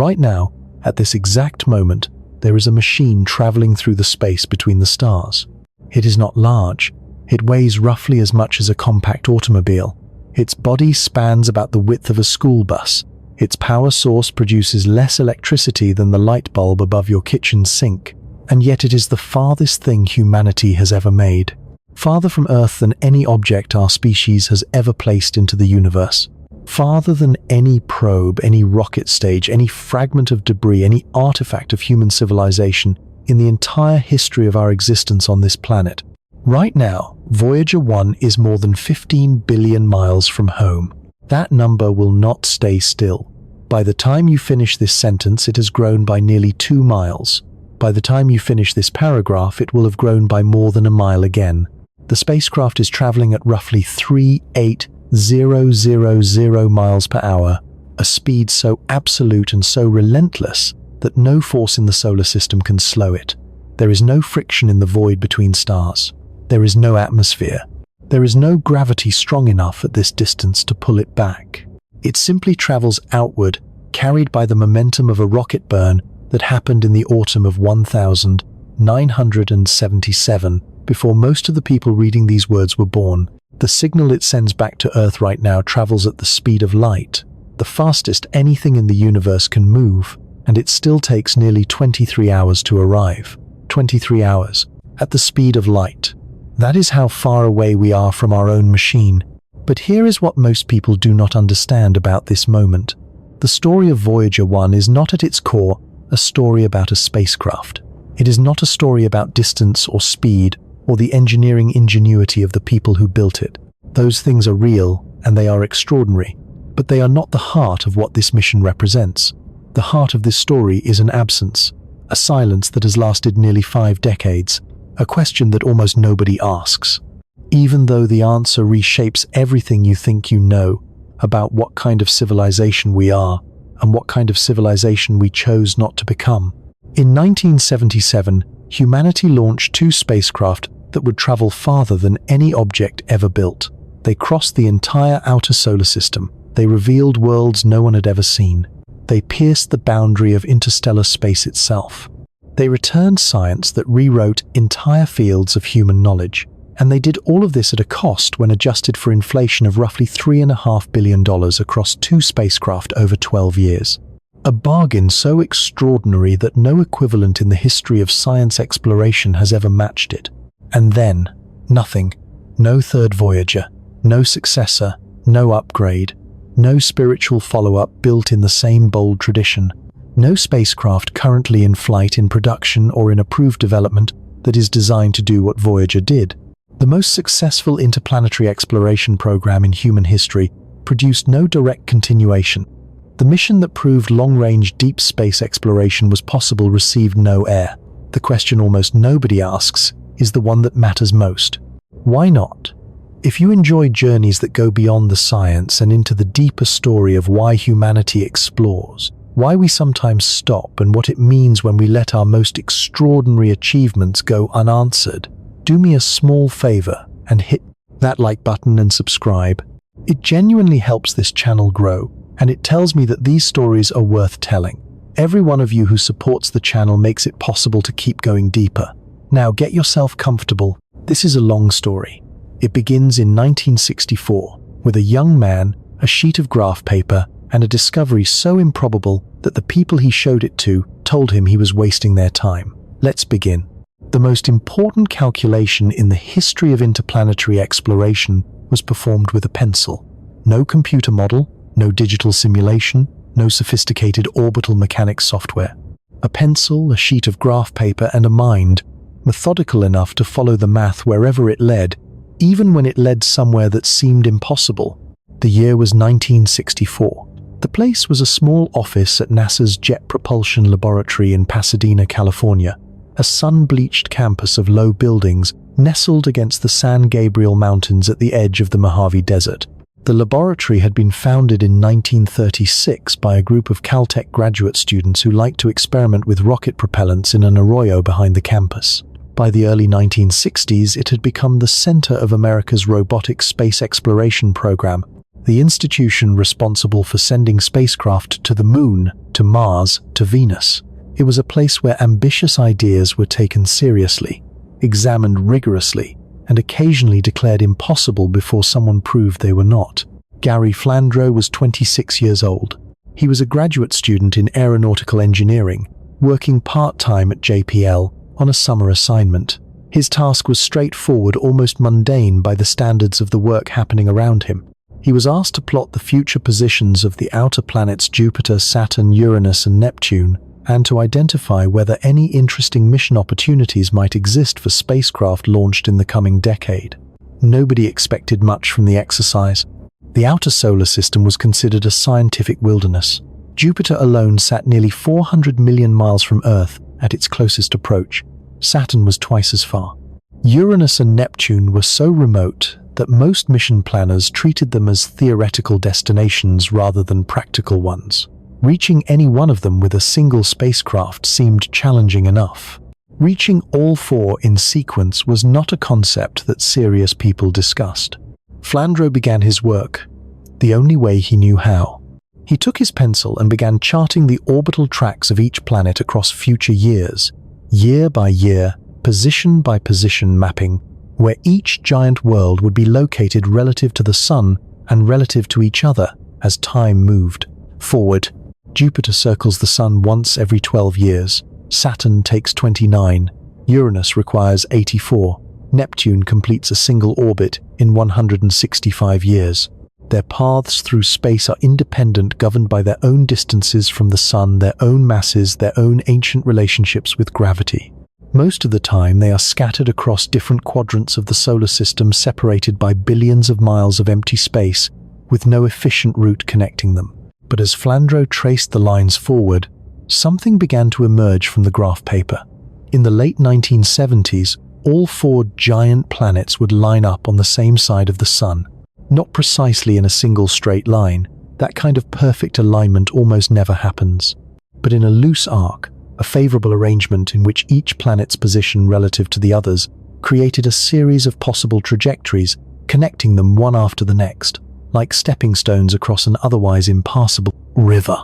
Right now, at this exact moment, there is a machine traveling through the space between the stars. It is not large. It weighs roughly as much as a compact automobile. Its body spans about the width of a school bus. Its power source produces less electricity than the light bulb above your kitchen sink. And yet it is the farthest thing humanity has ever made. Farther from Earth than any object our species has ever placed into the universe. Farther than any probe, any rocket stage, any fragment of debris, any artifact of human civilization in the entire history of our existence on this planet. Right now, Voyager 1 is more than 15 billion miles from home. That number will not stay still. By the time you finish this sentence, it has grown by nearly 2 miles. By the time you finish this paragraph, it will have grown by more than a mile again. The spacecraft is traveling at roughly 3,800 miles per hour, a speed so absolute and so relentless that no force in the solar system can slow it. There is no friction in the void between stars. There is no atmosphere. There is no gravity strong enough at this distance to pull it back. It simply travels outward, carried by the momentum of a rocket burn that happened in the autumn of 1977, before most of the people reading these words were born. The signal it sends back to Earth right now travels at the speed of light, the fastest anything in the universe can move, and it still takes nearly 23 hours to arrive. 23 hours, at the speed of light. That is how far away we are from our own machine. But here is what most people do not understand about this moment. The story of Voyager 1 is not at its core a story about a spacecraft. It is not a story about distance or speed or the engineering ingenuity of the people who built it. Those things are real and they are extraordinary, but they are not the heart of what this mission represents. The heart of this story is an absence, a silence that has lasted nearly 5 decades, a question that almost nobody asks. Even though the answer reshapes everything you think you know about what kind of civilization we are and what kind of civilization we chose not to become. In 1977, humanity launched 2 spacecraft that would travel farther than any object ever built. They crossed the entire outer solar system. They revealed worlds no one had ever seen. They pierced the boundary of interstellar space itself. They returned science that rewrote entire fields of human knowledge. And they did all of this at a cost when adjusted for inflation of roughly $3.5 billion across 2 spacecraft over 12 years. A bargain so extraordinary that no equivalent in the history of science exploration has ever matched it. And then, nothing. No third Voyager, no successor, no upgrade, no spiritual follow-up built in the same bold tradition, no spacecraft currently in flight, in production, or in approved development that is designed to do what Voyager did. The most successful interplanetary exploration program in human history produced no direct continuation. The mission that proved long-range deep space exploration was possible received no air. The question almost nobody asks is the one that matters most. Why not? If you enjoy journeys that go beyond the science and into the deeper story of why humanity explores, why we sometimes stop, and what it means when we let our most extraordinary achievements go unanswered, do me a small favor and hit that like button and subscribe. It genuinely helps this channel grow, and it tells me that these stories are worth telling. Every one of you who supports the channel makes it possible to keep going deeper. Now get yourself comfortable. This is a long story. It begins in 1964 with a young man, a sheet of graph paper, and a discovery so improbable that the people he showed it to told him he was wasting their time. Let's begin. The most important calculation in the history of interplanetary exploration was performed with a pencil. No computer model, no digital simulation, no sophisticated orbital mechanics software. A pencil, a sheet of graph paper, and a mind, methodical enough to follow the math wherever it led, even when it led somewhere that seemed impossible. The year was 1964. The place was a small office at NASA's Jet Propulsion Laboratory in Pasadena, California, a sun-bleached campus of low buildings nestled against the San Gabriel Mountains at the edge of the Mojave Desert. The laboratory had been founded in 1936 by a group of Caltech graduate students who liked to experiment with rocket propellants in an arroyo behind the campus. By the early 1960s, it had become the center of America's robotic space exploration program, the institution responsible for sending spacecraft to the moon, to to Mars, to Venus. It was a place where ambitious ideas were taken seriously, examined rigorously, and occasionally declared impossible before someone proved they were not. Gary Flandreau was 26 years old. He was a graduate student in aeronautical engineering, working part-time at JPL on a summer assignment. His task was straightforward, almost mundane by the standards of the work happening around him. He was asked to plot the future positions of the outer planets Jupiter, Saturn, Uranus, and Neptune, and to identify whether any interesting mission opportunities might exist for spacecraft launched in the coming decade. Nobody expected much from the exercise. The outer solar system was considered a scientific wilderness. Jupiter alone sat nearly 400 million miles from Earth at its closest approach. Saturn was twice as far. Uranus and Neptune were so remote that most mission planners treated them as theoretical destinations rather than practical ones. Reaching any one of them with a single spacecraft seemed challenging enough. Reaching all four in sequence was not a concept that serious people discussed. Flandreau began his work the only way he knew how. He took his pencil and began charting the orbital tracks of each planet across future years, year by year, position by position mapping, where each giant world would be located relative to the Sun and relative to each other as time moved forward. Jupiter circles the Sun once every 12 years, Saturn takes 29, Uranus requires 84, Neptune completes a single orbit in 165 years. Their paths through space are independent, governed by their own distances from the Sun, their own masses, their own ancient relationships with gravity. Most of the time, they are scattered across different quadrants of the solar system, separated by billions of miles of empty space, with no efficient route connecting them. But as Flandreau traced the lines forward, something began to emerge from the graph paper. In the late 1970s, all four giant planets would line up on the same side of the Sun. Not precisely in a single straight line, that kind of perfect alignment almost never happens, but in a loose arc, a favorable arrangement in which each planet's position relative to the others created a series of possible trajectories, connecting them one after the next, like stepping stones across an otherwise impassable river.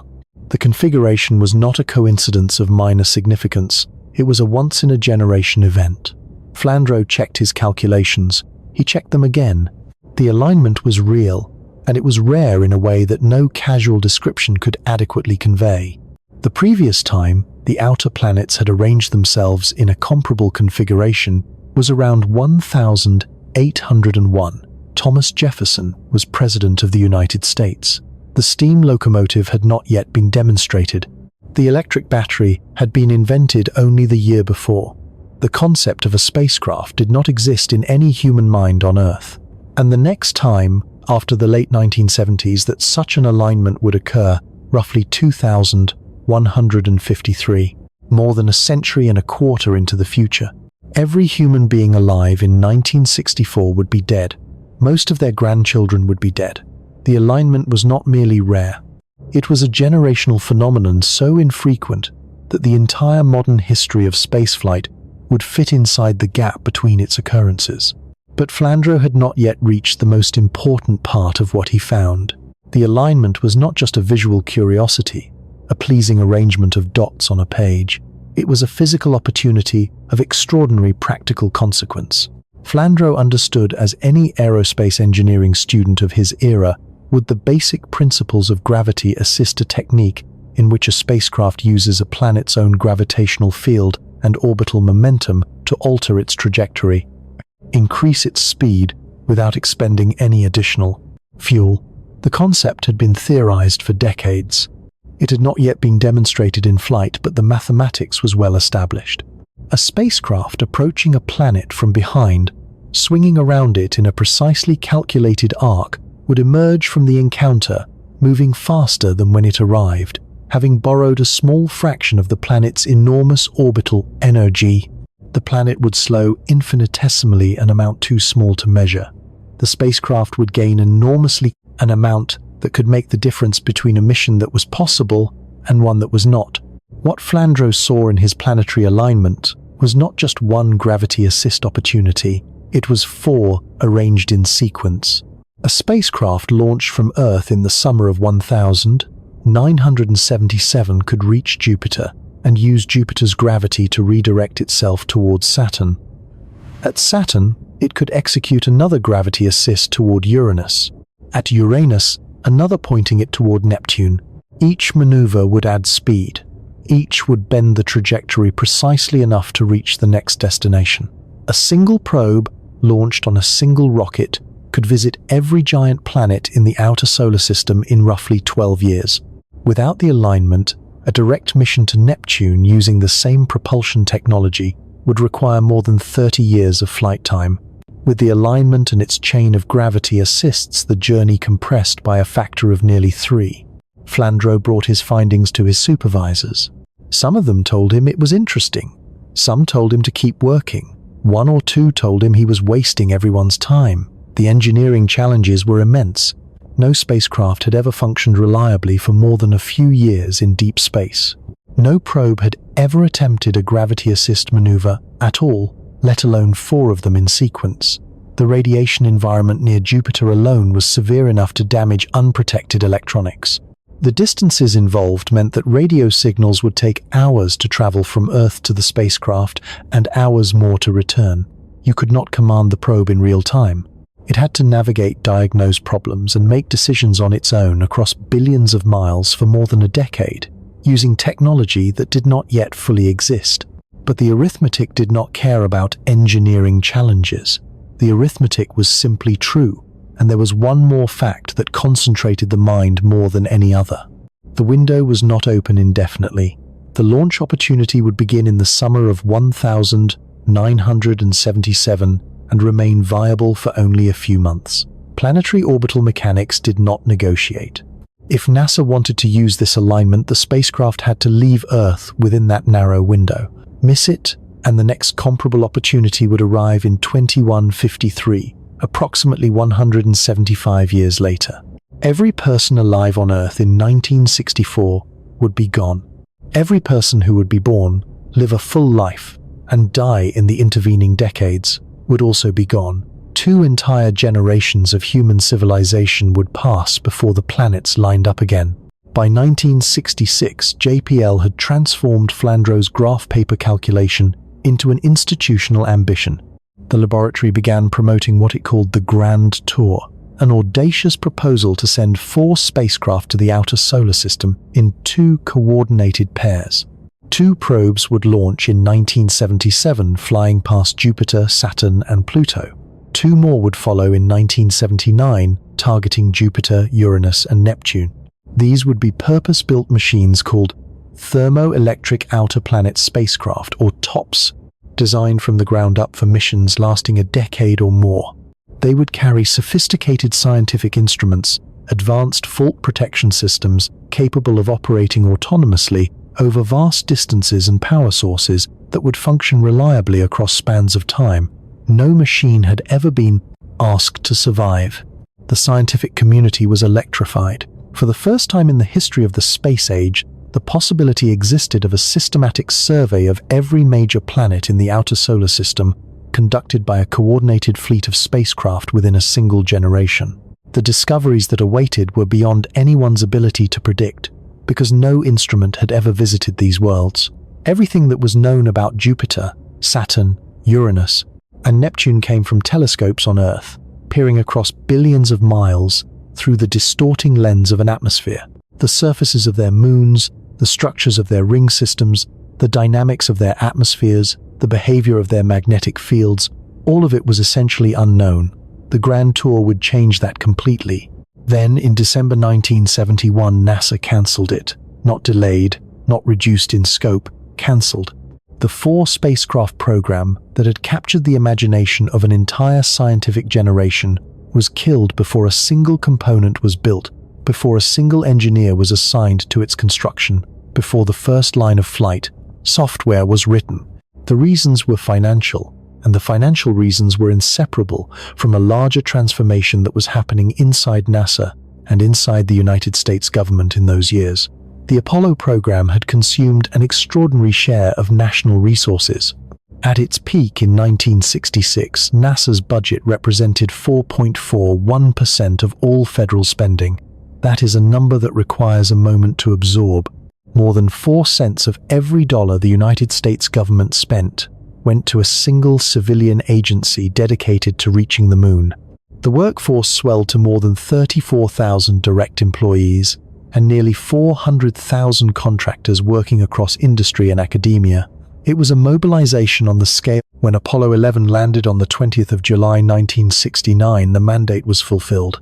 The configuration was not a coincidence of minor significance, it was a once-in-a-generation event. Flandreau checked his calculations. He checked them again. The alignment was real, and it was rare in a way that no casual description could adequately convey. The previous time the outer planets had arranged themselves in a comparable configuration was around 1801. Thomas Jefferson was President of the United States. The steam locomotive had not yet been demonstrated. The electric battery had been invented only the year before. The concept of a spacecraft did not exist in any human mind on Earth. And the next time, after the late 1970s, that such an alignment would occur, roughly 2153, more than a century and a quarter into the future. Every human being alive in 1964 would be dead. Most of their grandchildren would be dead. The alignment was not merely rare. It was a generational phenomenon so infrequent that the entire modern history of spaceflight would fit inside the gap between its occurrences. But Flandreau had not yet reached the most important part of what he found. The alignment was not just a visual curiosity, a pleasing arrangement of dots on a page. It was a physical opportunity of extraordinary practical consequence. Flandreau understood, as any aerospace engineering student of his era would, the basic principles of gravity assist a technique in which a spacecraft uses a planet's own gravitational field and orbital momentum to alter its trajectory, increase its speed without expending any additional fuel. The concept had been theorized for decades. It had not yet been demonstrated in flight, but the mathematics was well established. A spacecraft approaching a planet from behind, swinging around it in a precisely calculated arc, would emerge from the encounter, moving faster than when it arrived, having borrowed a small fraction of the planet's enormous orbital energy. The planet would slow infinitesimally, an amount too small to measure. The spacecraft would gain enormously, an amount that could make the difference between a mission that was possible and one that was not. What Flandreau saw in his planetary alignment was not just one gravity assist opportunity, it was four arranged in sequence. A spacecraft launched from Earth in the summer of 1000, 977 could reach Jupiter and use Jupiter's gravity to redirect itself towards Saturn. At Saturn, it could execute another gravity assist toward Uranus. At Uranus, another pointing it toward Neptune. Each maneuver would add speed. Each would bend the trajectory precisely enough to reach the next destination. A single probe, launched on a single rocket, could visit every giant planet in the outer solar system in roughly 12 years. Without the alignment, a direct mission to Neptune using the same propulsion technology would require more than 30 years of flight time. With the alignment and its chain of gravity assists, the journey compressed by a factor of nearly 3. Flandreau brought his findings to his supervisors. Some of them told him it was interesting. Some told him to keep working. One or two told him he was wasting everyone's time. The engineering challenges were immense. No spacecraft had ever functioned reliably for more than a few years in deep space. No probe had ever attempted a gravity assist maneuver at all, let alone 4 of them in sequence. The radiation environment near Jupiter alone was severe enough to damage unprotected electronics. The distances involved meant that radio signals would take hours to travel from Earth to the spacecraft and hours more to return. You could not command the probe in real time. It had to navigate, diagnose problems, and make decisions on its own across billions of miles for more than a decade, using technology that did not yet fully exist. But the arithmetic did not care about engineering challenges. The arithmetic was simply true, and there was one more fact that concentrated the mind more than any other. The window was not open indefinitely. The launch opportunity would begin in the summer of 1977 and remain viable for only a few months. Planetary orbital mechanics did not negotiate. If NASA wanted to use this alignment, the spacecraft had to leave Earth within that narrow window. Miss it, and the next comparable opportunity would arrive in 2153, approximately 175 years later. Every person alive on Earth in 1964 would be gone. Every person who would be born, live a full life, and die in the intervening decades would also be gone. 2 entire generations of human civilization would pass before the planets lined up again. By 1966, JPL had transformed Flandreau's graph paper calculation into an institutional ambition. The laboratory began promoting what it called the Grand Tour, an audacious proposal to send 4 spacecraft to the outer solar system in 2 coordinated pairs. 2 probes would launch in 1977, flying past Jupiter, Saturn, and Pluto. 2 more would follow in 1979, targeting Jupiter, Uranus, and Neptune. These would be purpose-built machines called Thermoelectric Outer Planet Spacecraft, or TOPS, designed from the ground up for missions lasting a decade or more. They would carry sophisticated scientific instruments, advanced fault protection systems capable of operating autonomously over vast distances and power sources that would function reliably across spans of time. No machine had ever been asked to survive. The scientific community was electrified. For the first time in the history of the space age, the possibility existed of a systematic survey of every major planet in the outer solar system, conducted by a coordinated fleet of spacecraft within a single generation. The discoveries that awaited were beyond anyone's ability to predict, because no instrument had ever visited these worlds. Everything that was known about Jupiter, Saturn, Uranus, and Neptune came from telescopes on Earth, peering across billions of miles through the distorting lens of an atmosphere. The surfaces of their moons, the structures of their ring systems, the dynamics of their atmospheres, the behavior of their magnetic fields, all of it was essentially unknown. The Grand Tour would change that completely. Then, in December 1971, NASA cancelled it. Not delayed, not reduced in scope, cancelled. The 4 spacecraft program that had captured the imagination of an entire scientific generation was killed before a single component was built, before a single engineer was assigned to its construction, before the first line of flight, software was written. The reasons were financial, and the financial reasons were inseparable from a larger transformation that was happening inside NASA and inside the United States government in those years. The Apollo program had consumed an extraordinary share of national resources. At its peak in 1966, NASA's budget represented 4.41% of all federal spending. That is a number that requires a moment to absorb. More than 4 cents of every dollar the United States government spent went to a single civilian agency dedicated to reaching the moon. The workforce swelled to more than 34,000 direct employees and nearly 400,000 contractors working across industry and academia. It was a mobilization on the scale. When Apollo 11 landed on the 20th of July 1969, the mandate was fulfilled.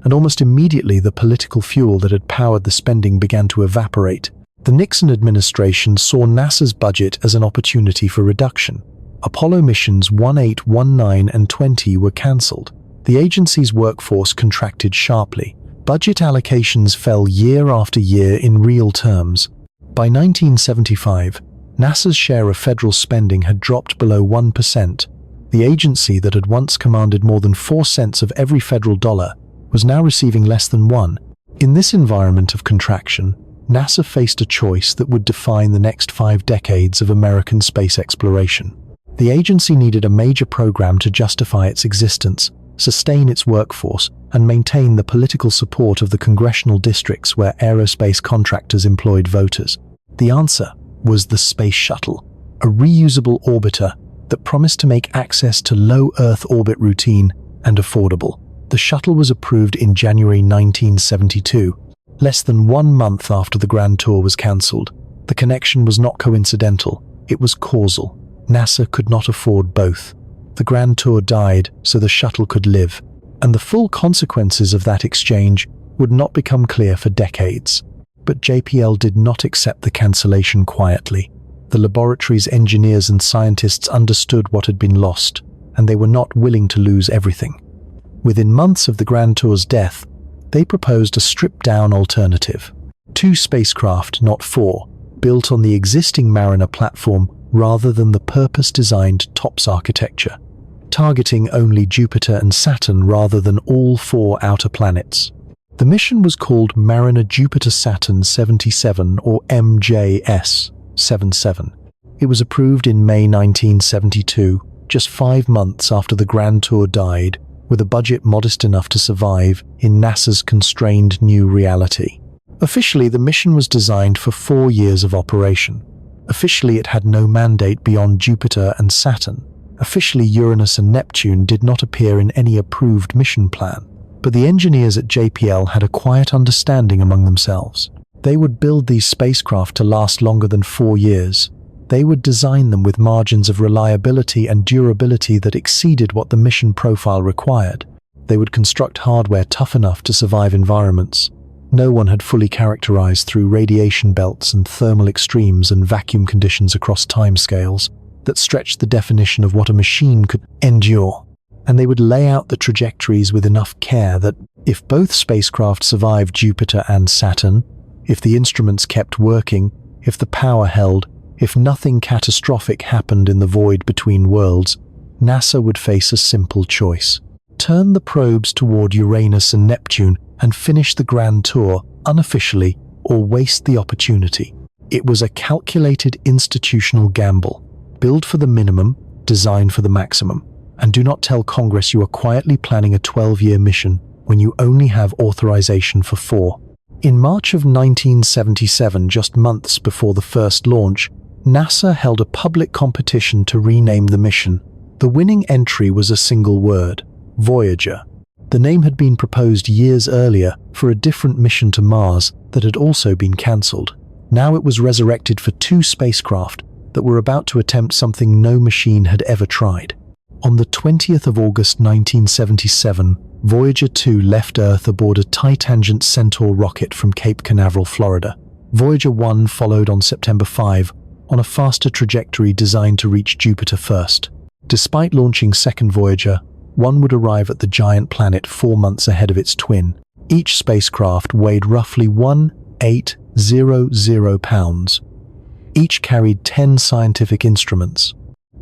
And almost immediately the political fuel that had powered the spending began to evaporate. The Nixon administration saw NASA's budget as an opportunity for reduction. Apollo missions 18, 19, and 20 were cancelled. The agency's workforce contracted sharply. Budget allocations fell year after year in real terms. By 1975, NASA's share of federal spending had dropped below 1%. The agency that had once commanded more than 4 cents of every federal dollar was now receiving less than 1. In this environment of contraction, NASA faced a choice that would define the next 5 decades of American space exploration. The agency needed a major program to justify its existence, sustain its workforce, and maintain the political support of the congressional districts where aerospace contractors employed voters. The answer was the Space Shuttle, a reusable orbiter that promised to make access to low Earth orbit routine and affordable. The shuttle was approved in January 1972, less than 1 month after the Grand Tour was cancelled. The connection was not coincidental, it was causal. NASA could not afford both. The Grand Tour died so the shuttle could live, and the full consequences of that exchange would not become clear for decades. But JPL did not accept the cancellation quietly. The laboratory's engineers and scientists understood what had been lost, and they were not willing to lose everything. Within months of the Grand Tour's death, they proposed a stripped-down alternative. 2 spacecraft, not 4, built on the existing Mariner platform rather than the purpose-designed TOPS architecture, targeting only Jupiter and Saturn rather than all 4 outer planets. The mission was called Mariner Jupiter-Saturn 77 or MJS-77. It was approved in May 1972, just 5 months after the Grand Tour died, with a budget modest enough to survive in NASA's constrained new reality. Officially, the mission was designed for 4 years of operation. Officially, it had no mandate beyond Jupiter and Saturn. Officially, Uranus and Neptune did not appear in any approved mission plan. But the engineers at JPL had a quiet understanding among themselves. They would build these spacecraft to last longer than 4 years. They would design them with margins of reliability and durability that exceeded what the mission profile required. They would construct hardware tough enough to survive environments no one had fully characterized through radiation belts and thermal extremes and vacuum conditions across timescales that stretched the definition of what a machine could endure. And they would lay out the trajectories with enough care that if both spacecraft survived Jupiter and Saturn, if the instruments kept working, if the power held, if nothing catastrophic happened in the void between worlds, NASA would face a simple choice. Turn the probes toward Uranus and Neptune and finish the Grand Tour unofficially or waste the opportunity. It was a calculated institutional gamble. Build for the minimum, design for the maximum. And do not tell Congress you are quietly planning a 12-year mission when you only have authorization for 4. In March of 1977, just months before the first launch, NASA held a public competition to rename the mission. The winning entry was a single word: Voyager. The name had been proposed years earlier for a different mission to Mars that had also been cancelled. Now it was resurrected for 2 spacecraft that were about to attempt something no machine had ever tried. On the 20th of August 1977, Voyager 2 left Earth aboard a Titangent Centaur rocket from Cape Canaveral, Florida. Voyager 1 followed on September 5 on a faster trajectory designed to reach Jupiter first. Despite launching second Voyager, 1 would arrive at the giant planet 4 months ahead of its twin. Each spacecraft weighed roughly 1,800 pounds. Each carried 10 scientific instruments.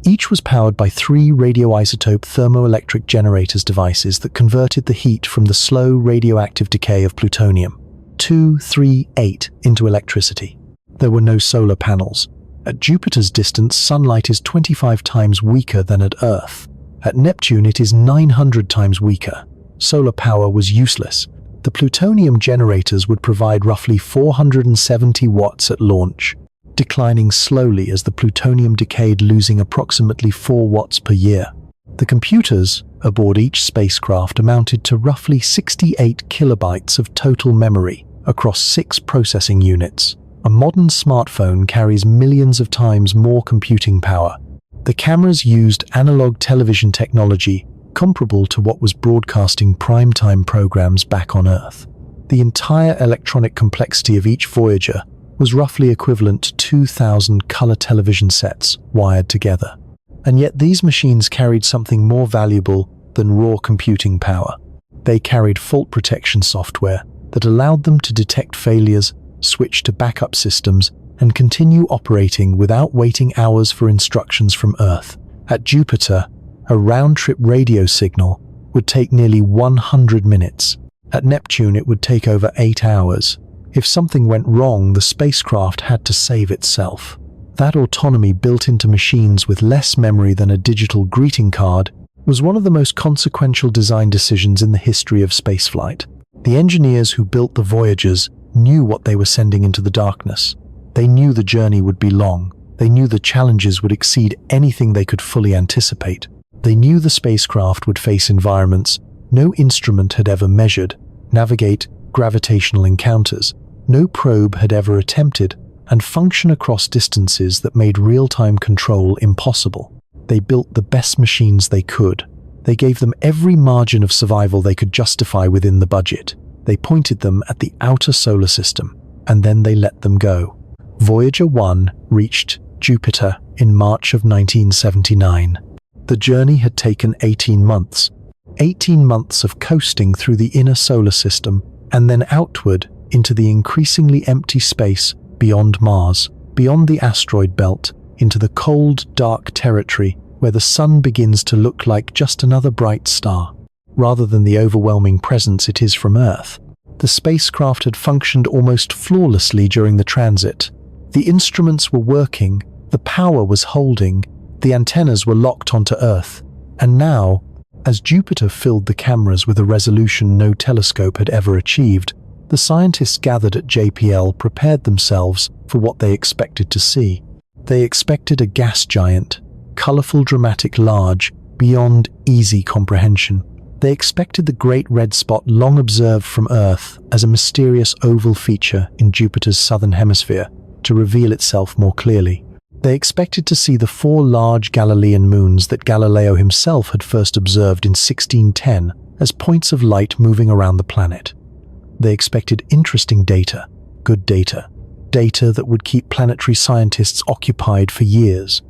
Each was powered by 3 radioisotope thermoelectric generators devices that converted the heat from the slow radioactive decay of plutonium-238 into electricity. There were no solar panels. At Jupiter's distance, sunlight is 25 times weaker than at Earth. At Neptune, it is 900 times weaker. Solar power was useless. The plutonium generators would provide roughly 470 watts at launch, declining slowly as the plutonium decayed, losing approximately 4 watts per year. The computers aboard each spacecraft amounted to roughly 68 kilobytes of total memory across 6 processing units. A modern smartphone carries millions of times more computing power. The cameras used analog television technology comparable to what was broadcasting primetime programs back on Earth. The entire electronic complexity of each Voyager was roughly equivalent to 2,000 color television sets wired together. And yet these machines carried something more valuable than raw computing power. They carried fault protection software that allowed them to detect failures, switch to backup systems, and continue operating without waiting hours for instructions from Earth. At Jupiter, a round-trip radio signal would take nearly 100 minutes. At Neptune, it would take over 8 hours. If something went wrong, the spacecraft had to save itself. That autonomy built into machines with less memory than a digital greeting card was one of the most consequential design decisions in the history of spaceflight. The engineers who built the Voyagers knew what they were sending into the darkness. They knew the journey would be long. They knew the challenges would exceed anything they could fully anticipate. They knew the spacecraft would face environments no instrument had ever measured, navigate gravitational encounters no probe had ever attempted, and function across distances that made real-time control impossible. They built the best machines they could. They gave them every margin of survival they could justify within the budget. They pointed them at the outer solar system, and then they let them go. Voyager 1 reached Jupiter in March of 1979. The journey had taken 18 months. 18 months of coasting through the inner solar system, and then outward into the increasingly empty space beyond Mars, beyond the asteroid belt, into the cold, dark territory where the sun begins to look like just another bright star, rather than the overwhelming presence it is from Earth. The spacecraft had functioned almost flawlessly during the transit. The instruments were working, the power was holding, the antennas were locked onto Earth, and now, as Jupiter filled the cameras with a resolution no telescope had ever achieved, the scientists gathered at JPL prepared themselves for what they expected to see. They expected a gas giant, colorful, dramatic, large, beyond easy comprehension. They expected the great red spot long observed from Earth as a mysterious oval feature in Jupiter's southern hemisphere to reveal itself more clearly. They expected to see the 4 large Galilean moons that Galileo himself had first observed in 1610 as points of light moving around the planet. They expected interesting data, good data, data that would keep planetary scientists occupied for years.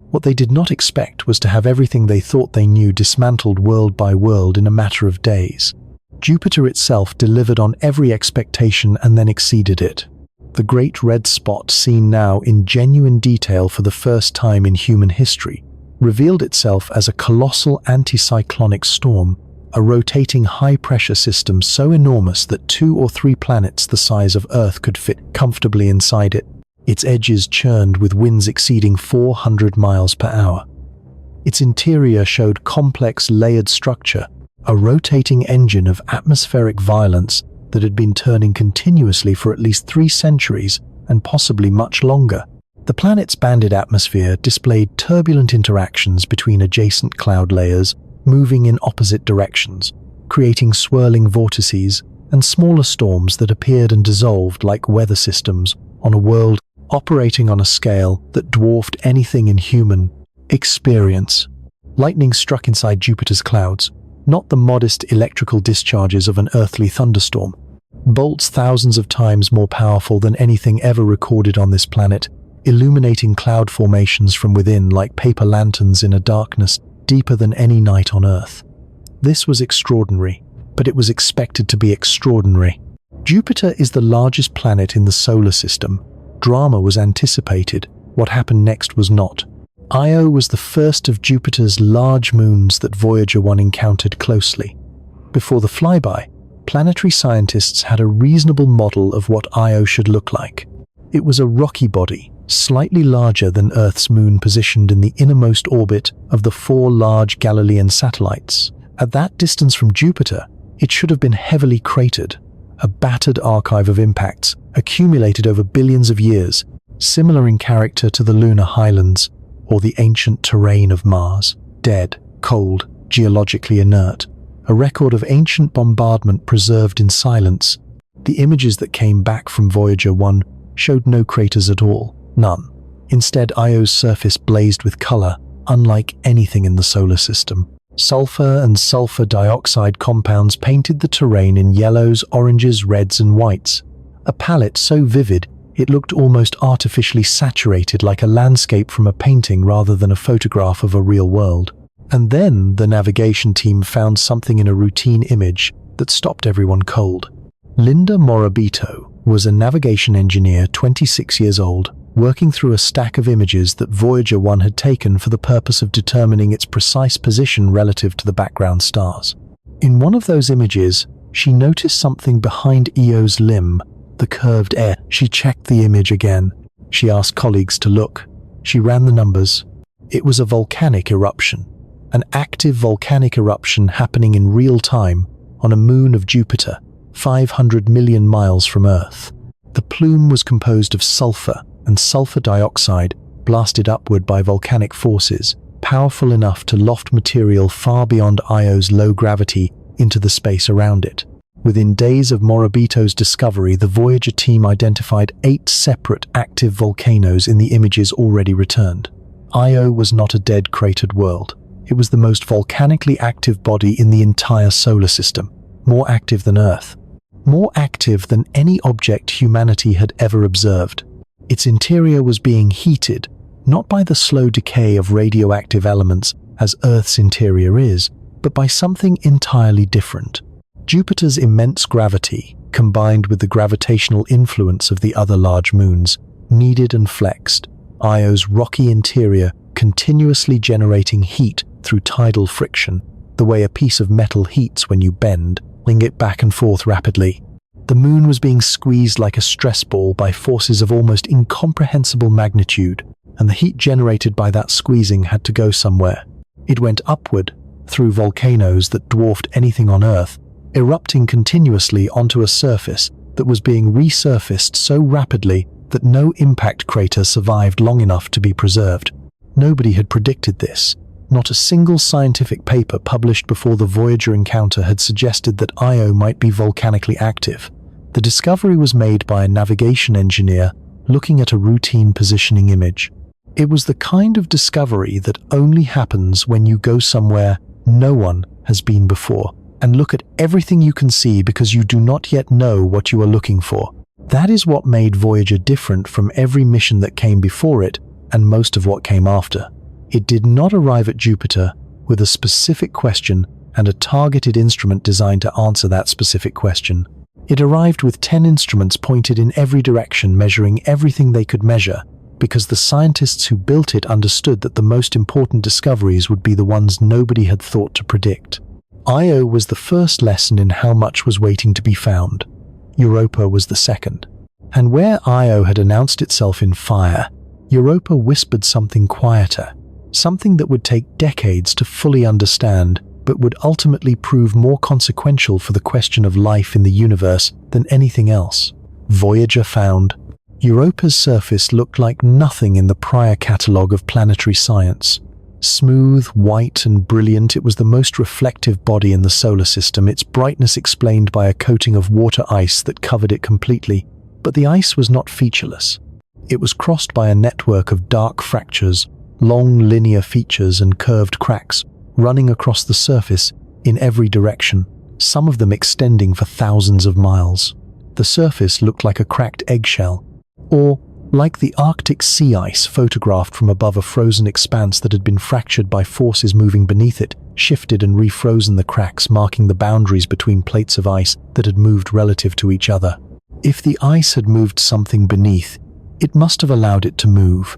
What they did not expect was to have everything they thought they knew dismantled world by world in a matter of days. Jupiter itself delivered on every expectation and then exceeded it. The great red spot, seen now in genuine detail for the first time in human history, revealed itself as a colossal anticyclonic storm, a rotating high-pressure system so enormous that 2 or 3 planets the size of Earth could fit comfortably inside it. Its edges churned with winds exceeding 400 miles per hour. Its interior showed complex layered structure, a rotating engine of atmospheric violence that had been turning continuously for at least 3 centuries and possibly much longer. The planet's banded atmosphere displayed turbulent interactions between adjacent cloud layers, moving in opposite directions, creating swirling vortices and smaller storms that appeared and dissolved like weather systems on a world operating on a scale that dwarfed anything in human experience. Lightning struck inside Jupiter's clouds, not the modest electrical discharges of an earthly thunderstorm. Bolts thousands of times more powerful than anything ever recorded on this planet, illuminating cloud formations from within like paper lanterns in a darkness deeper than any night on Earth. This was extraordinary, but it was expected to be extraordinary. Jupiter is the largest planet in the solar system. Drama was anticipated. What happened next was not. Io was the first of Jupiter's large moons that Voyager 1 encountered closely. Before the flyby, planetary scientists had a reasonable model of what Io should look like. It was a rocky body, slightly larger than Earth's moon, positioned in the innermost orbit of the 4 large Galilean satellites. At that distance from Jupiter, it should have been heavily cratered, a battered archive of impacts accumulated over billions of years, similar in character to the lunar highlands or the ancient terrain of Mars. Dead, cold, geologically inert, a record of ancient bombardment preserved in silence. The images that came back from Voyager 1 showed no craters at all, none. Instead, Io's surface blazed with color, unlike anything in the solar system. Sulfur and sulfur dioxide compounds painted the terrain in yellows, oranges, reds, and whites. A palette so vivid, it looked almost artificially saturated, like a landscape from a painting rather than a photograph of a real world. And then the navigation team found something in a routine image that stopped everyone cold. Linda Morabito was a navigation engineer, 26 years old, working through a stack of images that Voyager 1 had taken for the purpose of determining its precise position relative to the background stars. In one of those images, she noticed something behind Io's limb, the curved edge. She checked the image again. She asked colleagues to look. She ran the numbers. It was a volcanic eruption, an active volcanic eruption happening in real time on a moon of Jupiter, 500 million miles from Earth. The plume was composed of sulfur and sulfur dioxide blasted upward by volcanic forces, powerful enough to loft material far beyond Io's low gravity into the space around it. Within days of Morabito's discovery, the Voyager team identified 8 separate active volcanoes in the images already returned. Io was not a dead, cratered world. It was the most volcanically active body in the entire solar system, more active than Earth, more active than any object humanity had ever observed. Its interior was being heated, not by the slow decay of radioactive elements as Earth's interior is, but by something entirely different. Jupiter's immense gravity, combined with the gravitational influence of the other large moons, kneaded and flexed Io's rocky interior, continuously generating heat through tidal friction, the way a piece of metal heats when you bend, pulling it back and forth rapidly. The moon was being squeezed like a stress ball by forces of almost incomprehensible magnitude, and the heat generated by that squeezing had to go somewhere. It went upward, through volcanoes that dwarfed anything on Earth, erupting continuously onto a surface that was being resurfaced so rapidly that no impact crater survived long enough to be preserved. Nobody had predicted this. Not a single scientific paper published before the Voyager encounter had suggested that Io might be volcanically active. The discovery was made by a navigation engineer looking at a routine positioning image. It was the kind of discovery that only happens when you go somewhere no one has been before and look at everything you can see because you do not yet know what you are looking for. That is what made Voyager different from every mission that came before it and most of what came after. It did not arrive at Jupiter with a specific question and a targeted instrument designed to answer that specific question. It arrived with 10 instruments pointed in every direction, measuring everything they could measure, because the scientists who built it understood that the most important discoveries would be the ones nobody had thought to predict. Io was the first lesson in how much was waiting to be found. Europa was the second. And where Io had announced itself in fire, Europa whispered something quieter, something that would take decades to fully understand, but would ultimately prove more consequential for the question of life in the universe than anything else. Voyager found Europa's surface looked like nothing in the prior catalogue of planetary science. Smooth, white, and brilliant, it was the most reflective body in the solar system, its brightness explained by a coating of water ice that covered it completely. But the ice was not featureless. It was crossed by a network of dark fractures, long linear features and curved cracks, running across the surface in every direction, some of them extending for thousands of miles. The surface looked like a cracked eggshell, or like the Arctic sea ice photographed from above a frozen expanse that had been fractured by forces moving beneath it, shifted and refrozen the cracks, marking the boundaries between plates of ice that had moved relative to each other. If the ice had moved something beneath, it must have allowed it to move.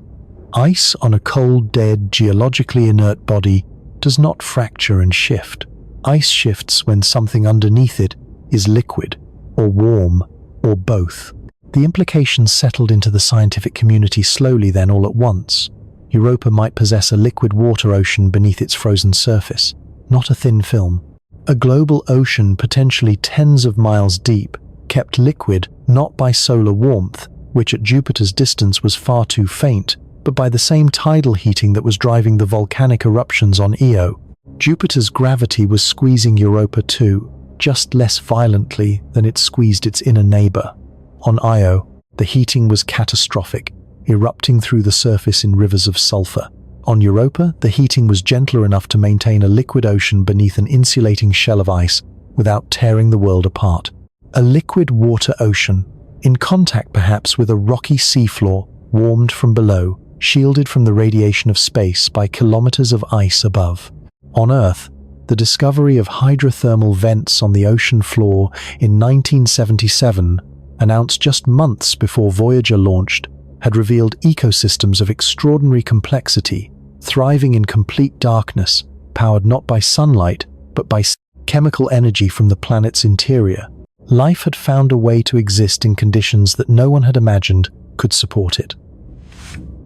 Ice on a cold, dead, geologically inert body does not fracture and shift. Ice shifts when something underneath it is liquid, or warm, or both. The implications settled into the scientific community slowly then all at once. Europa might possess a liquid water ocean beneath its frozen surface, not a thin film. A global ocean potentially tens of miles deep, kept liquid not by solar warmth, which at Jupiter's distance was far too faint, but by the same tidal heating that was driving the volcanic eruptions on Io. Jupiter's gravity was squeezing Europa too, just less violently than it squeezed its inner neighbor. On Io, the heating was catastrophic, erupting through the surface in rivers of sulfur. On Europa, the heating was gentler enough to maintain a liquid ocean beneath an insulating shell of ice without tearing the world apart. A liquid water ocean, in contact perhaps with a rocky seafloor, warmed from below, shielded from the radiation of space by kilometers of ice above. On Earth, the discovery of hydrothermal vents on the ocean floor in 1977, announced just months before Voyager launched, had revealed ecosystems of extraordinary complexity, thriving in complete darkness, powered not by sunlight, but by chemical energy from the planet's interior. Life had found a way to exist in conditions that no one had imagined could support it.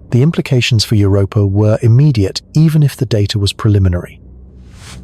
The implications for Europa were immediate, even if the data was preliminary.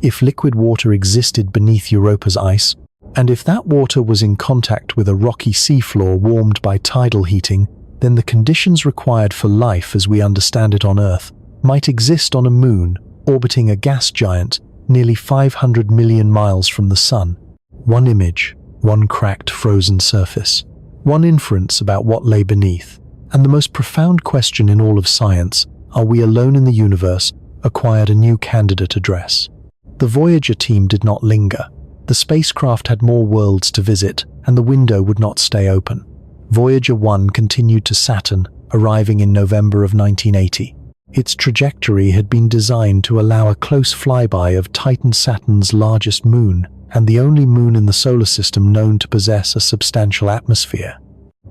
If liquid water existed beneath Europa's ice, and if that water was in contact with a rocky seafloor warmed by tidal heating, then the conditions required for life as we understand it on Earth might exist on a moon orbiting a gas giant nearly 500 million miles from the Sun. One image, one cracked frozen surface, one inference about what lay beneath, and the most profound question in all of science, are we alone in the universe, acquired a new candidate address. The Voyager team did not linger. The spacecraft had more worlds to visit, and the window would not stay open. Voyager 1 continued to Saturn, arriving in November of 1980. Its trajectory had been designed to allow a close flyby of Titan, Saturn's largest moon, and the only moon in the solar system known to possess a substantial atmosphere.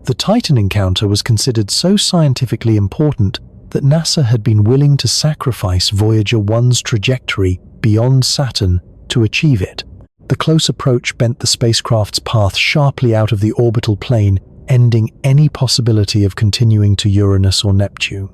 The Titan encounter was considered so scientifically important that NASA had been willing to sacrifice Voyager 1's trajectory beyond Saturn to achieve it. The close approach bent the spacecraft's path sharply out of the orbital plane, ending any possibility of continuing to Uranus or Neptune.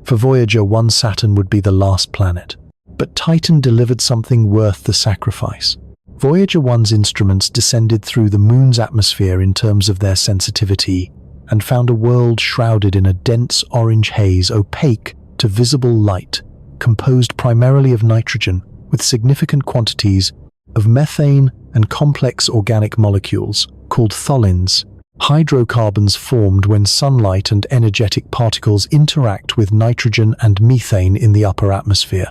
For Voyager 1, Saturn would be the last planet. But Titan delivered something worth the sacrifice. Voyager 1's instruments descended through the moon's atmosphere in terms of their sensitivity, and found a world shrouded in a dense orange haze opaque to visible light, composed primarily of nitrogen, with significant quantities of methane and complex organic molecules, called tholins, hydrocarbons formed when sunlight and energetic particles interact with nitrogen and methane in the upper atmosphere.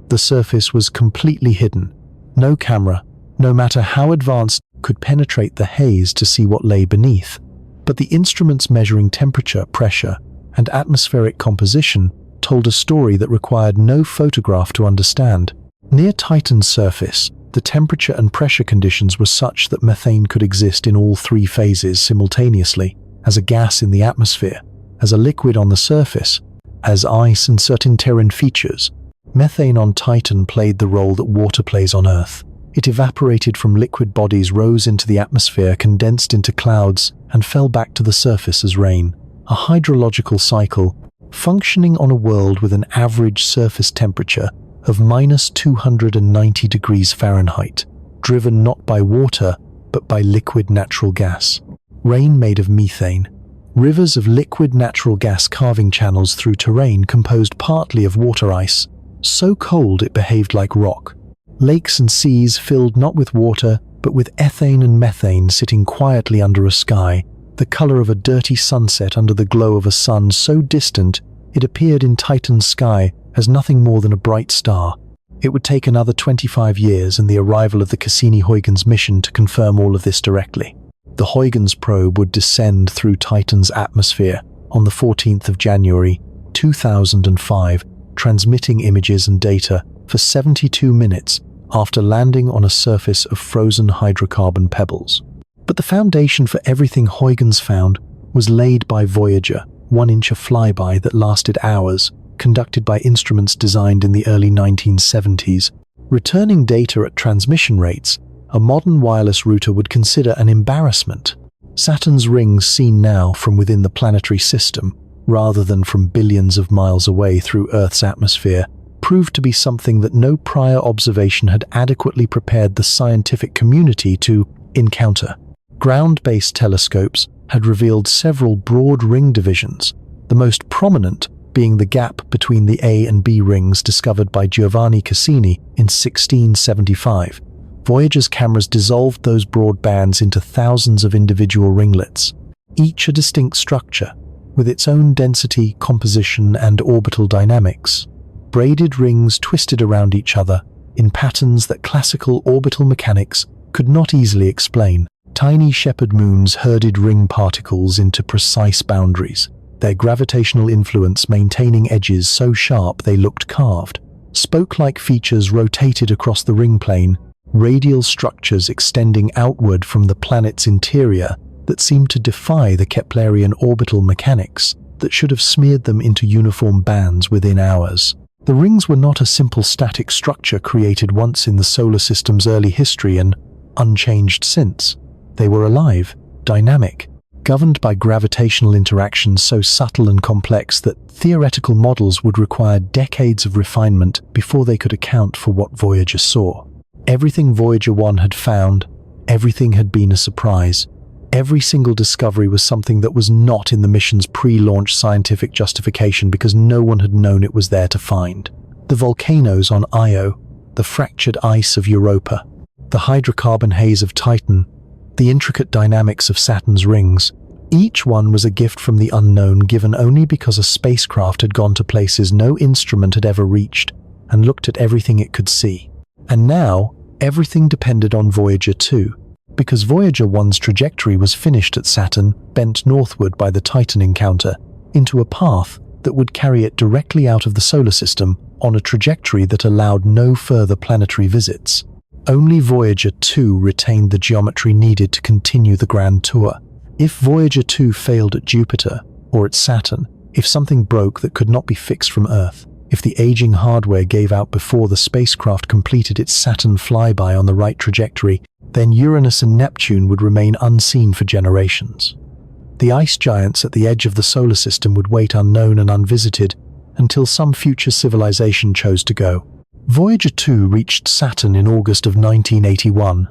The surface was completely hidden. No camera, no matter how advanced, could penetrate the haze to see what lay beneath. But the instruments measuring temperature, pressure, and atmospheric composition told a story that required no photograph to understand. Near Titan's surface, the temperature and pressure conditions were such that methane could exist in all three phases simultaneously, as a gas in the atmosphere, as a liquid on the surface, as ice and certain terrain features. Methane on Titan played the role that water plays on Earth. It evaporated from liquid bodies, rose into the atmosphere, condensed into clouds, and fell back to the surface as rain. A hydrological cycle, functioning on a world with an average surface temperature of minus 290 degrees Fahrenheit, driven not by water, but by liquid natural gas. Rain made of methane. Rivers of liquid natural gas carving channels through terrain composed partly of water ice, so cold it behaved like rock. Lakes and seas filled not with water, but with ethane and methane sitting quietly under a sky, the color of a dirty sunset under the glow of a sun so distant it appeared in Titan's sky as nothing more than a bright star. It would take another 25 years and the arrival of the Cassini-Huygens mission to confirm all of this directly. The Huygens probe would descend through Titan's atmosphere on the 14th of January, 2005, transmitting images and data for 72 minutes after landing on a surface of frozen hydrocarbon pebbles. But the foundation for everything Huygens found was laid by Voyager, 1-inch flyby that lasted hours, conducted by instruments designed in the early 1970s. Returning data at transmission rates, a modern wireless router would consider an embarrassment. Saturn's rings seen now from within the planetary system, rather than from billions of miles away through Earth's atmosphere, proved to be something that no prior observation had adequately prepared the scientific community to encounter. Ground-based telescopes had revealed several broad ring divisions, the most prominent being the gap between the A and B rings discovered by Giovanni Cassini in 1675. Voyager's cameras dissolved those broad bands into thousands of individual ringlets, each a distinct structure, with its own density, composition, and orbital dynamics. Braided rings twisted around each other in patterns that classical orbital mechanics could not easily explain. Tiny shepherd moons herded ring particles into precise boundaries, their gravitational influence maintaining edges so sharp they looked carved. Spoke-like features rotated across the ring plane, radial structures extending outward from the planet's interior that seemed to defy the Keplerian orbital mechanics that should have smeared them into uniform bands within hours. The rings were not a simple static structure created once in the solar system's early history and unchanged since. They were alive, dynamic, governed by gravitational interactions so subtle and complex that theoretical models would require decades of refinement before they could account for what Voyager saw. Everything Voyager 1 had found, everything had been a surprise. Every single discovery was something that was not in the mission's pre-launch scientific justification because no one had known it was there to find. The volcanoes on Io, the fractured ice of Europa, the hydrocarbon haze of Titan, the intricate dynamics of Saturn's rings. Each one was a gift from the unknown given only because a spacecraft had gone to places no instrument had ever reached and looked at everything it could see. And now, everything depended on Voyager 2, because Voyager 1's trajectory was finished at Saturn, bent northward by the Titan encounter, into a path that would carry it directly out of the solar system on a trajectory that allowed no further planetary visits. Only Voyager 2 retained the geometry needed to continue the grand tour. If Voyager 2 failed at Jupiter or at Saturn, if something broke that could not be fixed from Earth, if the aging hardware gave out before the spacecraft completed its Saturn flyby on the right trajectory, then Uranus and Neptune would remain unseen for generations. The ice giants at the edge of the solar system would wait unknown and unvisited until some future civilization chose to go. Voyager 2 reached Saturn in August of 1981.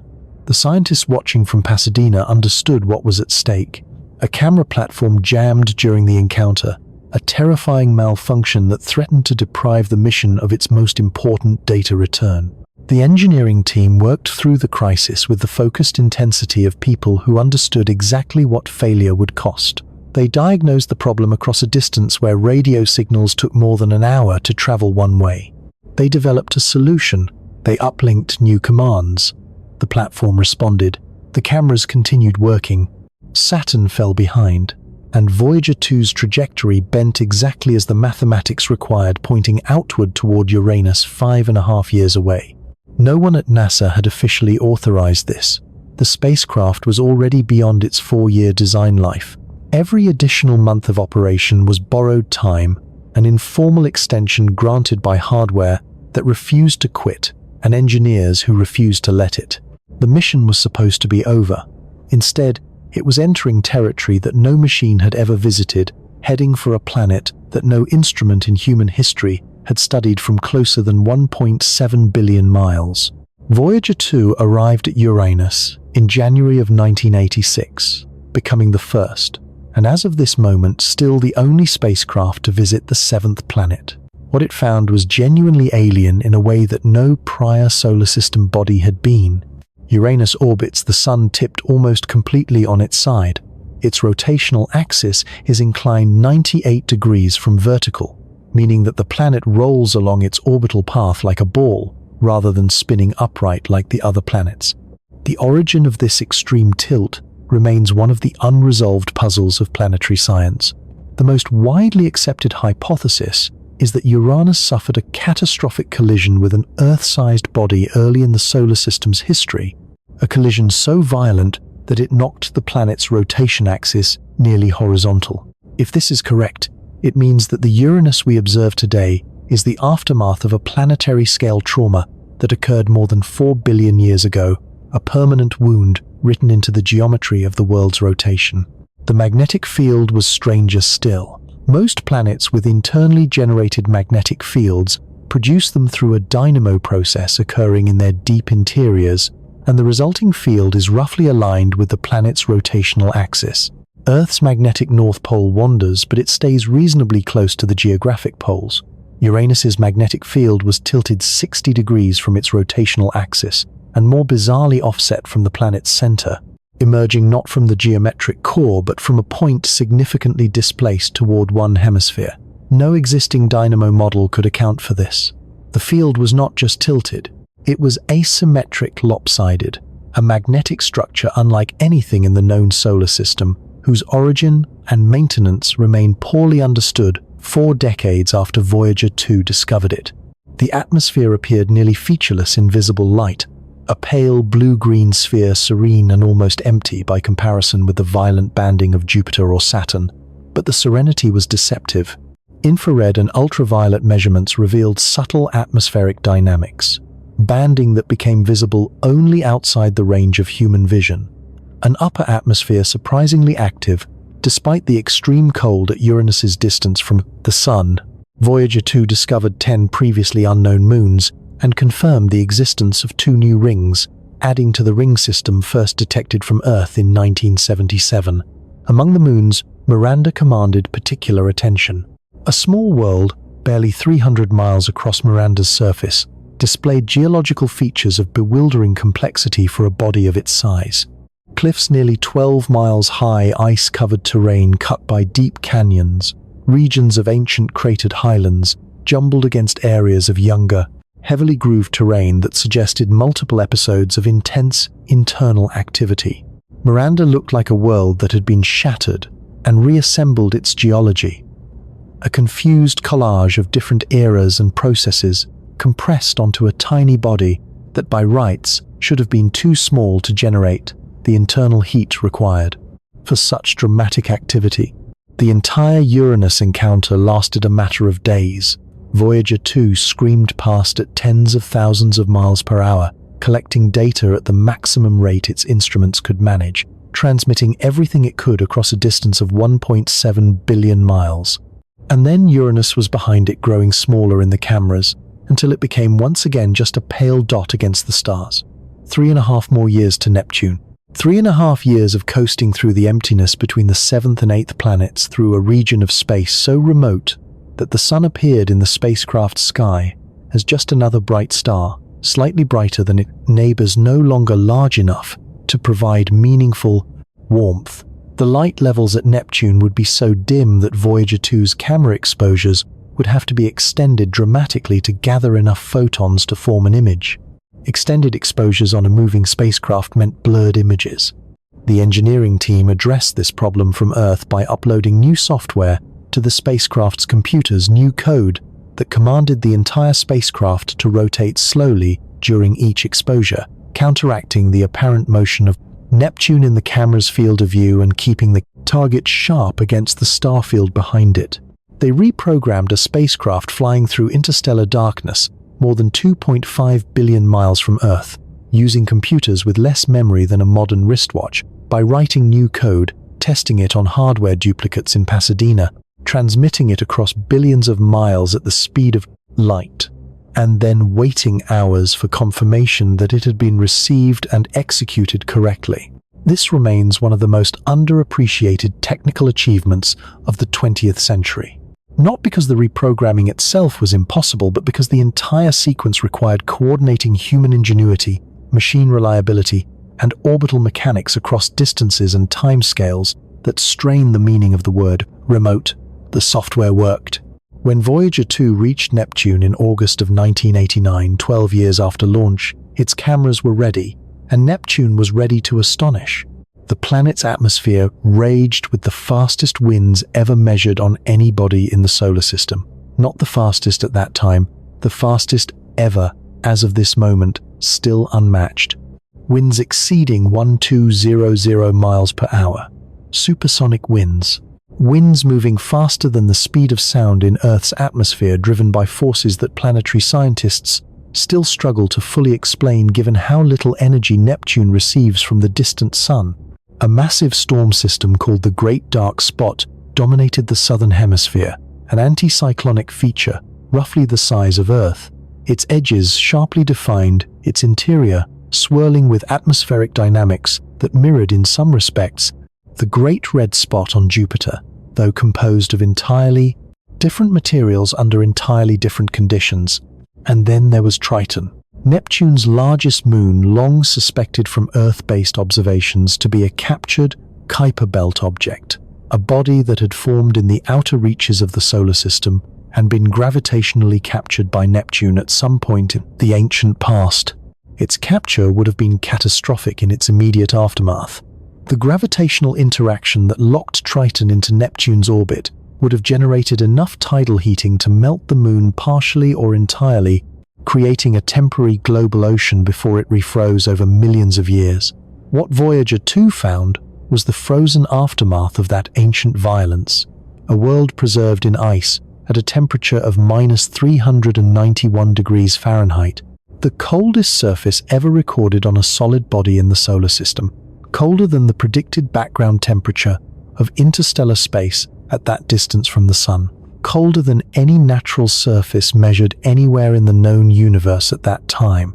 The scientists watching from Pasadena understood what was at stake. A camera platform jammed during the encounter, a terrifying malfunction that threatened to deprive the mission of its most important data return. The engineering team worked through the crisis with the focused intensity of people who understood exactly what failure would cost. They diagnosed the problem across a distance where radio signals took more than an hour to travel one way. They developed a solution. They uplinked new commands. The platform responded. The cameras continued working. Saturn fell behind, and Voyager 2's trajectory bent exactly as the mathematics required, pointing outward toward Uranus 5.5 years away. No one at NASA had officially authorized this. The spacecraft was already beyond its 4-year design life. Every additional month of operation was borrowed time, an informal extension granted by hardware that refused to quit and engineers who refused to let it. The mission was supposed to be over. Instead, it was entering territory that no machine had ever visited, heading for a planet that no instrument in human history had studied from closer than 1.7 billion miles. Voyager 2 arrived at Uranus in January of 1986, becoming the first, and as of this moment, still the only spacecraft to visit the 7th planet. What it found was genuinely alien in a way that no prior solar system body had been. Uranus orbits the Sun tipped almost completely on its side. Its rotational axis is inclined 98 degrees from vertical, meaning that the planet rolls along its orbital path like a ball, rather than spinning upright like the other planets. The origin of this extreme tilt remains one of the unresolved puzzles of planetary science. The most widely accepted hypothesis is that Uranus suffered a catastrophic collision with an Earth-sized body early in the solar system's history, a collision so violent that it knocked the planet's rotation axis nearly horizontal. If this is correct, it means that the Uranus we observe today is the aftermath of a planetary-scale trauma that occurred more than 4 billion years ago, a permanent wound written into the geometry of the world's rotation. The magnetic field was stranger still. Most planets with internally generated magnetic fields produce them through a dynamo process occurring in their deep interiors and the resulting field is roughly aligned with the planet's rotational axis. Earth's magnetic north pole wanders, but it stays reasonably close to the geographic poles. Uranus's magnetic field was tilted 60 degrees from its rotational axis, and more bizarrely offset from the planet's center, emerging not from the geometric core but from a point significantly displaced toward one hemisphere. No existing dynamo model could account for this. The field was not just tilted, it was asymmetric lopsided, a magnetic structure unlike anything in the known solar system, whose origin and maintenance remain poorly understood 4 decades after Voyager 2 discovered it. The atmosphere appeared nearly featureless in visible light, a pale blue-green sphere serene and almost empty by comparison with the violent banding of Jupiter or Saturn. But the serenity was deceptive. Infrared and ultraviolet measurements revealed subtle atmospheric dynamics, banding that became visible only outside the range of human vision. An upper atmosphere surprisingly active, despite the extreme cold at Uranus's distance from the Sun. Voyager 2 discovered 10 previously unknown moons and confirmed the existence of 2 new rings, adding to the ring system first detected from Earth in 1977. Among the moons, Miranda commanded particular attention. A small world, barely 300 miles across Miranda's surface, displayed geological features of bewildering complexity for a body of its size. Cliffs nearly 12 miles high, ice-covered terrain cut by deep canyons, regions of ancient cratered highlands, jumbled against areas of younger, heavily grooved terrain that suggested multiple episodes of intense internal activity. Miranda looked like a world that had been shattered and reassembled its geology. A confused collage of different eras and processes compressed onto a tiny body that by rights should have been too small to generate the internal heat required for such dramatic activity. The entire Uranus encounter lasted a matter of days. Voyager 2 screamed past at tens of thousands of miles per hour, collecting data at the maximum rate its instruments could manage, transmitting everything it could across a distance of 1.7 billion miles. And then Uranus was behind it, growing smaller in the cameras, until it became once again just a pale dot against the stars. 3.5 more years to Neptune. 3.5 years of coasting through the emptiness between the 7th and 8th planets through a region of space so remote that the Sun appeared in the spacecraft's sky as just another bright star, slightly brighter than its neighbors, no longer large enough to provide meaningful warmth. The light levels at Neptune would be so dim that Voyager 2's camera exposures would have to be extended dramatically to gather enough photons to form an image. Extended exposures on a moving spacecraft meant blurred images. The engineering team addressed this problem from Earth by uploading new software to the spacecraft's computers, new code that commanded the entire spacecraft to rotate slowly during each exposure, counteracting the apparent motion of Neptune in the camera's field of view and keeping the target sharp against the star field behind it. They reprogrammed a spacecraft flying through interstellar darkness more than 2.5 billion miles from Earth, using computers with less memory than a modern wristwatch, by writing new code, testing it on hardware duplicates in Pasadena, transmitting it across billions of miles at the speed of light, and then waiting hours for confirmation that it had been received and executed correctly. This remains one of the most underappreciated technical achievements of the 20th century. Not because the reprogramming itself was impossible, but because the entire sequence required coordinating human ingenuity, machine reliability, and orbital mechanics across distances and timescales that strain the meaning of the word remote. The software worked. When Voyager 2 reached Neptune in August of 1989, 12 years after launch, its cameras were ready, and Neptune was ready to astonish. The planet's atmosphere raged with the fastest winds ever measured on any body in the solar system. Not the fastest at that time, the fastest ever, as of this moment, still unmatched. Winds exceeding 1200 miles per hour. Supersonic winds. Winds moving faster than the speed of sound in Earth's atmosphere, driven by forces that planetary scientists still struggle to fully explain given how little energy Neptune receives from the distant Sun. A massive storm system called the Great Dark Spot dominated the southern hemisphere, an anticyclonic feature roughly the size of Earth, its edges sharply defined, its interior swirling with atmospheric dynamics that mirrored in some respects the Great Red Spot on Jupiter, though composed of entirely different materials under entirely different conditions. And then there was Triton, Neptune's largest moon, long suspected from Earth-based observations to be a captured Kuiper Belt object, a body that had formed in the outer reaches of the solar system and been gravitationally captured by Neptune at some point in the ancient past. Its capture would have been catastrophic in its immediate aftermath. The gravitational interaction that locked Triton into Neptune's orbit would have generated enough tidal heating to melt the moon partially or entirely, creating a temporary global ocean before it refroze over millions of years. What Voyager 2 found was the frozen aftermath of that ancient violence, a world preserved in ice at a temperature of -391 degrees Fahrenheit, the coldest surface ever recorded on a solid body in the solar system, colder than the predicted background temperature of interstellar space at that distance from the Sun, colder than any natural surface measured anywhere in the known universe at that time.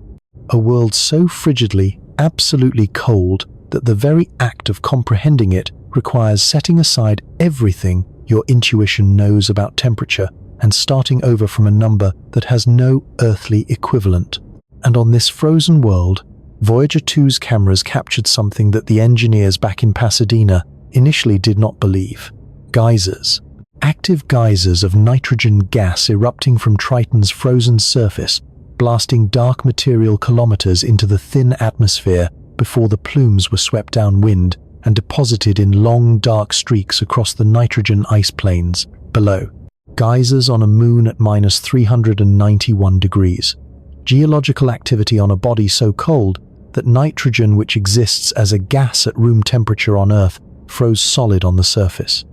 A world so frigidly, absolutely cold that the very act of comprehending it requires setting aside everything your intuition knows about temperature and starting over from a number that has no earthly equivalent. And on this frozen world, Voyager 2's cameras captured something that the engineers back in Pasadena initially did not believe. Geysers. Active geysers of nitrogen gas erupting from Triton's frozen surface, blasting dark material kilometers into the thin atmosphere before the plumes were swept downwind and deposited in long dark streaks across the nitrogen ice plains below. Geysers on a moon at -391 degrees. Geological activity on a body so cold that nitrogen, which exists as a gas at room temperature on Earth, froze solid on the surface.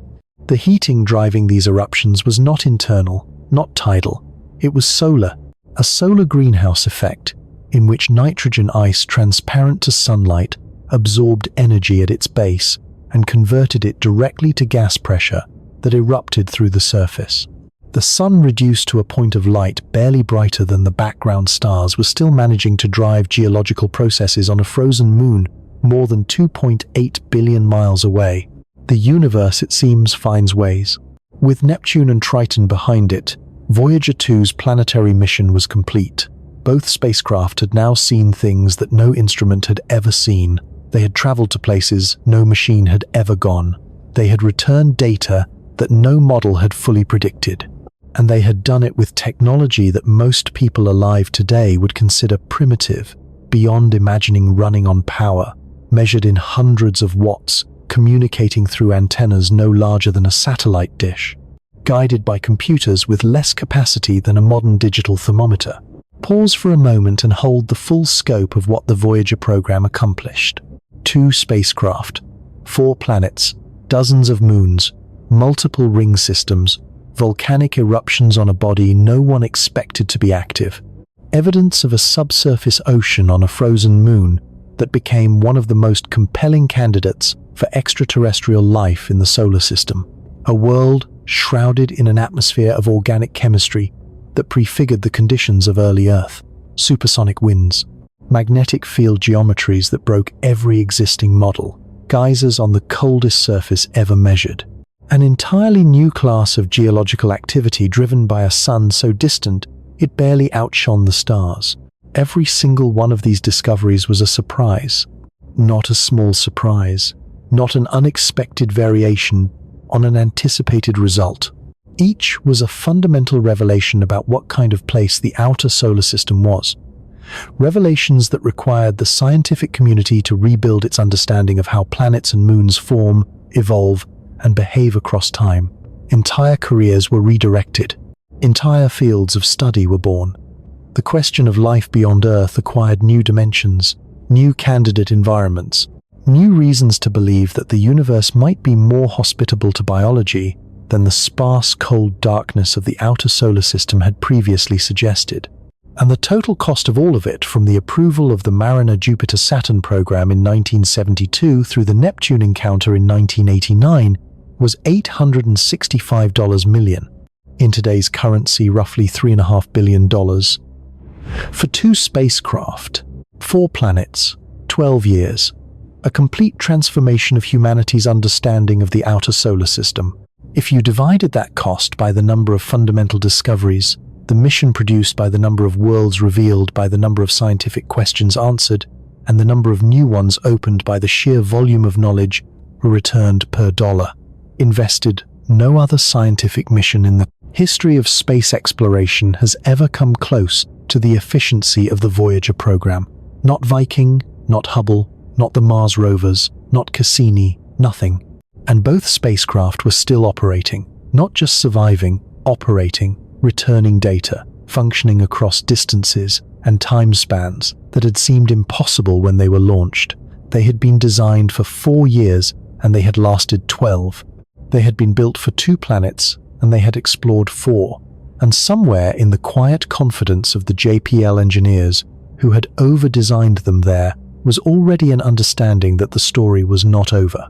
The heating driving these eruptions was not internal, not tidal. It was solar, a solar greenhouse effect, in which nitrogen ice, transparent to sunlight, absorbed energy at its base and converted it directly to gas pressure that erupted through the surface. The sun, reduced to a point of light barely brighter than the background stars, was still managing to drive geological processes on a frozen moon more than 2.8 billion miles away. The universe, it seems, finds ways. With Neptune and Triton behind it, Voyager 2's planetary mission was complete. Both spacecraft had now seen things that no instrument had ever seen. They had traveled to places no machine had ever gone. They had returned data that no model had fully predicted. And they had done it with technology that most people alive today would consider primitive, beyond imagining running on power, measured in hundreds of watts, communicating through antennas no larger than a satellite dish, guided by computers with less capacity than a modern digital thermometer. Pause for a moment and hold the full scope of what the Voyager program accomplished. 2 spacecraft, 4 planets, dozens of moons, multiple ring systems, volcanic eruptions on a body no one expected to be active, evidence of a subsurface ocean on a frozen moon that became one of the most compelling candidates for extraterrestrial life in the solar system, a world shrouded in an atmosphere of organic chemistry that prefigured the conditions of early Earth, supersonic winds, magnetic field geometries that broke every existing model, geysers on the coldest surface ever measured. An entirely new class of geological activity driven by a sun so distant it barely outshone the stars. Every single one of these discoveries was a surprise. Not a small surprise. Not an unexpected variation on an anticipated result. Each was a fundamental revelation about what kind of place the outer solar system was. Revelations that required the scientific community to rebuild its understanding of how planets and moons form, evolve, and behave across time. Entire careers were redirected. Entire fields of study were born. The question of life beyond Earth acquired new dimensions, new candidate environments, new reasons to believe that the universe might be more hospitable to biology than the sparse, cold darkness of the outer solar system had previously suggested. And the total cost of all of it, from the approval of the Mariner Jupiter-Saturn program in 1972 through the Neptune encounter in 1989, was $865 million, in today's currency roughly $3.5 billion. For 2 spacecraft, 4 planets, 12 years. A complete transformation of humanity's understanding of the outer solar system. If you divided that cost by the number of fundamental discoveries, the mission produced by the number of worlds revealed by the number of scientific questions answered, and the number of new ones opened by the sheer volume of knowledge returned per dollar invested, no other scientific mission in the history of space exploration has ever come close to the efficiency of the Voyager program. Not Viking, not Hubble, not the Mars rovers, not Cassini, nothing. And both spacecraft were still operating, not just surviving, operating, returning data, functioning across distances and time spans that had seemed impossible when they were launched. They had been designed for 4 years and they had lasted 12. They had been built for 2 planets and they had explored 4. And somewhere in the quiet confidence of the JPL engineers who had over-designed them there was already an understanding that the story was not over.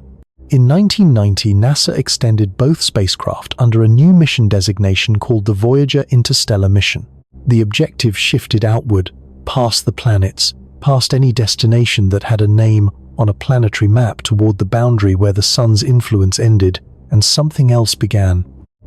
In 1990, NASA extended both spacecraft under a new mission designation called the Voyager interstellar mission. The objective shifted outward, past the planets, past any destination that had a name on a planetary map toward the boundary where the sun's influence ended, and something else began.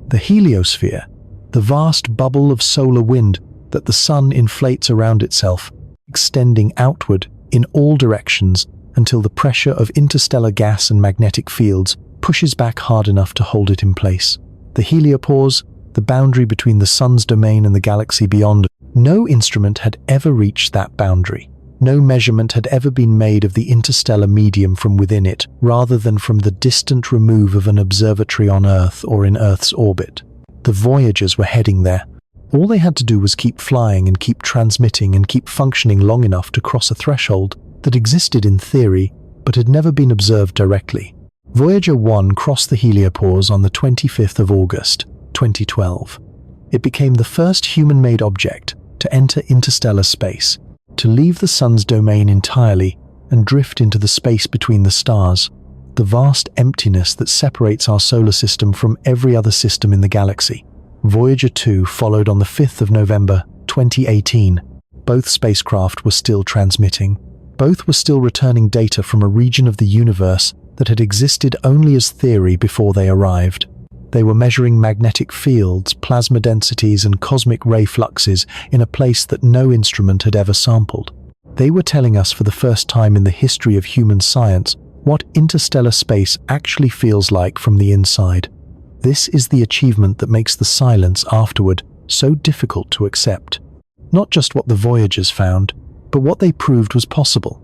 The heliosphere, the vast bubble of solar wind that the sun inflates around itself, extending outward in all directions until the pressure of interstellar gas and magnetic fields pushes back hard enough to hold it in place. The heliopause, the boundary between the sun's domain and the galaxy beyond. No instrument had ever reached that boundary. No measurement had ever been made of the interstellar medium from within it, rather than from the distant remove of an observatory on Earth or in Earth's orbit. The Voyagers were heading there. All they had to do was keep flying and keep transmitting and keep functioning long enough to cross a threshold that existed in theory, but had never been observed directly. Voyager 1 crossed the heliopause on the 25th of August, 2012. It became the first human-made object to enter interstellar space, to leave the sun's domain entirely and drift into the space between the stars, the vast emptiness that separates our solar system from every other system in the galaxy. Voyager 2 followed on the 5th of November, 2018. Both spacecraft were still transmitting. Both were still returning data from a region of the universe that had existed only as theory before they arrived. They were measuring magnetic fields, plasma densities, and cosmic ray fluxes in a place that no instrument had ever sampled. They were telling us for the first time in the history of human science what interstellar space actually feels like from the inside. This is the achievement that makes the silence afterward so difficult to accept. Not just what the Voyagers found, but what they proved was possible.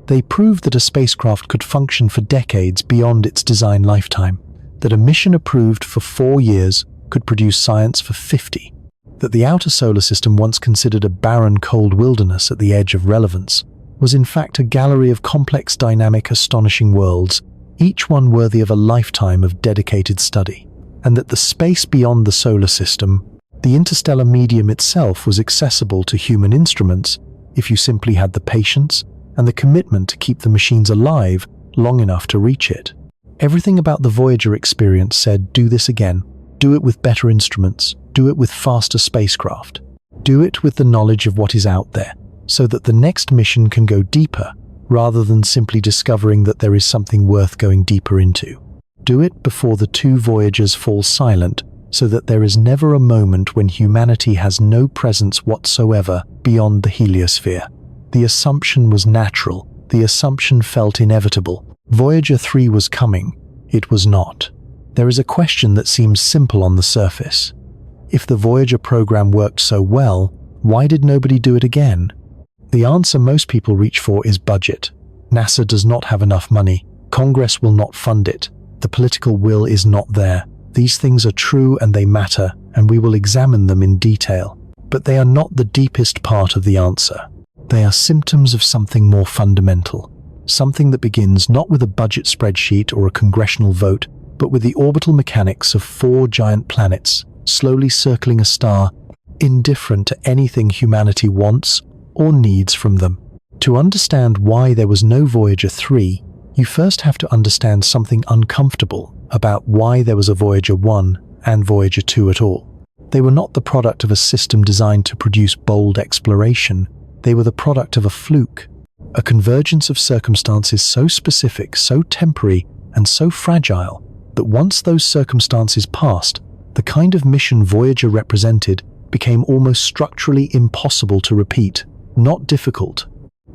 They proved that a spacecraft could function for decades beyond its design lifetime, that a mission approved for 4 years could produce science for 50, that the outer solar system, once considered a barren, cold wilderness at the edge of relevance, was in fact a gallery of complex, dynamic, astonishing worlds, each one worthy of a lifetime of dedicated study, and that the space beyond the solar system, the interstellar medium itself, was accessible to human instruments if you simply had the patience and the commitment to keep the machines alive long enough to reach it. Everything about the Voyager experience said, do this again. Do it with better instruments. Do it with faster spacecraft. Do it with the knowledge of what is out there, so that the next mission can go deeper, rather than simply discovering that there is something worth going deeper into. Do it before the 2 Voyagers fall silent, so that there is never a moment when humanity has no presence whatsoever beyond the heliosphere. The assumption was natural. The assumption felt inevitable. Voyager 3 was coming. It was not. There is a question that seems simple on the surface. If the Voyager program worked so well, why did nobody do it again? The answer most people reach for is budget. NASA does not have enough money. Congress will not fund it. The political will is not there. These things are true and they matter, and we will examine them in detail. But they are not the deepest part of the answer. They are symptoms of something more fundamental. Something that begins not with a budget spreadsheet or a congressional vote, but with the orbital mechanics of 4 giant planets, slowly circling a star, indifferent to anything humanity wants or needs from them. To understand why there was no Voyager 3, you first have to understand something uncomfortable about why there was a Voyager 1 and Voyager 2 at all. They were not the product of a system designed to produce bold exploration. They were the product of a fluke. A convergence of circumstances so specific, so temporary, and so fragile that once those circumstances passed, the kind of mission Voyager represented became almost structurally impossible to repeat. Not difficult,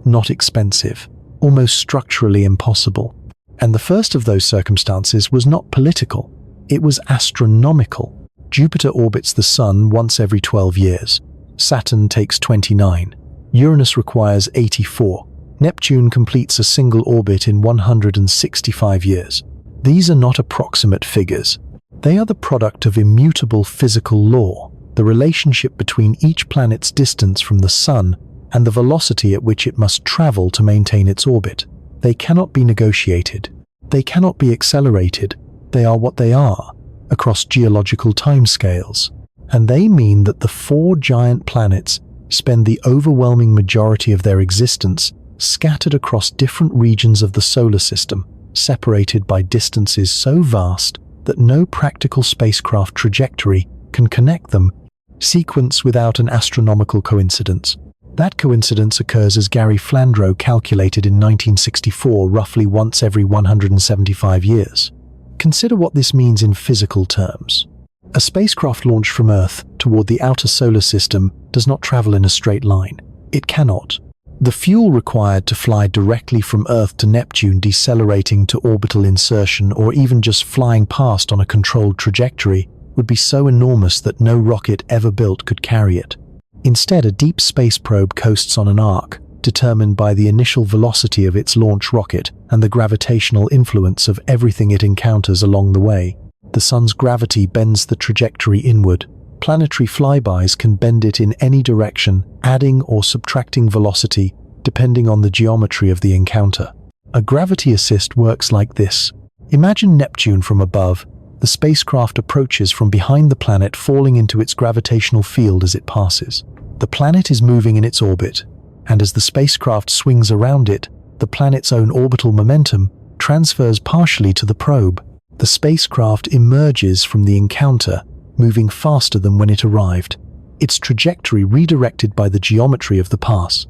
not expensive, almost structurally impossible. And the first of those circumstances was not political, it was astronomical. Jupiter orbits the Sun once every 12 years. Saturn takes 29. Uranus requires 84. Neptune completes a single orbit in 165 years. These are not approximate figures. They are the product of immutable physical law, the relationship between each planet's distance from the Sun and the velocity at which it must travel to maintain its orbit. They cannot be negotiated. They cannot be accelerated. They are what they are, across geological timescales. And they mean that the 4 giant planets spend the overwhelming majority of their existence scattered across different regions of the solar system, separated by distances so vast that no practical spacecraft trajectory can connect them, sequence without an astronomical coincidence. That coincidence occurs as Gary Flandreau calculated in 1964, roughly once every 175 years. Consider what this means in physical terms. A spacecraft launched from Earth toward the outer solar system does not travel in a straight line. It cannot. The fuel required to fly directly from Earth to Neptune, decelerating to orbital insertion, or even just flying past on a controlled trajectory, would be so enormous that no rocket ever built could carry it. Instead, a deep space probe coasts on an arc, determined by the initial velocity of its launch rocket and the gravitational influence of everything it encounters along the way. The Sun's gravity bends the trajectory inward. Planetary flybys can bend it in any direction, adding or subtracting velocity depending on the geometry of the encounter. A gravity assist works like this. Imagine Neptune from above. The spacecraft approaches from behind the planet, falling into its gravitational field as it passes. The planet is moving in its orbit, and as the spacecraft swings around it, the planet's own orbital momentum transfers partially to the probe. The spacecraft emerges from the encounter, moving faster than when it arrived, its trajectory redirected by the geometry of the pass.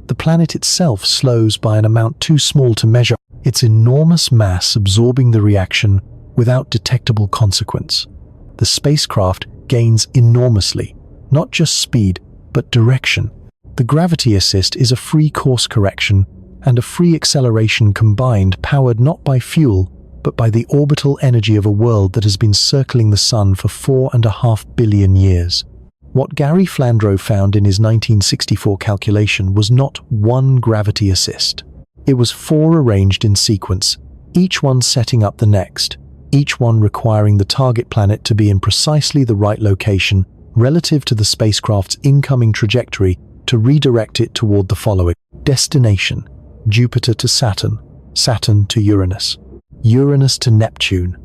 The planet itself slows by an amount too small to measure, its enormous mass absorbing the reaction without detectable consequence. The spacecraft gains enormously, not just speed, but direction. The gravity assist is a free course correction and a free acceleration combined, powered not by fuel, but by the orbital energy of a world that has been circling the Sun for 4.5 billion years. What Gary Flandreau found in his 1964 calculation was not one gravity assist. It was 4 arranged in sequence, each one setting up the next, each one requiring the target planet to be in precisely the right location relative to the spacecraft's incoming trajectory to redirect it toward the following destination: Jupiter to Saturn, Saturn to Uranus, Uranus to Neptune.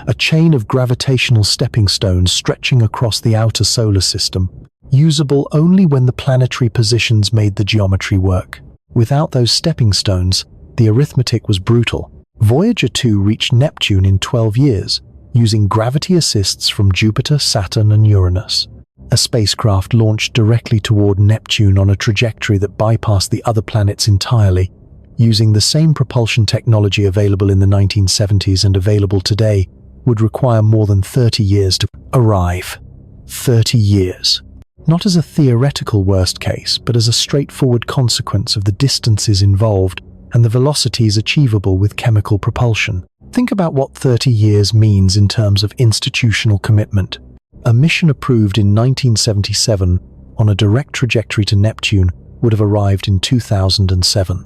A chain of gravitational stepping stones stretching across the outer solar system, usable only when the planetary positions made the geometry work. Without those stepping stones, the arithmetic was brutal. Voyager 2 reached Neptune in 12 years, using gravity assists from Jupiter, Saturn, and Uranus. A spacecraft launched directly toward Neptune on a trajectory that bypassed the other planets entirely, using the same propulsion technology available in the 1970s and available today, would require more than 30 years to arrive. 30 years. Not as a theoretical worst case, but as a straightforward consequence of the distances involved and the velocities achievable with chemical propulsion. Think about what 30 years means in terms of institutional commitment. A mission approved in 1977 on a direct trajectory to Neptune would have arrived in 2007.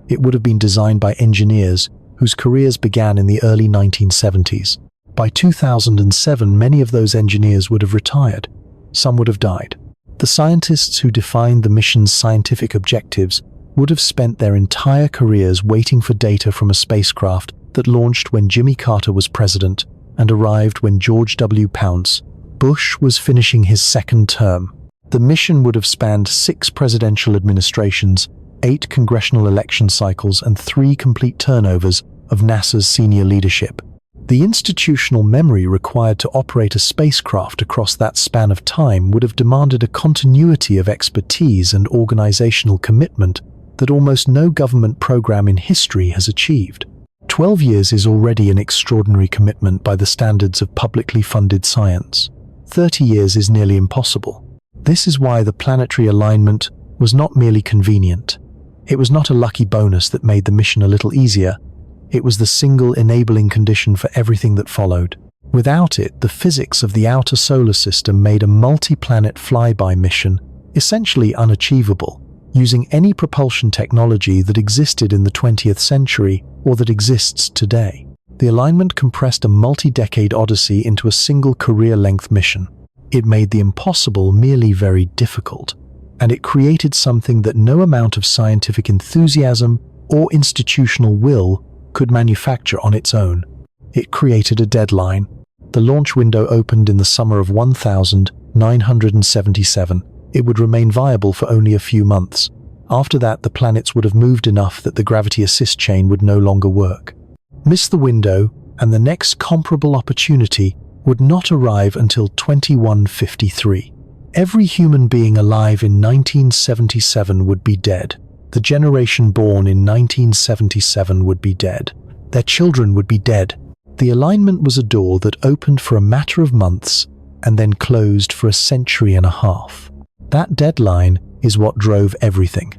It would have been designed by engineers whose careers began in the early 1970s. By 2007, many of those engineers would have retired. Some would have died. The scientists who defined the mission's scientific objectives would have spent their entire careers waiting for data from a spacecraft that launched when Jimmy Carter was president and arrived when George W. Bush was finishing his second term. The mission would have spanned 6 presidential administrations, 8 congressional election cycles, and 3 complete turnovers of NASA's senior leadership. The institutional memory required to operate a spacecraft across that span of time would have demanded a continuity of expertise and organizational commitment that almost no government program in history has achieved. 12 years is already an extraordinary commitment by the standards of publicly funded science. 30 years is nearly impossible. This is why the planetary alignment was not merely convenient. It was not a lucky bonus that made the mission a little easier. It was the single enabling condition for everything that followed. Without it, the physics of the outer solar system made a multi-planet flyby mission essentially unachievable, using any propulsion technology that existed in the 20th century or that exists today. The alignment compressed a multi-decade odyssey into a single career-length mission. It made the impossible merely very difficult, and it created something that no amount of scientific enthusiasm or institutional will could manufacture on its own. It created a deadline. The launch window opened in the summer of 1977. It would remain viable for only a few months. After that, the planets would have moved enough that the gravity assist chain would no longer work. Miss the window, and the next comparable opportunity would not arrive until 2153. Every human being alive in 1977 would be dead. The generation born in 1977 would be dead. Their children would be dead. The alignment was a door that opened for a matter of months and then closed for a century and a half. That deadline is what drove everything.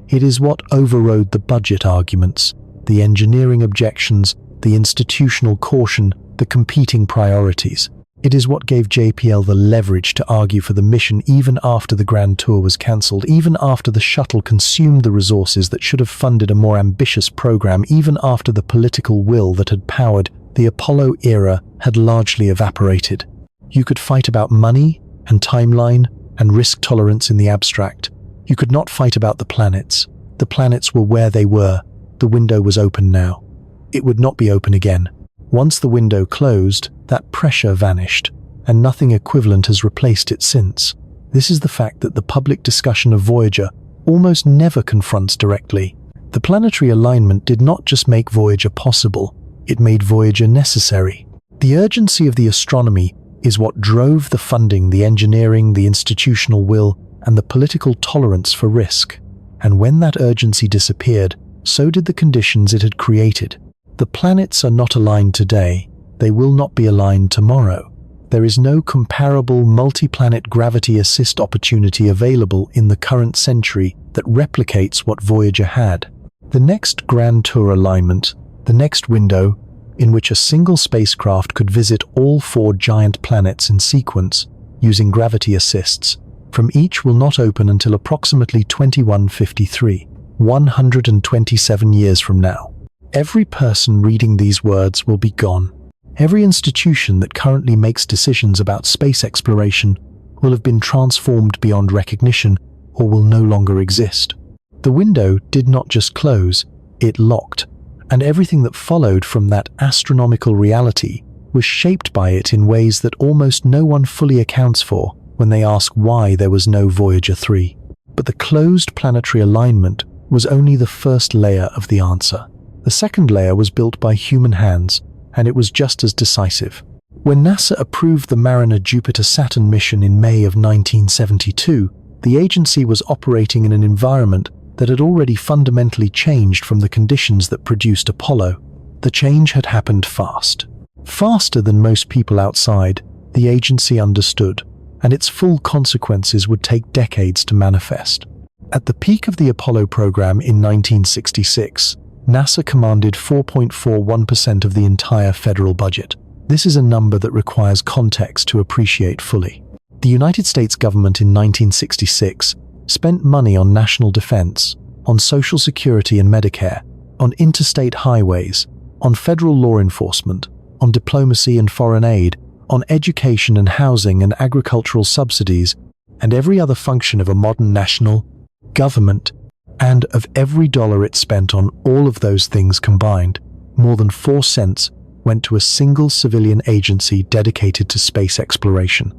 It is what overrode the budget arguments, the engineering objections, the institutional caution, the competing priorities. It is what gave JPL the leverage to argue for the mission even after the Grand Tour was cancelled, even after the shuttle consumed the resources that should have funded a more ambitious program, even after the political will that had powered the Apollo era had largely evaporated. You could fight about money and timeline and risk tolerance in the abstract. You could not fight about the planets. The planets were where they were. The window was open now. It would not be open again. Once the window closed, that pressure vanished, and nothing equivalent has replaced it since. This is the fact that the public discussion of Voyager almost never confronts directly. The planetary alignment did not just make Voyager possible, it made Voyager necessary. The urgency of the astronomy is what drove the funding, the engineering, the institutional will, and the political tolerance for risk. And when that urgency disappeared, so did the conditions it had created. The planets are not aligned today. They will not be aligned tomorrow. There is no comparable multi-planet gravity assist opportunity available in the current century that replicates what Voyager had. The next Grand Tour alignment, the next window, in which a single spacecraft could visit all 4 giant planets in sequence using gravity assists, from each will not open until approximately 2153, 127 years from now. Every person reading these words will be gone. Every institution that currently makes decisions about space exploration will have been transformed beyond recognition or will no longer exist. The window did not just close, it locked, and everything that followed from that astronomical reality was shaped by it in ways that almost no one fully accounts for when they ask why there was no Voyager 3. But the closed planetary alignment was only the first layer of the answer. The second layer was built by human hands, and it was just as decisive. When NASA approved the Mariner Jupiter-Saturn mission in May of 1972, the agency was operating in an environment that had already fundamentally changed from the conditions that produced Apollo. The change had happened fast. Faster than most people outside, the agency understood, and its full consequences would take decades to manifest. At the peak of the Apollo program in 1966, NASA commanded 4.41% of the entire federal budget. This is a number that requires context to appreciate fully. The United States government in 1966 spent money on national defense, on Social Security and Medicare, on interstate highways, on federal law enforcement, on diplomacy and foreign aid, on education and housing and agricultural subsidies, and every other function of a modern national government. And of every dollar it spent on all of those things combined, more than 4 cents went to a single civilian agency dedicated to space exploration.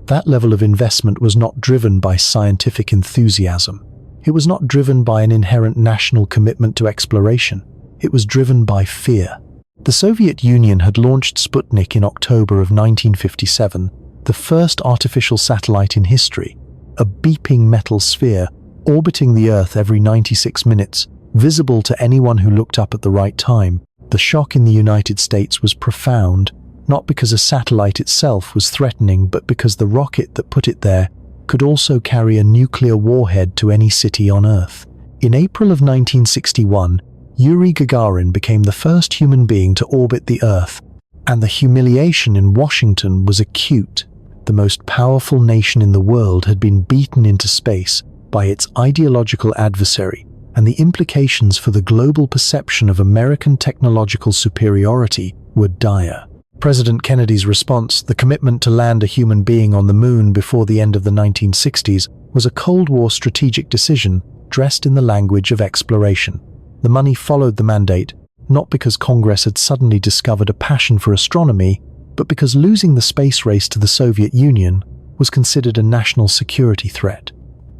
That level of investment was not driven by scientific enthusiasm. It was not driven by an inherent national commitment to exploration. It was driven by fear. The Soviet Union had launched Sputnik in October of 1957, the first artificial satellite in history, a beeping metal sphere orbiting the Earth every 96 minutes, visible to anyone who looked up at the right time. The shock in the United States was profound, not because a satellite itself was threatening, but because the rocket that put it there could also carry a nuclear warhead to any city on Earth. In April of 1961, Yuri Gagarin became the first human being to orbit the Earth, and the humiliation in Washington was acute. The most powerful nation in the world had been beaten into space by its ideological adversary, and the implications for the global perception of American technological superiority were dire. President Kennedy's response, the commitment to land a human being on the moon before the end of the 1960s, was a Cold War strategic decision dressed in the language of exploration. The money followed the mandate, not because Congress had suddenly discovered a passion for astronomy, but because losing the space race to the Soviet Union was considered a national security threat.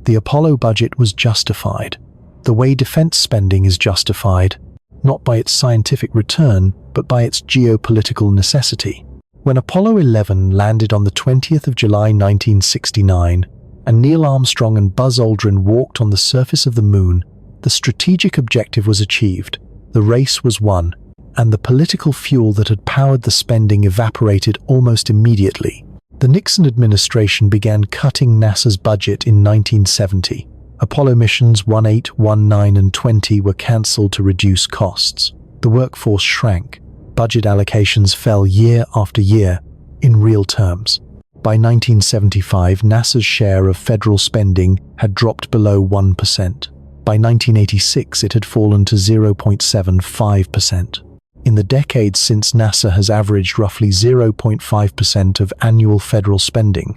The Apollo budget was justified. The way defense spending is justified, not by its scientific return, but by its geopolitical necessity. When Apollo 11 landed on the 20th of July 1969, and Neil Armstrong and Buzz Aldrin walked on the surface of the moon, the strategic objective was achieved, the race was won, and the political fuel that had powered the spending evaporated almost immediately. The Nixon administration began cutting NASA's budget in 1970. Apollo missions 1, 8, 1, 9, and 20 were cancelled to reduce costs. The workforce shrank. Budget allocations fell year after year, in real terms. By 1975, NASA's share of federal spending had dropped below 1%. By 1986, it had fallen to 0.75%. In the decades since, NASA has averaged roughly 0.5% of annual federal spending,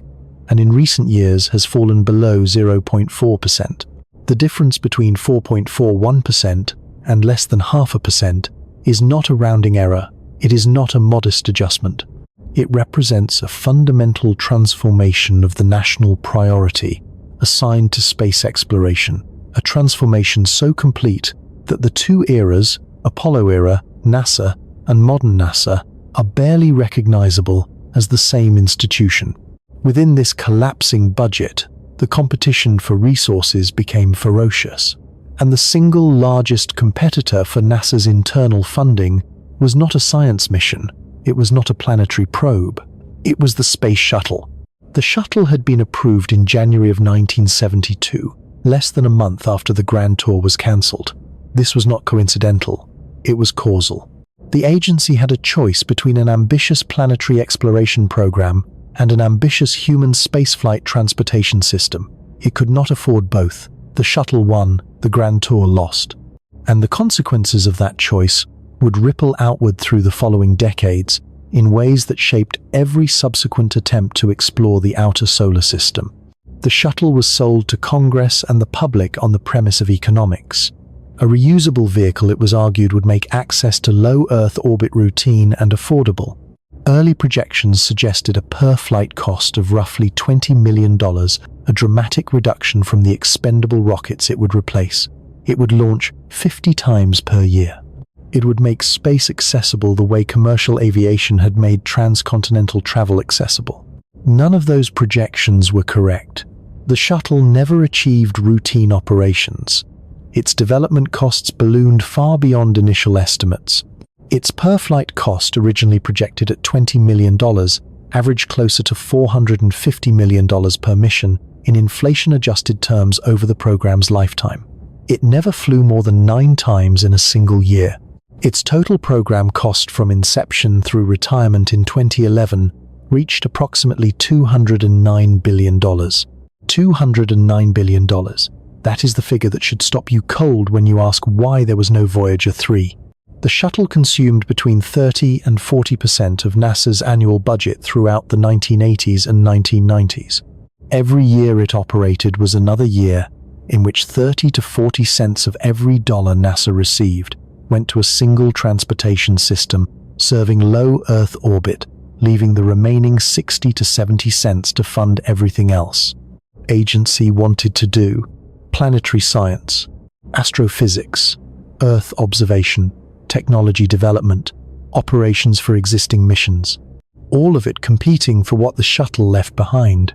and in recent years has fallen below 0.4%. The difference between 4.41% and less than 0.5% is not a rounding error. It is not a modest adjustment. It represents a fundamental transformation of the national priority assigned to space exploration, a transformation so complete that the two eras, Apollo era, NASA, and modern NASA, are barely recognizable as the same institution. Within this collapsing budget, the competition for resources became ferocious, and the single largest competitor for NASA's internal funding was not a science mission, it was not a planetary probe, it was the Space Shuttle. The shuttle had been approved in January of 1972, less than a month after the Grand Tour was cancelled. This was not coincidental, it was causal. The agency had a choice between an ambitious planetary exploration program and an ambitious human spaceflight transportation system. It could not afford both. The shuttle won, the Grand Tour lost. And the consequences of that choice would ripple outward through the following decades in ways that shaped every subsequent attempt to explore the outer solar system. The shuttle was sold to Congress and the public on the premise of economics. A reusable vehicle, it was argued, would make access to low Earth orbit routine and affordable. Early projections suggested a per-flight cost of roughly $20 million, a dramatic reduction from the expendable rockets it would replace. It would launch 50 times per year. It would make space accessible the way commercial aviation had made transcontinental travel accessible. None of those projections were correct. The shuttle never achieved routine operations. Its development costs ballooned far beyond initial estimates. Its per-flight cost, originally projected at $20 million, averaged closer to $450 million per mission in inflation-adjusted terms over the program's lifetime. It never flew more than 9 times in a single year. Its total program cost from inception through retirement in 2011 reached approximately $209 billion. $209 billion. That is the figure that should stop you cold when you ask why there was no Voyager 3. The shuttle consumed between 30 and 40% of NASA's annual budget throughout the 1980s and 1990s. Every year it operated was another year in which 30 to 40 cents of every dollar NASA received went to a single transportation system serving low Earth orbit, leaving the remaining 60 to 70 cents to fund everything else. Agency wanted to do planetary science, astrophysics, Earth observation, technology development, operations for existing missions, all of it competing for what the shuttle left behind.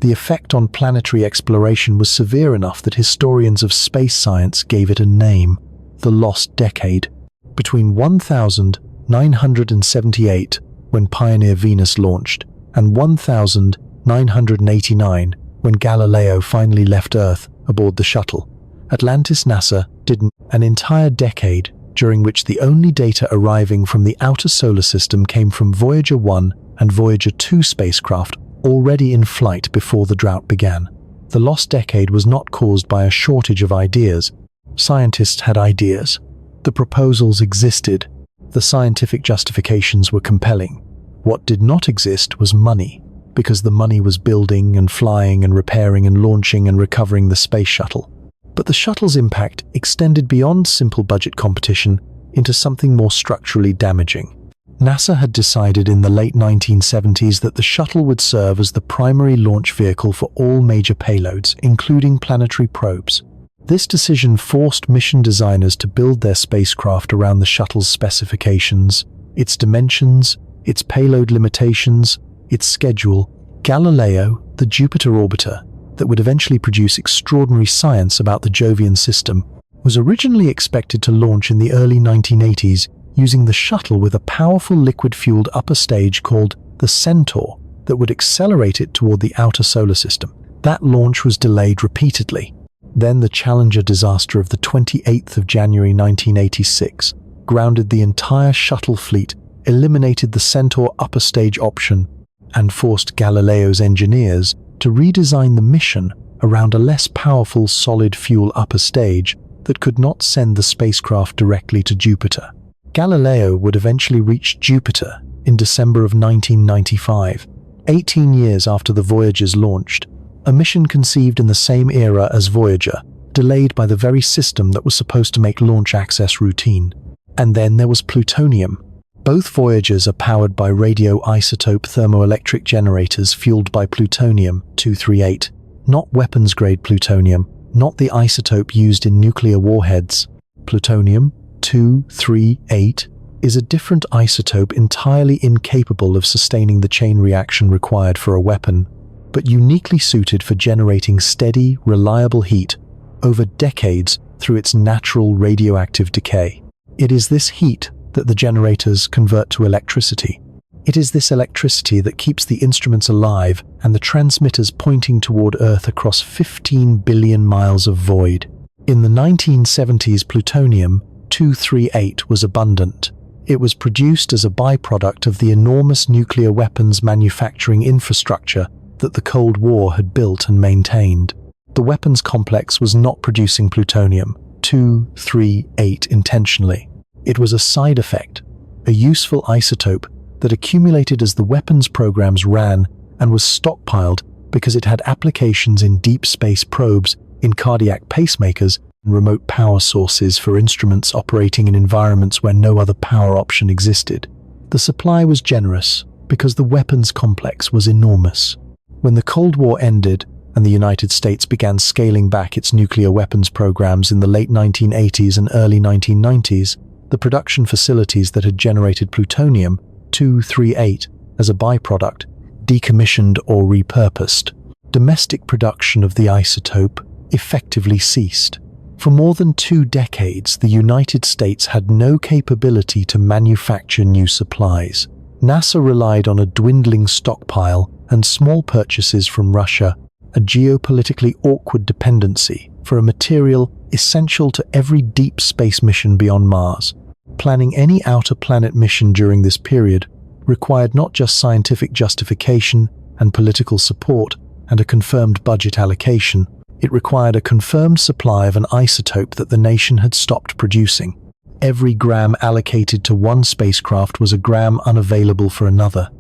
The effect on planetary exploration was severe enough that historians of space science gave it a name: the Lost Decade. Between 1978, when Pioneer Venus launched, and 1989, when Galileo finally left Earth aboard the shuttle, Atlantis NASA didn't. An entire decade during which the only data arriving from the outer solar system came from Voyager 1 and Voyager 2 spacecraft already in flight before the drought began. The lost decade was not caused by a shortage of ideas. Scientists had ideas. The proposals existed. The scientific justifications were compelling. What did not exist was money, because the money was building and flying and repairing and launching and recovering the space shuttle. But the shuttle's impact extended beyond simple budget competition into something more structurally damaging. NASA had decided in the late 1970s that the shuttle would serve as the primary launch vehicle for all major payloads, including planetary probes. This decision forced mission designers to build their spacecraft around the shuttle's specifications, its dimensions, its payload limitations, its schedule. Galileo, the Jupiter orbiter, that would eventually produce extraordinary science about the Jovian system, was originally expected to launch in the early 1980s using the shuttle with a powerful liquid-fueled upper stage called the Centaur that would accelerate it toward the outer solar system. That launch was delayed repeatedly. Then the Challenger disaster of the 28th of January 1986 grounded the entire shuttle fleet, eliminated the Centaur upper stage option, and forced Galileo's engineers to redesign the mission around a less powerful solid fuel upper stage that could not send the spacecraft directly to Jupiter. Galileo would eventually reach Jupiter in December of 1995, 18 years after the Voyagers launched, a mission conceived in the same era as Voyager, delayed by the very system that was supposed to make launch access routine. And then there was plutonium. Both Voyagers are powered by radioisotope thermoelectric generators fueled by plutonium-238, not weapons-grade plutonium, not the isotope used in nuclear warheads. Plutonium-238 is a different isotope entirely incapable of sustaining the chain reaction required for a weapon, but uniquely suited for generating steady, reliable heat over decades through its natural radioactive decay. It is this heat that the generators convert to electricity. It is this electricity that keeps the instruments alive and the transmitters pointing toward Earth across 15 billion miles of void. In the 1970s, plutonium-238 was abundant. It was produced as a byproduct of the enormous nuclear weapons manufacturing infrastructure that the Cold War had built and maintained. The weapons complex was not producing plutonium-238 intentionally. It was a side effect, a useful isotope that accumulated as the weapons programs ran and was stockpiled because it had applications in deep space probes, in cardiac pacemakers, and remote power sources for instruments operating in environments where no other power option existed. The supply was generous because the weapons complex was enormous. When the Cold War ended and the United States began scaling back its nuclear weapons programs in the late 1980s and early 1990s, the production facilities that had generated plutonium-238 as a byproduct decommissioned or repurposed. Domestic production of the isotope effectively ceased. For more than 2 decades, the United States had no capability to manufacture new supplies. NASA relied on a dwindling stockpile and small purchases from Russia, a geopolitically awkward dependency for a material essential to every deep space mission beyond Mars. Planning any outer planet mission during this period required not just scientific justification and political support and a confirmed budget allocation, it required a confirmed supply of an isotope that the nation had stopped producing. Every gram allocated to one spacecraft was a gram unavailable for another.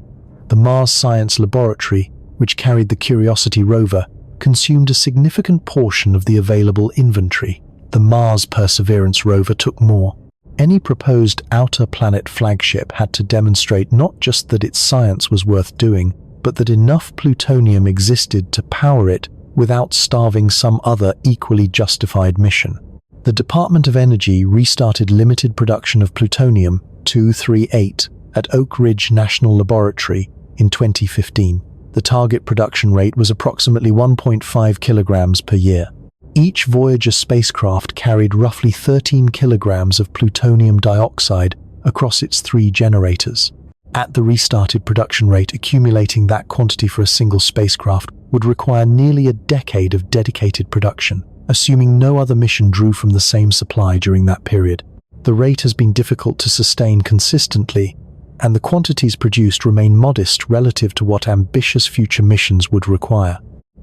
The Mars Science Laboratory, which carried the Curiosity rover, consumed a significant portion of the available inventory. The Mars Perseverance rover took more. Any proposed outer planet flagship had to demonstrate not just that its science was worth doing, but that enough plutonium existed to power it without starving some other equally justified mission. The Department of Energy restarted limited production of plutonium-238 at Oak Ridge National Laboratory in 2015. The target production rate was approximately 1.5 kilograms per year. Each Voyager spacecraft carried roughly 13 kilograms of plutonium dioxide across its 3 generators. At the restarted production rate, accumulating that quantity for a single spacecraft would require nearly a decade of dedicated production, assuming no other mission drew from the same supply during that period. The rate has been difficult to sustain consistently, and the quantities produced remain modest relative to what ambitious future missions would require.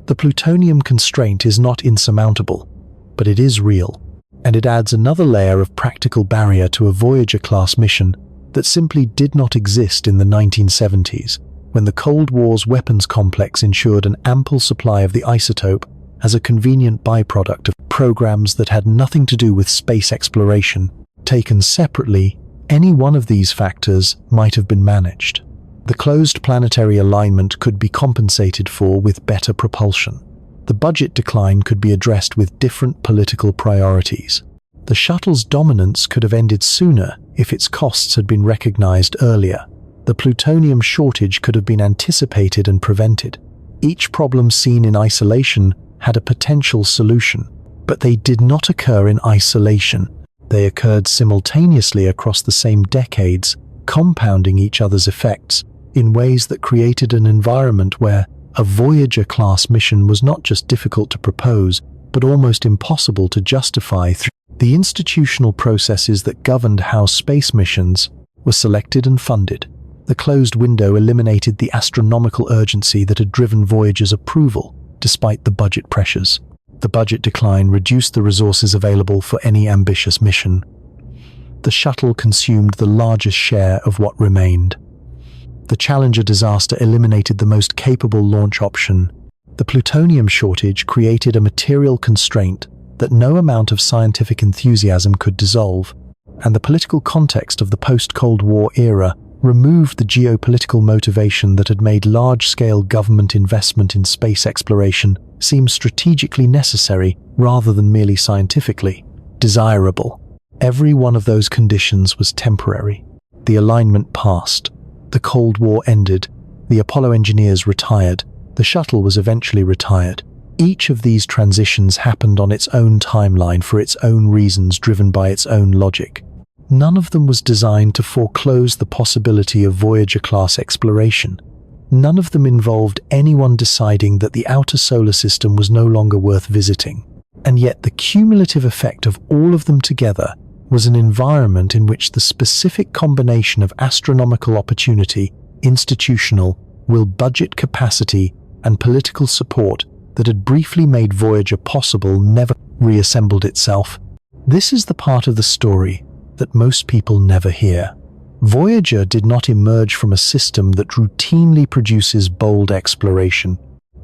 The plutonium constraint is not insurmountable, but it is real, and it adds another layer of practical barrier to a Voyager-class mission that simply did not exist in the 1970s, when the Cold War's weapons complex ensured an ample supply of the isotope as a convenient byproduct of programs that had nothing to do with space exploration. Taken separately, any one of these factors might have been managed. The closed planetary alignment could be compensated for with better propulsion. The budget decline could be addressed with different political priorities. The shuttle's dominance could have ended sooner if its costs had been recognized earlier. The plutonium shortage could have been anticipated and prevented. Each problem seen in isolation had a potential solution, but they did not occur in isolation. They occurred simultaneously across the same decades, compounding each other's effects in ways that created an environment where a Voyager-class mission was not just difficult to propose, but almost impossible to justify through the institutional processes that governed how space missions were selected and funded. The closed window eliminated the astronomical urgency that had driven Voyager's approval, despite the budget pressures. The budget decline reduced the resources available for any ambitious mission. The shuttle consumed the largest share of what remained. The Challenger disaster eliminated the most capable launch option. The plutonium shortage created a material constraint that no amount of scientific enthusiasm could dissolve, and the political context of the post-Cold War era removed the geopolitical motivation that had made large-scale government investment in space exploration seem strategically necessary rather than merely scientifically desirable. Every one of those conditions was temporary. The alignment passed. The Cold War ended. The Apollo engineers retired. The shuttle was eventually retired. Each of these transitions happened on its own timeline for its own reasons, driven by its own logic. None of them was designed to foreclose the possibility of Voyager-class exploration. None of them involved anyone deciding that the outer solar system was no longer worth visiting. And yet the cumulative effect of all of them together was an environment in which the specific combination of astronomical opportunity, institutional, budget capacity, and political support that had briefly made Voyager possible never reassembled itself. This is the part of the story that most people never hear. Voyager did not emerge from a system that routinely produces bold exploration.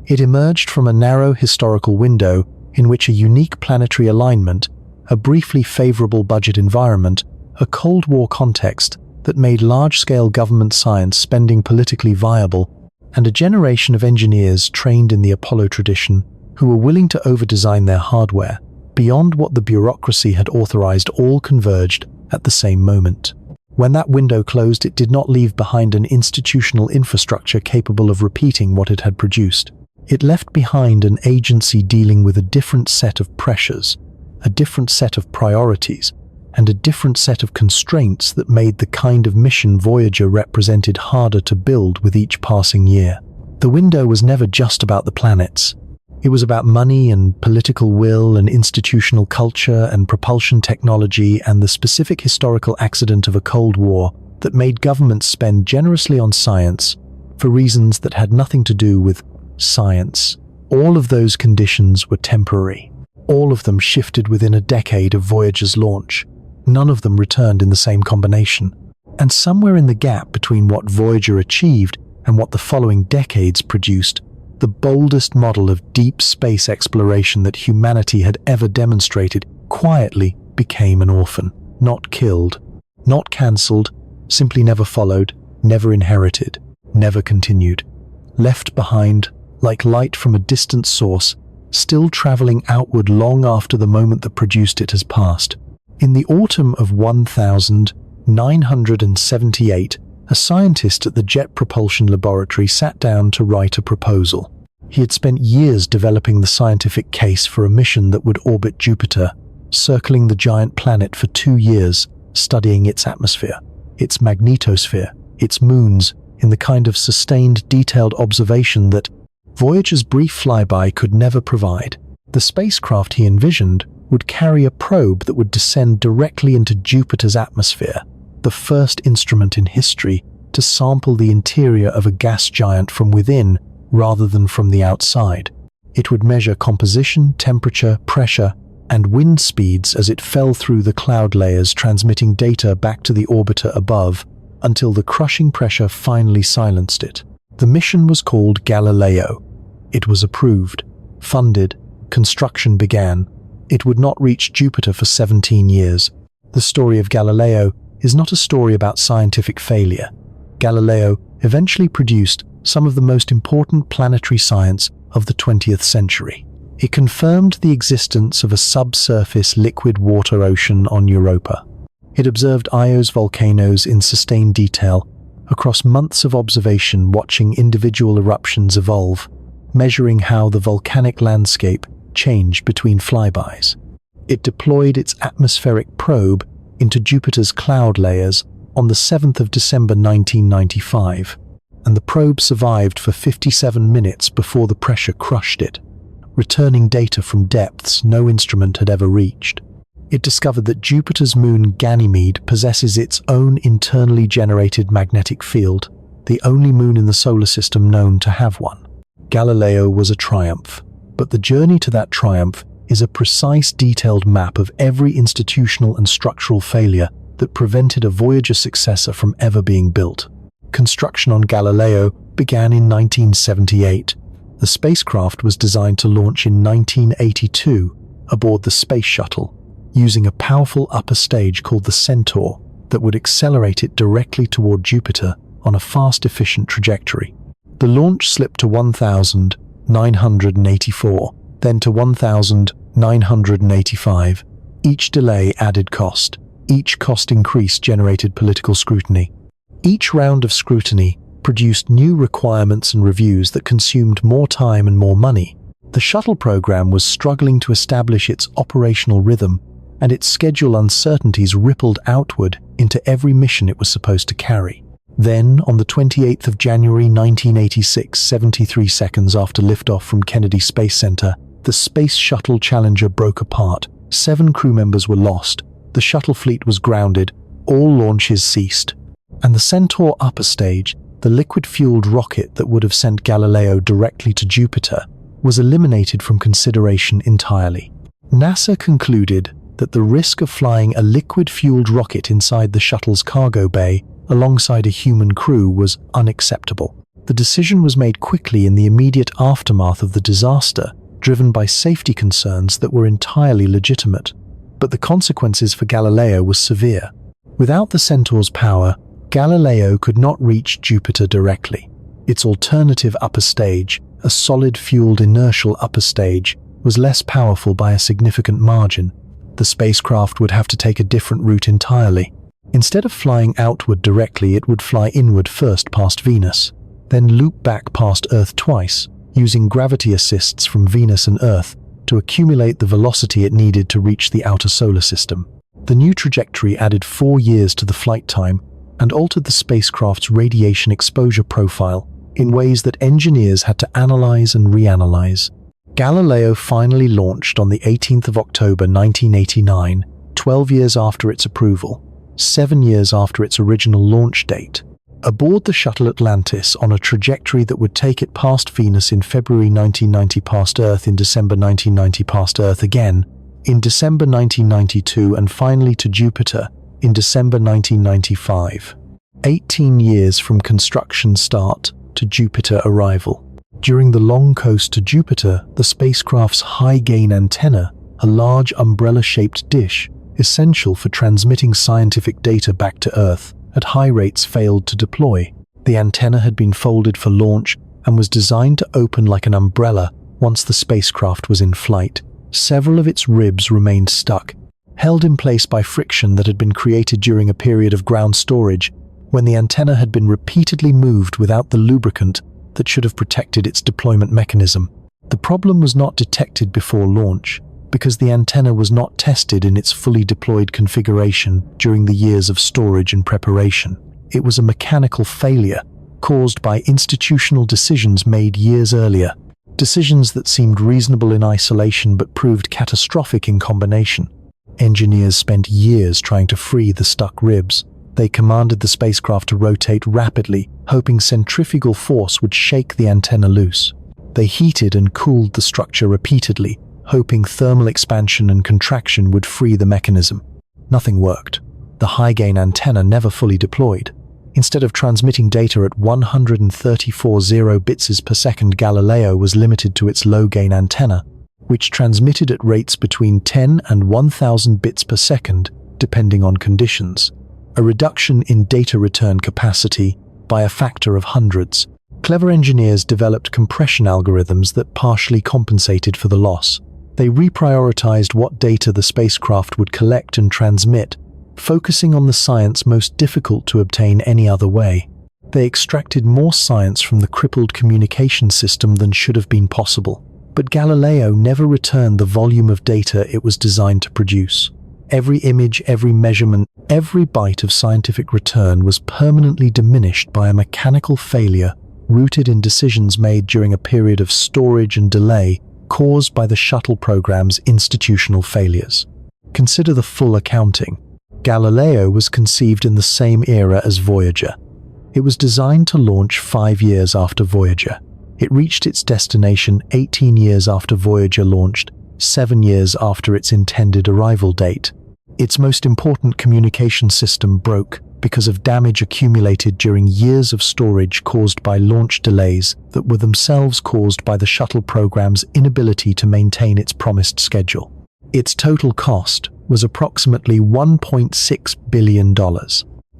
It emerged from a narrow historical window in which a unique planetary alignment, a briefly favorable budget environment, a Cold War context that made large-scale government science spending politically viable, and a generation of engineers trained in the Apollo tradition who were willing to over-design their hardware beyond what the bureaucracy had authorized, all converged at the same moment. When that window closed, it did not leave behind an institutional infrastructure capable of repeating what it had produced. It left behind an agency dealing with a different set of pressures, a different set of priorities, and a different set of constraints that made the kind of mission Voyager represented harder to build with each passing year. The window was never just about the planets. It was about money and political will and institutional culture and propulsion technology and the specific historical accident of a Cold War that made governments spend generously on science for reasons that had nothing to do with science. All of those conditions were temporary. All of them shifted within a decade of Voyager's launch. None of them returned in the same combination. And somewhere in the gap between what Voyager achieved and what the following decades produced, the boldest model of deep space exploration that humanity had ever demonstrated quietly became an orphan. Not killed, not cancelled, simply never followed, never inherited, never continued. Left behind, like light from a distant source, still traveling outward long after the moment that produced it has passed. In the autumn of 1978, a scientist at the Jet Propulsion Laboratory sat down to write a proposal. He had spent years developing the scientific case for a mission that would orbit Jupiter, circling the giant planet for 2 years, studying its atmosphere, its magnetosphere, its moons, in the kind of sustained, detailed observation that Voyager's brief flyby could never provide. The spacecraft he envisioned would carry a probe that would descend directly into Jupiter's atmosphere, the first instrument in history to sample the interior of a gas giant from within rather than from the outside. It would measure composition, temperature, pressure, and wind speeds as it fell through the cloud layers, transmitting data back to the orbiter above until the crushing pressure finally silenced it. The mission was called Galileo. It was approved, funded, construction began. It would not reach Jupiter for 17 years. The story of Galileo is not a story about scientific failure. Galileo eventually produced some of the most important planetary science of the 20th century. It confirmed the existence of a subsurface liquid water ocean on Europa. It observed Io's volcanoes in sustained detail across months of observation, watching individual eruptions evolve, measuring how the volcanic landscape changed between flybys. It deployed its atmospheric probe into Jupiter's cloud layers on the 7th of December 1995, and the probe survived for 57 minutes before the pressure crushed it, returning data from depths no instrument had ever reached. It discovered that Jupiter's moon Ganymede possesses its own internally generated magnetic field, the only moon in the solar system known to have one. Galileo was a triumph, but the journey to that triumph is a precise, detailed map of every institutional and structural failure that prevented a Voyager successor from ever being built. Construction on Galileo began in 1978. The spacecraft was designed to launch in 1982 aboard the Space Shuttle, using a powerful upper stage called the Centaur that would accelerate it directly toward Jupiter on a fast, efficient trajectory. The launch slipped to 1,984, then to 1,985. Each delay added cost. Each cost increase generated political scrutiny. Each round of scrutiny produced new requirements and reviews that consumed more time and more money. The shuttle program was struggling to establish its operational rhythm, and its schedule uncertainties rippled outward into every mission it was supposed to carry. Then, on the 28th of January 1986, 73 seconds after liftoff from Kennedy Space Center, the Space Shuttle Challenger broke apart. 7 crew members were lost. The shuttle fleet was grounded. All launches ceased. And the Centaur upper stage, the liquid-fueled rocket that would have sent Galileo directly to Jupiter, was eliminated from consideration entirely. NASA concluded that the risk of flying a liquid-fueled rocket inside the shuttle's cargo bay alongside a human crew was unacceptable. The decision was made quickly in the immediate aftermath of the disaster, driven by safety concerns that were entirely legitimate. But the consequences for Galileo were severe. Without the Centaur's power, Galileo could not reach Jupiter directly. Its alternative upper stage, a solid-fueled inertial upper stage, was less powerful by a significant margin. The spacecraft would have to take a different route entirely. Instead of flying outward directly, it would fly inward first past Venus, then loop back past Earth twice, using gravity assists from Venus and Earth to accumulate the velocity it needed to reach the outer solar system. The new trajectory added 4 years to the flight time and altered the spacecraft's radiation exposure profile in ways that engineers had to analyze and reanalyze. Galileo finally launched on the 18th of October 1989, 12 years after its approval, 7 years after its original launch date, aboard the shuttle Atlantis on a trajectory that would take it past Venus in February 1990, past Earth in December 1990, past Earth again in December 1992, and finally to Jupiter in December 1995. 18 years from construction start to Jupiter arrival. During the long coast to Jupiter, the spacecraft's high-gain antenna, a large umbrella-shaped dish, essential for transmitting scientific data back to Earth, at high rates failed to deploy. The antenna had been folded for launch and was designed to open like an umbrella once the spacecraft was in flight. Several of its ribs remained stuck, held in place by friction that had been created during a period of ground storage, when the antenna had been repeatedly moved without the lubricant that should have protected its deployment mechanism. The problem was not detected before launch, because the antenna was not tested in its fully deployed configuration during the years of storage and preparation. It was a mechanical failure caused by institutional decisions made years earlier, decisions that seemed reasonable in isolation but proved catastrophic in combination. Engineers spent years trying to free the stuck ribs. They commanded the spacecraft to rotate rapidly, hoping centrifugal force would shake the antenna loose. They heated and cooled the structure repeatedly, hoping thermal expansion and contraction would free the mechanism. Nothing worked. The high-gain antenna never fully deployed. Instead of transmitting data at 134 bits per second, Galileo was limited to its low-gain antenna, which transmitted at rates between 10 and 1000 bits per second, depending on conditions. A reduction in data return capacity by a factor of hundreds. Clever engineers developed compression algorithms that partially compensated for the loss. They reprioritized what data the spacecraft would collect and transmit, focusing on the science most difficult to obtain any other way. They extracted more science from the crippled communication system than should have been possible. But Galileo never returned the volume of data it was designed to produce. Every image, every measurement, every byte of scientific return was permanently diminished by a mechanical failure rooted in decisions made during a period of storage and delay caused by the shuttle program's institutional failures. Consider the full accounting. Galileo was conceived in the same era as Voyager. It was designed to launch 5 years after Voyager. It reached its destination 18 years after Voyager launched, 7 years after its intended arrival date. Its most important communication system broke because of damage accumulated during years of storage caused by launch delays that were themselves caused by the shuttle program's inability to maintain its promised schedule. Its total cost was approximately $1.6 billion,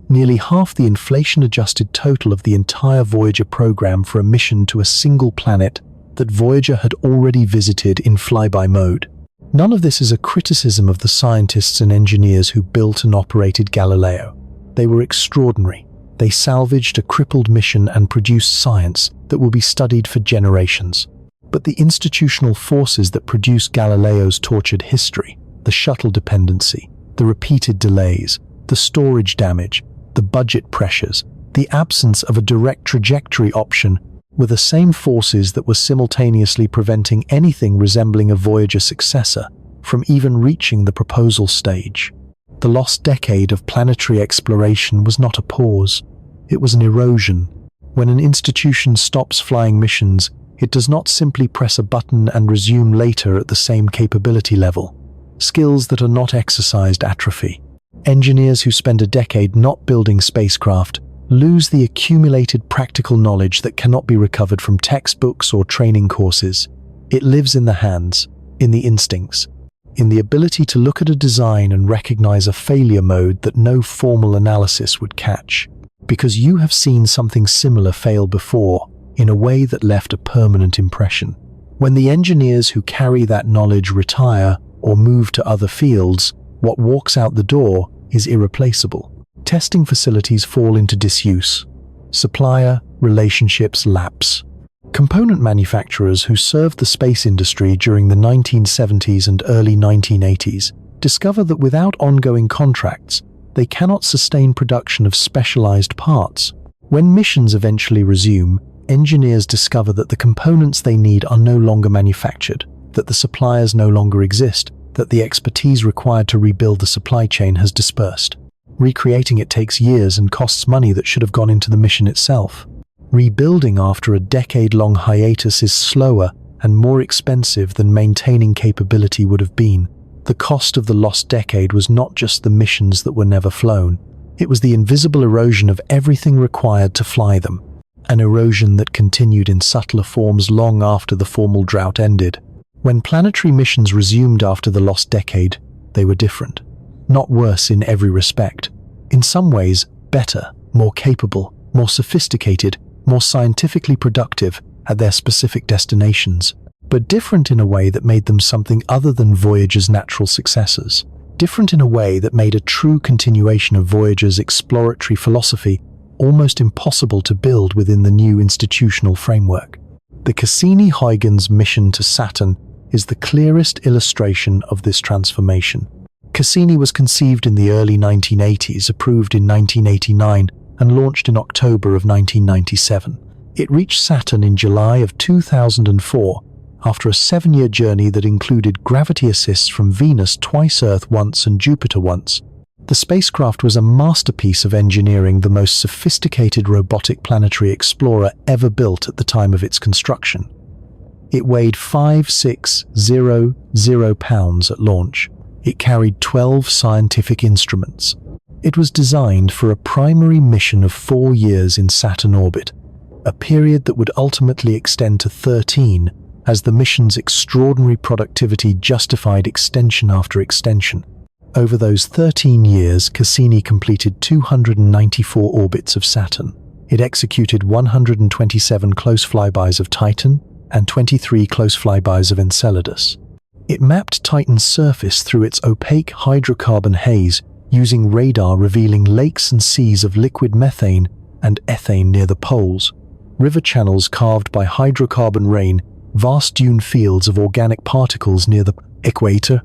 nearly half the inflation-adjusted total of the entire Voyager program for a mission to a single planet that Voyager had already visited in flyby mode. None of this is a criticism of the scientists and engineers who built and operated Galileo. They were extraordinary. They salvaged a crippled mission and produced science that will be studied for generations. But the institutional forces that produced Galileo's tortured history, the shuttle dependency, the repeated delays, the storage damage, the budget pressures, the absence of a direct trajectory option were the same forces that were simultaneously preventing anything resembling a Voyager successor from even reaching the proposal stage. The lost decade of planetary exploration was not a pause, it was an erosion. When an institution stops flying missions, it does not simply press a button and resume later at the same capability level. Skills that are not exercised atrophy. Engineers who spend a decade not building spacecraft lose the accumulated practical knowledge that cannot be recovered from textbooks or training courses. It lives in the hands, in the instincts, in the ability to look at a design and recognize a failure mode that no formal analysis would catch. Because you have seen something similar fail before, in a way that left a permanent impression. When the engineers who carry that knowledge retire or move to other fields, what walks out the door is irreplaceable. Testing facilities fall into disuse. Supplier relationships lapse. Component manufacturers who served the space industry during the 1970s and early 1980s discover that without ongoing contracts, they cannot sustain production of specialized parts. When missions eventually resume, engineers discover that the components they need are no longer manufactured, that the suppliers no longer exist, that the expertise required to rebuild the supply chain has dispersed. Recreating it takes years and costs money that should have gone into the mission itself. Rebuilding after a decade-long hiatus is slower and more expensive than maintaining capability would have been. The cost of the lost decade was not just the missions that were never flown. It was the invisible erosion of everything required to fly them. An erosion that continued in subtler forms long after the formal drought ended. When planetary missions resumed after the lost decade, they were different. Not worse in every respect. In some ways, better, more capable, more sophisticated, more scientifically productive at their specific destinations, but different in a way that made them something other than Voyager's natural successors. Different in a way that made a true continuation of Voyager's exploratory philosophy almost impossible to build within the new institutional framework. The Cassini-Huygens mission to Saturn is the clearest illustration of this transformation. Cassini was conceived in the early 1980s, approved in 1989, and launched in October of 1997. It reached Saturn in July of 2004, after a 7-year journey that included gravity assists from Venus twice, Earth once, and Jupiter once. The spacecraft was a masterpiece of engineering, the most sophisticated robotic planetary explorer ever built at the time of its construction. It weighed 5,600 pounds at launch. It carried 12 scientific instruments. It was designed for a primary mission of 4 years in Saturn orbit, a period that would ultimately extend to 13, as the mission's extraordinary productivity justified extension after extension. Over those 13 years, Cassini completed 294 orbits of Saturn. It executed 127 close flybys of Titan and 23 close flybys of Enceladus. It mapped Titan's surface through its opaque hydrocarbon haze, using radar revealing lakes and seas of liquid methane and ethane near the poles, river channels carved by hydrocarbon rain, vast dune fields of organic particles near the equator.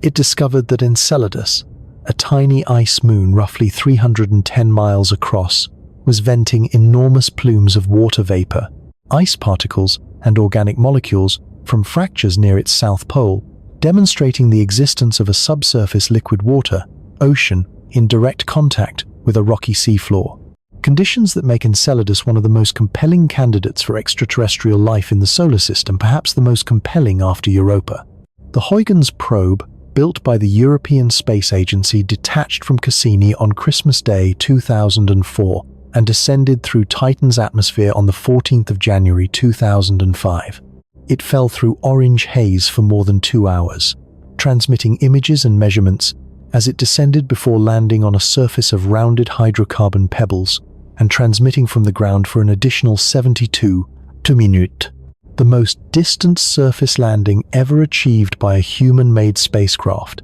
It discovered that Enceladus, a tiny ice moon roughly 310 miles across, was venting enormous plumes of water vapor, ice particles, and organic molecules from fractures near its south pole, demonstrating the existence of a subsurface liquid water, ocean, in direct contact with a rocky seafloor. Conditions that make Enceladus one of the most compelling candidates for extraterrestrial life in the solar system, perhaps the most compelling after Europa. The Huygens probe, built by the European Space Agency, detached from Cassini on Christmas Day 2004 and descended through Titan's atmosphere on the 14th of January 2005. It fell through orange haze for more than 2 hours, transmitting images and measurements as it descended before landing on a surface of rounded hydrocarbon pebbles and transmitting from the ground for an additional 72 minutes. The most distant surface landing ever achieved by a human-made spacecraft,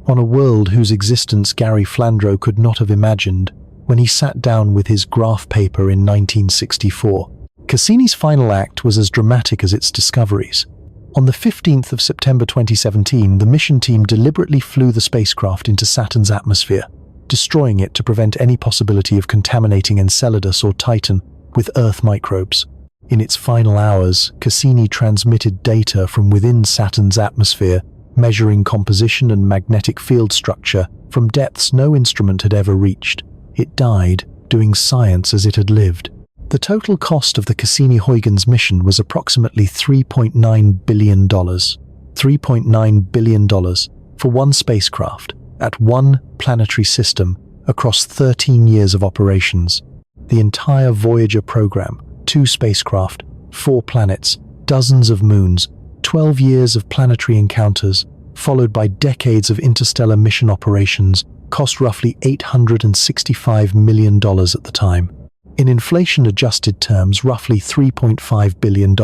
on a world whose existence Gary Flandreau could not have imagined when he sat down with his graph paper in 1964. Cassini's final act was as dramatic as its discoveries. On the 15th of September 2017, the mission team deliberately flew the spacecraft into Saturn's atmosphere, destroying it to prevent any possibility of contaminating Enceladus or Titan with Earth microbes. In its final hours, Cassini transmitted data from within Saturn's atmosphere, measuring composition and magnetic field structure from depths no instrument had ever reached. It died, doing science as it had lived. The total cost of the Cassini-Huygens mission was approximately $3.9 billion. $3.9 billion for one spacecraft, at one planetary system, across 13 years of operations. The entire Voyager program, 2 spacecraft, 4 planets, dozens of moons, 12 years of planetary encounters, followed by decades of interstellar mission operations, cost roughly $865 million at the time. In inflation-adjusted terms, roughly $3.5 billion.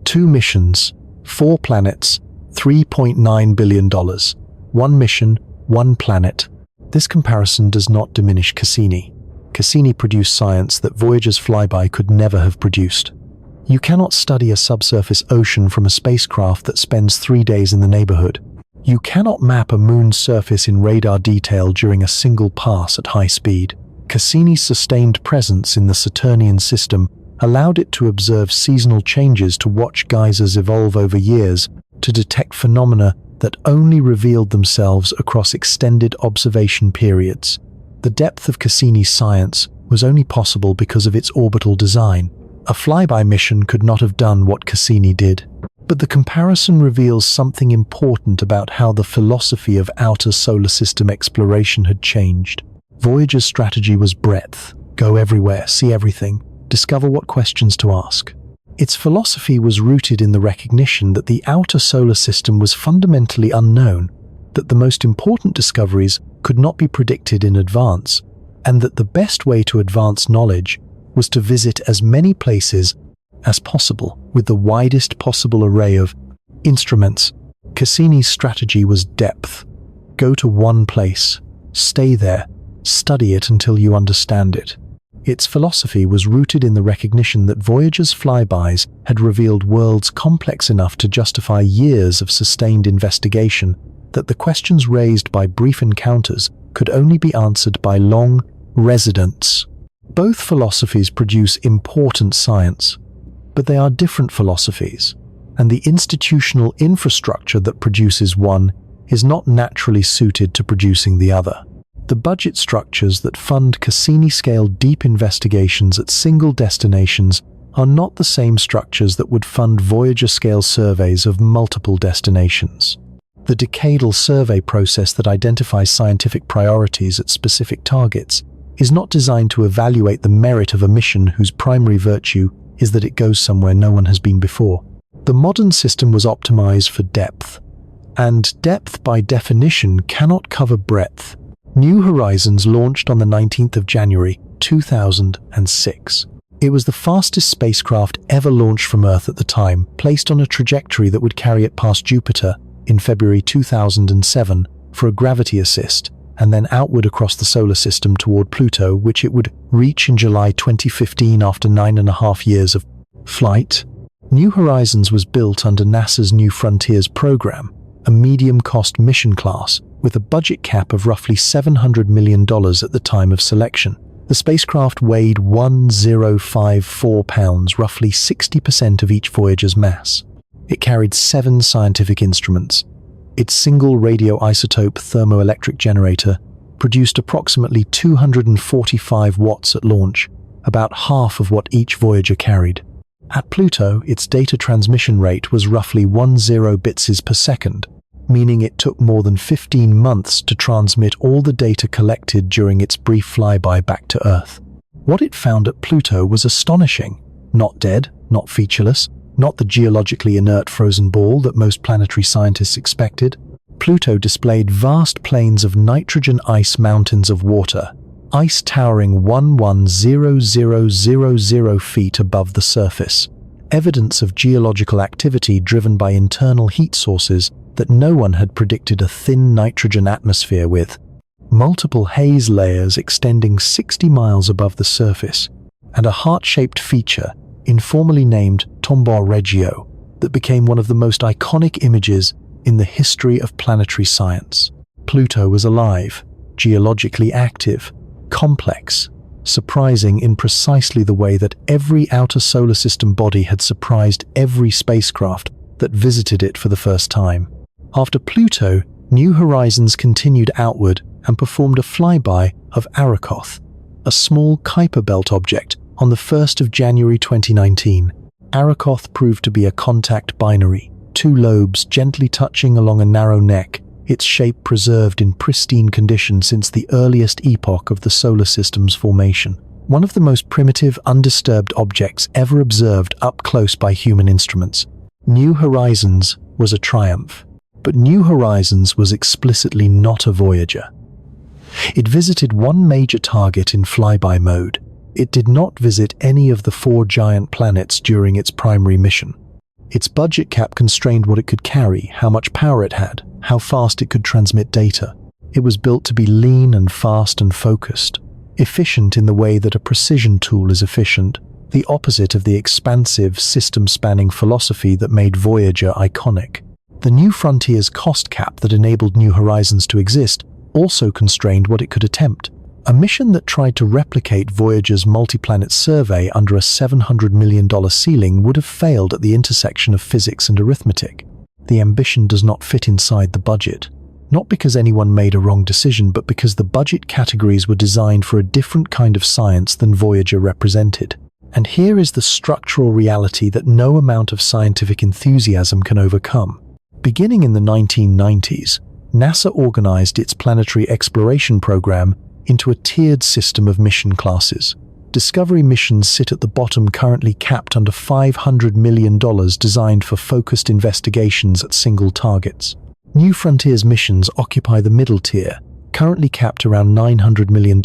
2 missions, 4 planets, $3.9 billion. 1 mission, 1 planet. This comparison does not diminish Cassini. Cassini produced science that Voyager's flyby could never have produced. You cannot study a subsurface ocean from a spacecraft that spends 3 days in the neighborhood. You cannot map a moon's surface in radar detail during a single pass at high speed. Cassini's sustained presence in the Saturnian system allowed it to observe seasonal changes, to watch geysers evolve over years, to detect phenomena that only revealed themselves across extended observation periods. The depth of Cassini's science was only possible because of its orbital design. A flyby mission could not have done what Cassini did. But the comparison reveals something important about how the philosophy of outer solar system exploration had changed. Voyager's strategy was breadth. Go everywhere, see everything, discover what questions to ask. Its philosophy was rooted in the recognition that the outer solar system was fundamentally unknown, that the most important discoveries could not be predicted in advance, and that the best way to advance knowledge was to visit as many places as possible with the widest possible array of instruments. Cassini's strategy was depth. Go to one place, stay there, study it until you understand it. Its philosophy was rooted in the recognition that Voyager's flybys had revealed worlds complex enough to justify years of sustained investigation, that the questions raised by brief encounters could only be answered by long residence. Both philosophies produce important science, but they are different philosophies, and the institutional infrastructure that produces one is not naturally suited to producing the other. The budget structures that fund Cassini-scale deep investigations at single destinations are not the same structures that would fund Voyager-scale surveys of multiple destinations. The decadal survey process that identifies scientific priorities at specific targets is not designed to evaluate the merit of a mission whose primary virtue is that it goes somewhere no one has been before. The modern system was optimized for depth, and depth by definition cannot cover breadth. New Horizons launched on the 19th of January 2006. It was the fastest spacecraft ever launched from Earth at the time, placed on a trajectory that would carry it past Jupiter in February 2007 for a gravity assist, and then outward across the solar system toward Pluto, which it would reach in July 2015 after 9.5 years of flight. New Horizons was built under NASA's New Frontiers program, a medium-cost mission class with a budget cap of roughly $700 million at the time of selection. The spacecraft weighed 1,054 pounds, roughly 60% of each Voyager's mass. It carried 7 scientific instruments. Its single radioisotope thermoelectric generator produced approximately 245 watts at launch, about half of what each Voyager carried. At Pluto, its data transmission rate was roughly 10 bits per second, meaning it took more than 15 months to transmit all the data collected during its brief flyby back to Earth. What it found at Pluto was astonishing. Not dead, not featureless, not the geologically inert frozen ball that most planetary scientists expected. Pluto displayed vast plains of nitrogen ice, mountains of water, ice towering 11,000 feet above the surface, evidence of geological activity driven by internal heat sources that no one had predicted a thin nitrogen atmosphere with, multiple haze layers extending 60 miles above the surface, and a heart-shaped feature, informally named Tombaugh Regio, that became one of the most iconic images in the history of planetary science. Pluto was alive, geologically active, complex, surprising in precisely the way that every outer solar system body had surprised every spacecraft that visited it for the first time. After Pluto, New Horizons continued outward and performed a flyby of Arrokoth, a small Kuiper Belt object, on the 1st of January 2019. Arrokoth proved to be a contact binary, 2 lobes gently touching along a narrow neck, its shape preserved in pristine condition since the earliest epoch of the solar system's formation. One of the most primitive, undisturbed objects ever observed up close by human instruments. New Horizons was a triumph. But New Horizons was explicitly not a Voyager. It visited one major target in flyby mode. It did not visit any of the 4 giant planets during its primary mission. Its budget cap constrained what it could carry, how much power it had, how fast it could transmit data. It was built to be lean and fast and focused, efficient in the way that a precision tool is efficient, the opposite of the expansive, system-spanning philosophy that made Voyager iconic. The New Frontiers cost cap that enabled New Horizons to exist also constrained what it could attempt. A mission that tried to replicate Voyager's multi-planet survey under a $700 million ceiling would have failed at the intersection of physics and arithmetic. The ambition does not fit inside the budget, not because anyone made a wrong decision, but because the budget categories were designed for a different kind of science than Voyager represented. And here is the structural reality that no amount of scientific enthusiasm can overcome. Beginning in the 1990s, NASA organized its planetary exploration program into a tiered system of mission classes. Discovery missions sit at the bottom, currently capped under $500 million, designed for focused investigations at single targets. New Frontiers missions occupy the middle tier, currently capped around $900 million,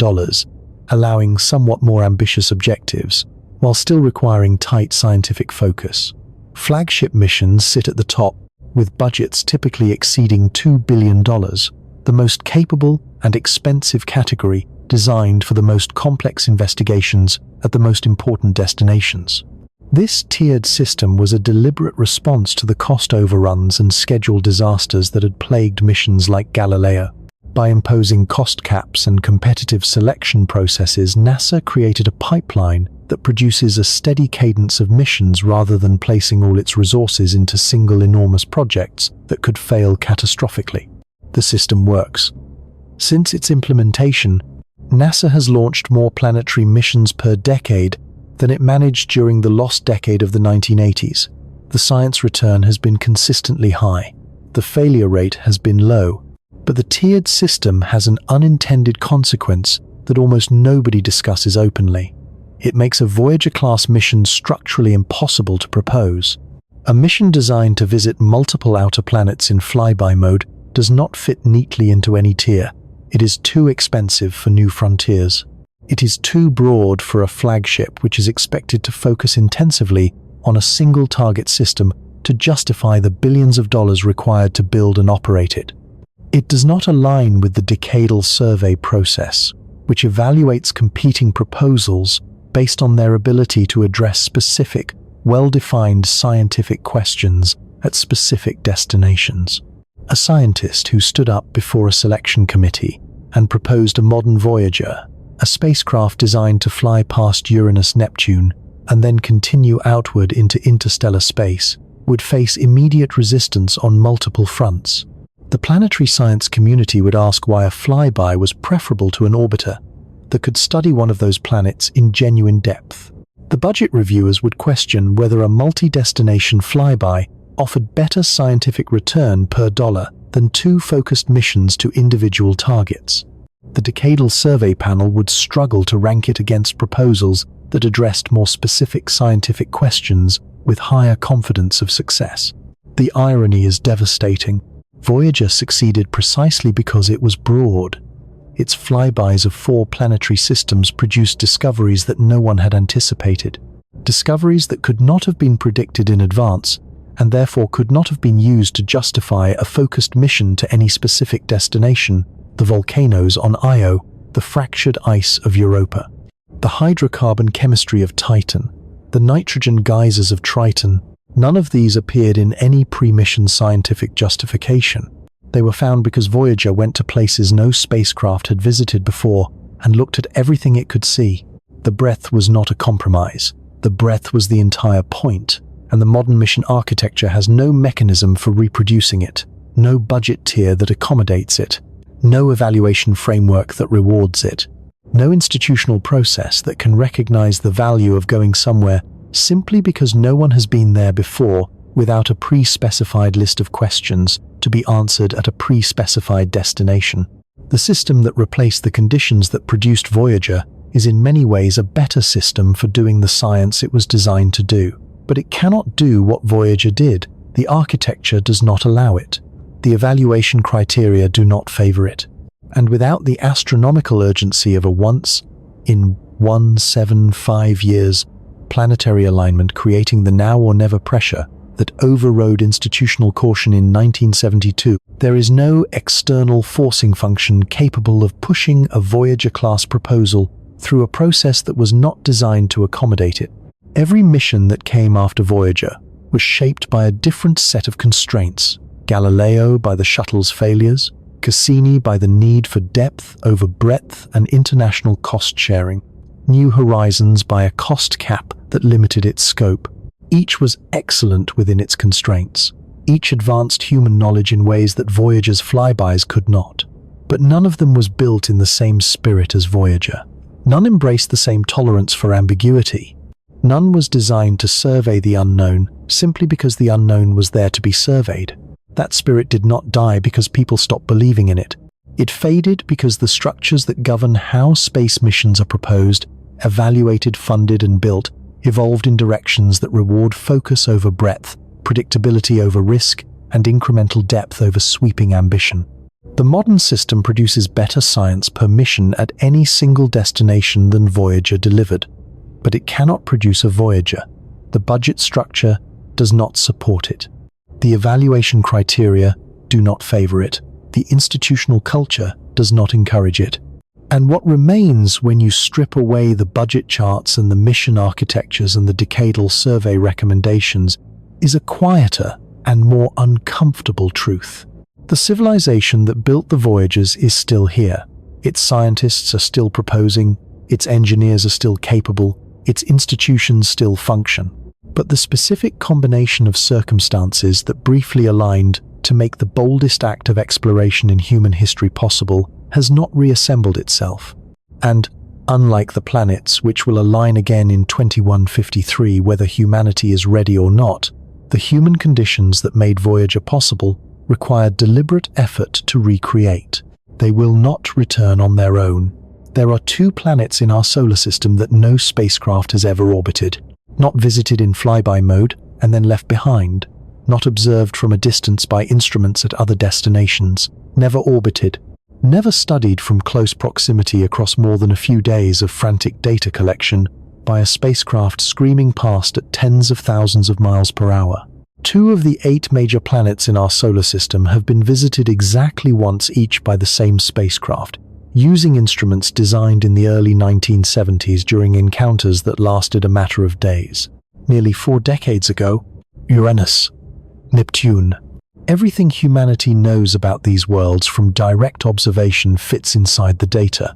allowing somewhat more ambitious objectives, while still requiring tight scientific focus. Flagship missions sit at the top, with budgets typically exceeding $2 billion, the most capable and expensive category designed for the most complex investigations at the most important destinations. This tiered system was a deliberate response to the cost overruns and schedule disasters that had plagued missions like Galileo. By imposing cost caps and competitive selection processes, NASA created a pipeline that produces a steady cadence of missions rather than placing all its resources into single enormous projects that could fail catastrophically. The system works. Since its implementation, NASA has launched more planetary missions per decade than it managed during the lost decade of the 1980s. The science return has been consistently high. The failure rate has been low. But the tiered system has an unintended consequence that almost nobody discusses openly. It makes a Voyager-class mission structurally impossible to propose. A mission designed to visit multiple outer planets in flyby mode does not fit neatly into any tier. It is too expensive for new frontiers. It is too broad for a flagship which is expected to focus intensively on a single target system to justify the billions of dollars required to build and operate it. It does not align with the decadal survey process, which evaluates competing proposals based on their ability to address specific, well-defined scientific questions at specific destinations. A scientist who stood up before a selection committee and proposed a modern Voyager, a spacecraft designed to fly past Uranus-Neptune and then continue outward into interstellar space, would face immediate resistance on multiple fronts. The planetary science community would ask why a flyby was preferable to an orbiter that could study one of those planets in genuine depth. The budget reviewers would question whether a multi-destination flyby offered better scientific return per dollar than two focused missions to individual targets. The decadal survey panel would struggle to rank it against proposals that addressed more specific scientific questions with higher confidence of success. The irony is devastating. Voyager succeeded precisely because it was broad. Its flybys of 4 planetary systems produced discoveries that no one had anticipated. Discoveries that could not have been predicted in advance, and therefore could not have been used to justify a focused mission to any specific destination: the volcanoes on Io, the fractured ice of Europa, the hydrocarbon chemistry of Titan, the nitrogen geysers of Triton. None of these appeared in any pre-mission scientific justification. They were found because Voyager went to places no spacecraft had visited before and looked at everything it could see. The breadth was not a compromise. The breadth was the entire point, and the modern mission architecture has no mechanism for reproducing it, no budget tier that accommodates it, no evaluation framework that rewards it, no institutional process that can recognize the value of going somewhere simply because no one has been there before without a pre-specified list of questions to be answered at a pre-specified destination. The system that replaced the conditions that produced Voyager is in many ways a better system for doing the science it was designed to do. But it cannot do what Voyager did. The architecture does not allow it. The evaluation criteria do not favor it. And without the astronomical urgency of a once in 175 years planetary alignment creating the now or never pressure that overrode institutional caution in 1972, there is no external forcing function capable of pushing a Voyager-class proposal through a process that was not designed to accommodate it. Every mission that came after Voyager was shaped by a different set of constraints. Galileo by the shuttle's failures, Cassini by the need for depth over breadth and international cost-sharing, New Horizons by a cost cap that limited its scope. Each was excellent within its constraints. Each advanced human knowledge in ways that Voyager's flybys could not. But none of them was built in the same spirit as Voyager. None embraced the same tolerance for ambiguity. None was designed to survey the unknown simply because the unknown was there to be surveyed. That spirit did not die because people stopped believing in it. It faded because the structures that govern how space missions are proposed, evaluated, funded, and built evolved in directions that reward focus over breadth, predictability over risk, and incremental depth over sweeping ambition. The modern system produces better science per mission at any single destination than Voyager delivered. But it cannot produce a Voyager. The budget structure does not support it. The evaluation criteria do not favor it. The institutional culture does not encourage it. And what remains when you strip away the budget charts and the mission architectures and the decadal survey recommendations is a quieter and more uncomfortable truth. The civilization that built the Voyagers is still here. Its scientists are still proposing, its engineers are still capable, its institutions still function. But the specific combination of circumstances that briefly aligned to make the boldest act of exploration in human history possible has not reassembled itself. And, unlike the planets, which will align again in 2153 whether humanity is ready or not, the human conditions that made Voyager possible require deliberate effort to recreate. They will not return on their own. There are 2 planets in our solar system that no spacecraft has ever orbited, not visited in flyby mode and then left behind, not observed from a distance by instruments at other destinations, never orbited, never studied from close proximity across more than a few days of frantic data collection by a spacecraft screaming past at tens of thousands of miles per hour. 2 of the 8 major planets in our solar system have been visited exactly once each by the same spacecraft, using instruments designed in the early 1970s during encounters that lasted a matter of days. Nearly 4 decades ago, Uranus, Neptune. Everything humanity knows about these worlds from direct observation fits inside the data,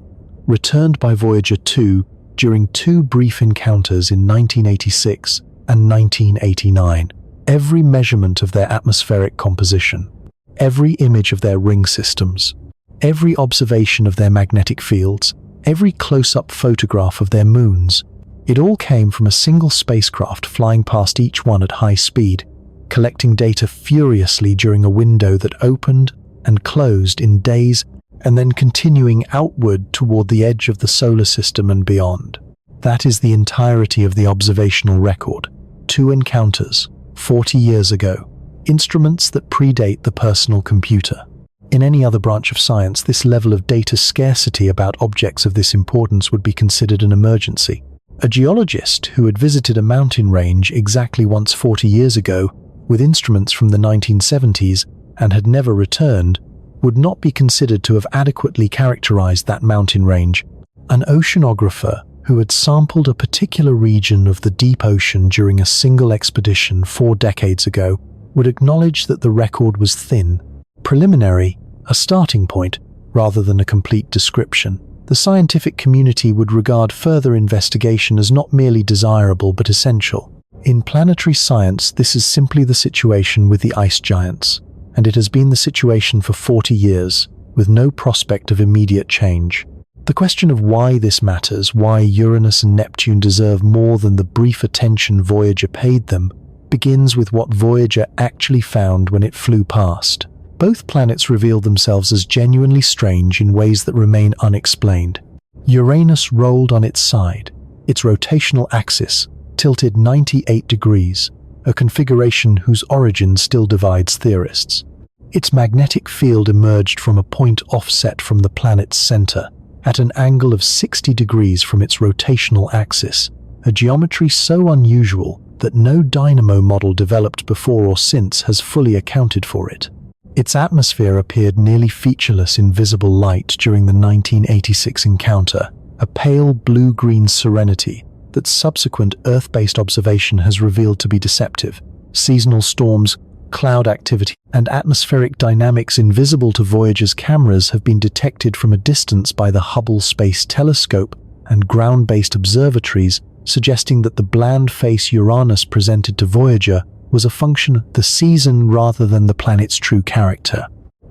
returned by Voyager 2 during 2 brief encounters in 1986 and 1989. Every measurement of their atmospheric composition, every image of their ring systems, every observation of their magnetic fields, every close-up photograph of their moons, it all came from a single spacecraft flying past each one at high speed, collecting data furiously during a window that opened and closed in days and then continuing outward toward the edge of the solar system and beyond. That is the entirety of the observational record. 2 encounters, 40 years ago, instruments that predate the personal computer. In any other branch of science, this level of data scarcity about objects of this importance would be considered an emergency. A geologist who had visited a mountain range exactly once 40 years ago with instruments from the 1970s and had never returned would not be considered to have adequately characterized that mountain range. An oceanographer who had sampled a particular region of the deep ocean during a single expedition 4 decades ago would acknowledge that the record was thin, preliminary, a starting point, rather than a complete description. The scientific community would regard further investigation as not merely desirable but essential. In planetary science, this is simply the situation with the ice giants, and it has been the situation for 40 years, with no prospect of immediate change. The question of why this matters, why Uranus and Neptune deserve more than the brief attention Voyager paid them, begins with what Voyager actually found when it flew past. Both planets revealed themselves as genuinely strange in ways that remain unexplained. Uranus rolled on its side, its rotational axis tilted 98 degrees, a configuration whose origin still divides theorists. Its magnetic field emerged from a point offset from the planet's center, at an angle of 60 degrees from its rotational axis, a geometry so unusual that no dynamo model developed before or since has fully accounted for it. Its atmosphere appeared nearly featureless in visible light during the 1986 encounter, a pale blue-green serenity that subsequent Earth-based observation has revealed to be deceptive. Seasonal storms, cloud activity, and atmospheric dynamics invisible to Voyager's cameras have been detected from a distance by the Hubble Space Telescope and ground-based observatories, suggesting that the bland face Uranus presented to Voyager was a function of the season rather than the planet's true character.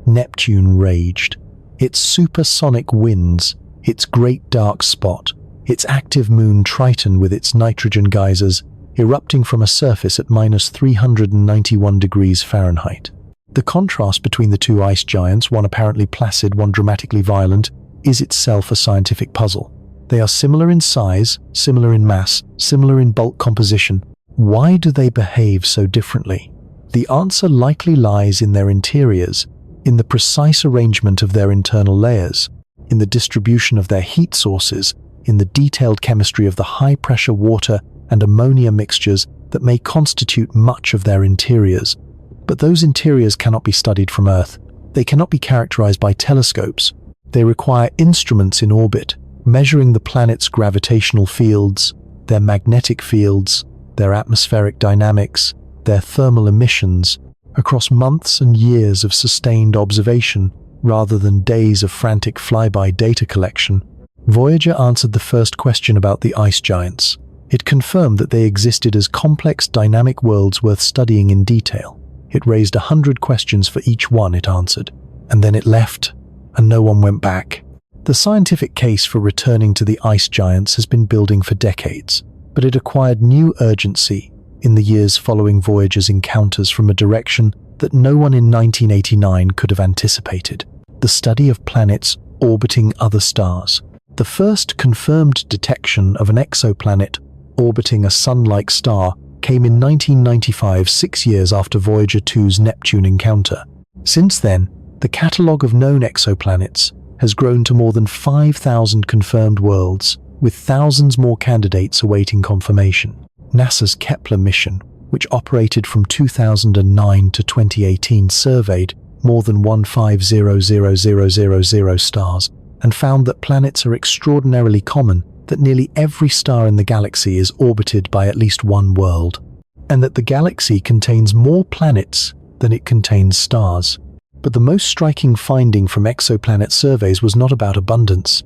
Neptune raged. Its supersonic winds, its great dark spot, its active moon Triton with its nitrogen geysers, erupting from a surface at -391 degrees Fahrenheit. The contrast between the 2 ice giants, one apparently placid, one dramatically violent, is itself a scientific puzzle. They are similar in size, similar in mass, similar in bulk composition. Why do they behave so differently? The answer likely lies in their interiors, in the precise arrangement of their internal layers, in the distribution of their heat sources, in the detailed chemistry of the high-pressure water and ammonia mixtures that may constitute much of their interiors. But those interiors cannot be studied from Earth. They cannot be characterized by telescopes. They require instruments in orbit, measuring the planet's gravitational fields, their magnetic fields, their atmospheric dynamics, their thermal emissions, across months and years of sustained observation, rather than days of frantic flyby data collection. Voyager answered the first question about the ice giants. It confirmed that they existed as complex, dynamic worlds worth studying in detail. It raised 100 questions for each one it answered, and then it left, and no one went back. The scientific case for returning to the ice giants has been building for decades, but it acquired new urgency in the years following Voyager's encounters from a direction that no one in 1989 could have anticipated: the study of planets orbiting other stars. The first confirmed detection of an exoplanet orbiting a sun-like star came in 1995, 6 years after Voyager 2's Neptune encounter. Since then, the catalogue of known exoplanets has grown to more than 5,000 confirmed worlds, with thousands more candidates awaiting confirmation. NASA's Kepler mission, which operated from 2009 to 2018, surveyed more than 150,000 stars and found that planets are extraordinarily common, that nearly every star in the galaxy is orbited by at least one world, and that the galaxy contains more planets than it contains stars. But the most striking finding from exoplanet surveys was not about abundance.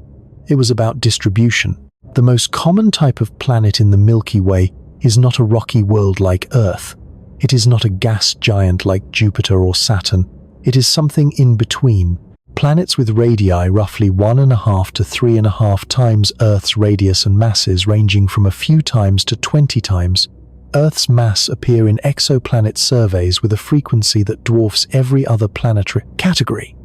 It was about distribution. The most common type of planet in the Milky Way is not a rocky world like Earth. It is not a gas giant like Jupiter or Saturn. It is something in between. Planets with radii roughly 1.5 to 3.5 times Earth's radius and masses ranging from a few times to 20 times Earth's mass appear in exoplanet surveys with a frequency that dwarfs every other planetary category.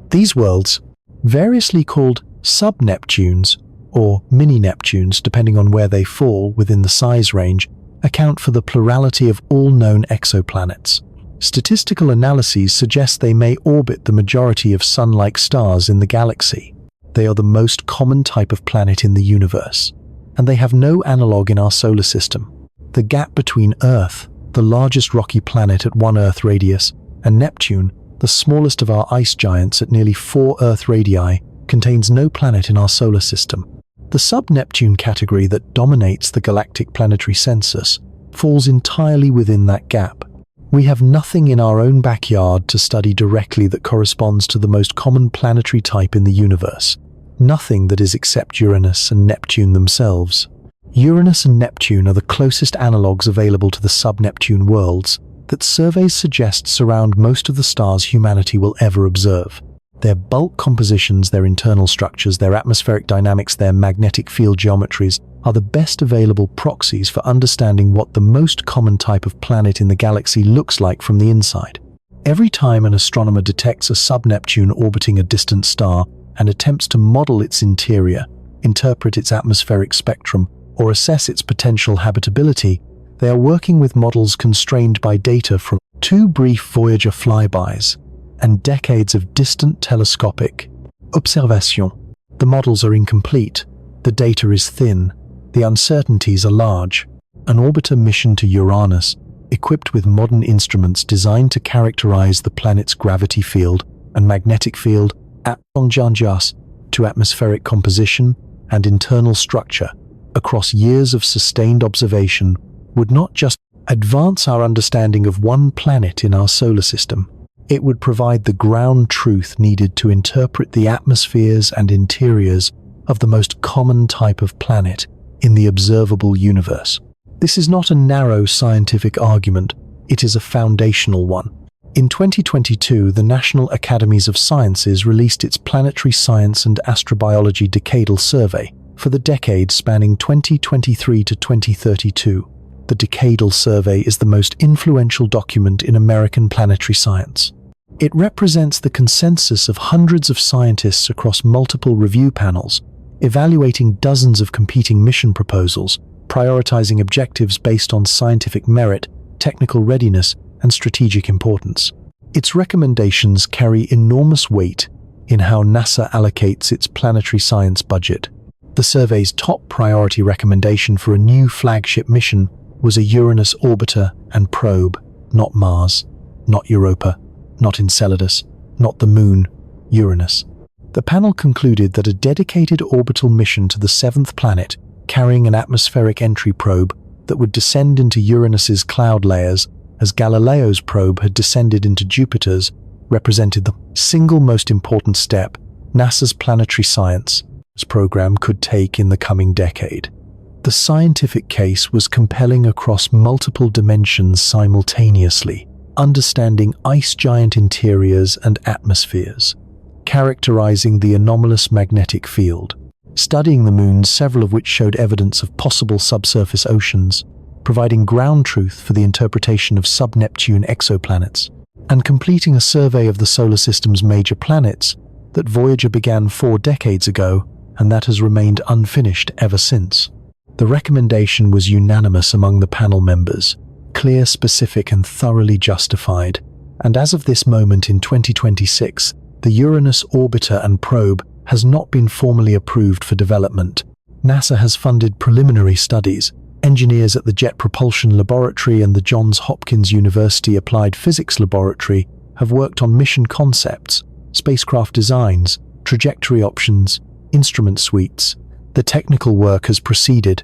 These worlds, variously called sub-Neptunes or mini-Neptunes depending on where they fall within the size range, account for the plurality of all known exoplanets. Statistical analyses suggest they may orbit the majority of sun-like stars in the galaxy. They are the most common type of planet in the universe, and they have no analogue in our solar system. The gap between Earth, the largest rocky planet at 1 Earth radius, and Neptune, the smallest of our ice giants at nearly 4 Earth radii, contains no planet in our solar system. The sub-Neptune category that dominates the galactic planetary census falls entirely within that gap. We have nothing in our own backyard to study directly that corresponds to the most common planetary type in the universe. Nothing that is except Uranus and Neptune themselves. Uranus and Neptune are the closest analogues available to the sub-Neptune worlds that surveys suggest surround most of the stars humanity will ever observe. Their bulk compositions, their internal structures, their atmospheric dynamics, their magnetic field geometries are the best available proxies for understanding what the most common type of planet in the galaxy looks like from the inside. Every time an astronomer detects a sub-Neptune orbiting a distant star and attempts to model its interior, interpret its atmospheric spectrum, or assess its potential habitability, they are working with models constrained by data from 2 brief Voyager flybys and decades of distant telescopic observation. The models are incomplete, the data is thin, the uncertainties are large. An orbiter mission to Uranus, equipped with modern instruments designed to characterize the planet's gravity field and magnetic field, to atmospheric composition and internal structure, across years of sustained observation, would not just advance our understanding of one planet in our solar system. It would provide the ground truth needed to interpret the atmospheres and interiors of the most common type of planet in the observable universe. This is not a narrow scientific argument, it is a foundational one. In 2022, the National Academies of Sciences released its Planetary Science and Astrobiology Decadal Survey for the decade spanning 2023 to 2032. The Decadal Survey is the most influential document in American planetary science. It represents the consensus of hundreds of scientists across multiple review panels, evaluating dozens of competing mission proposals, prioritizing objectives based on scientific merit, technical readiness, and strategic importance. Its recommendations carry enormous weight in how NASA allocates its planetary science budget. The survey's top priority recommendation for a new flagship mission was a Uranus orbiter and probe, not Mars, not Europa, not Enceladus, not the Moon, Uranus. The panel concluded that a dedicated orbital mission to the seventh planet, carrying an atmospheric entry probe that would descend into Uranus's cloud layers as Galileo's probe had descended into Jupiter's, represented the single most important step NASA's planetary science program could take in the coming decade. The scientific case was compelling across multiple dimensions simultaneously, understanding ice giant interiors and atmospheres, characterizing the anomalous magnetic field, studying the moons, several of which showed evidence of possible subsurface oceans, providing ground truth for the interpretation of sub-Neptune exoplanets, and completing a survey of the solar system's major planets that Voyager began 4 decades ago and that has remained unfinished ever since. The recommendation was unanimous among the panel members, clear, specific, and thoroughly justified. And as of this moment in 2026, the Uranus orbiter and probe has not been formally approved for development. NASA has funded preliminary studies. Engineers at the Jet Propulsion Laboratory and the Johns Hopkins University Applied Physics Laboratory have worked on mission concepts, spacecraft designs, trajectory options, instrument suites. The technical work has proceeded.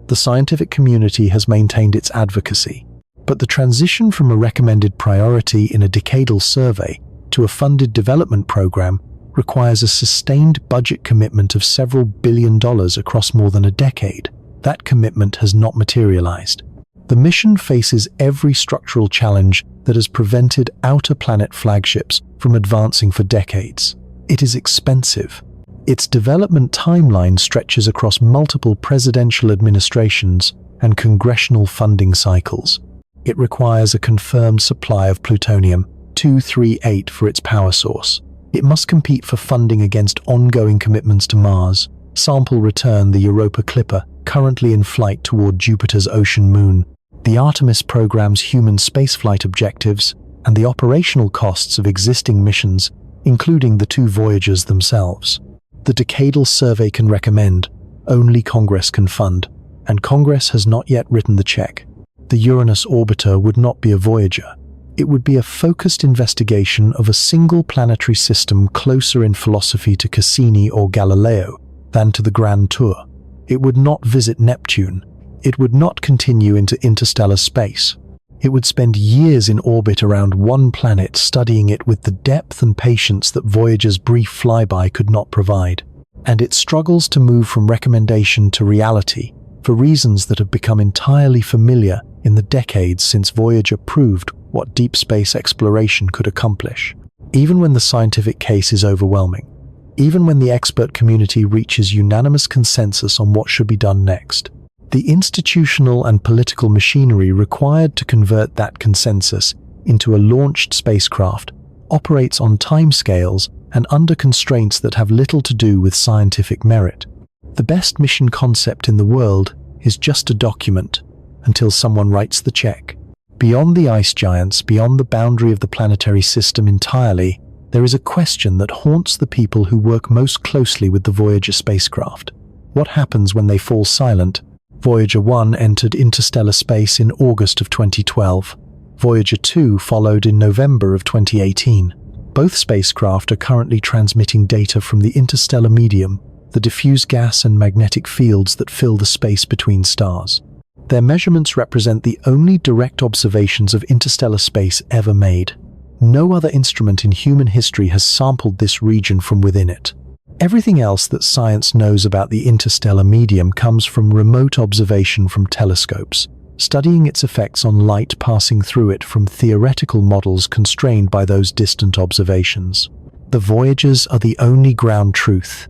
The scientific community has maintained its advocacy. But the transition from a recommended priority in a decadal survey to a funded development program requires a sustained budget commitment of several $1 billion across more than a decade. That commitment has not materialized. The mission faces every structural challenge that has prevented outer planet flagships from advancing for decades. It is expensive. Its development timeline stretches across multiple presidential administrations and congressional funding cycles. It requires a confirmed supply of plutonium-238 for its power source. It must compete for funding against ongoing commitments to Mars, sample return the Europa Clipper, currently in flight toward Jupiter's ocean moon, the Artemis program's human spaceflight objectives, and the operational costs of existing missions, including the 2 Voyagers themselves. The decadal survey can recommend, only Congress can fund, and Congress has not yet written the check. The Uranus orbiter would not be a Voyager. It would be a focused investigation of a single planetary system closer in philosophy to Cassini or Galileo than to the Grand Tour. It would not visit Neptune. It would not continue into interstellar space. It would spend years in orbit around one planet, studying it with the depth and patience that Voyager's brief flyby could not provide. And it struggles to move from recommendation to reality for reasons that have become entirely familiar in the decades since Voyager proved what deep space exploration could accomplish. Even when the scientific case is overwhelming, even when the expert community reaches unanimous consensus on what should be done next, the institutional and political machinery required to convert that consensus into a launched spacecraft operates on timescales and under constraints that have little to do with scientific merit. The best mission concept in the world is just a document until someone writes the check. Beyond the ice giants, beyond the boundary of the planetary system entirely, there is a question that haunts the people who work most closely with the Voyager spacecraft. What happens when they fall silent? Voyager 1 entered interstellar space in August of 2012. Voyager 2 followed in November of 2018. Both spacecraft are currently transmitting data from the interstellar medium, the diffuse gas and magnetic fields that fill the space between stars. Their measurements represent the only direct observations of interstellar space ever made. No other instrument in human history has sampled this region from within it. Everything else that science knows about the interstellar medium comes from remote observation from telescopes, studying its effects on light passing through it from theoretical models constrained by those distant observations. The Voyagers are the only ground truth,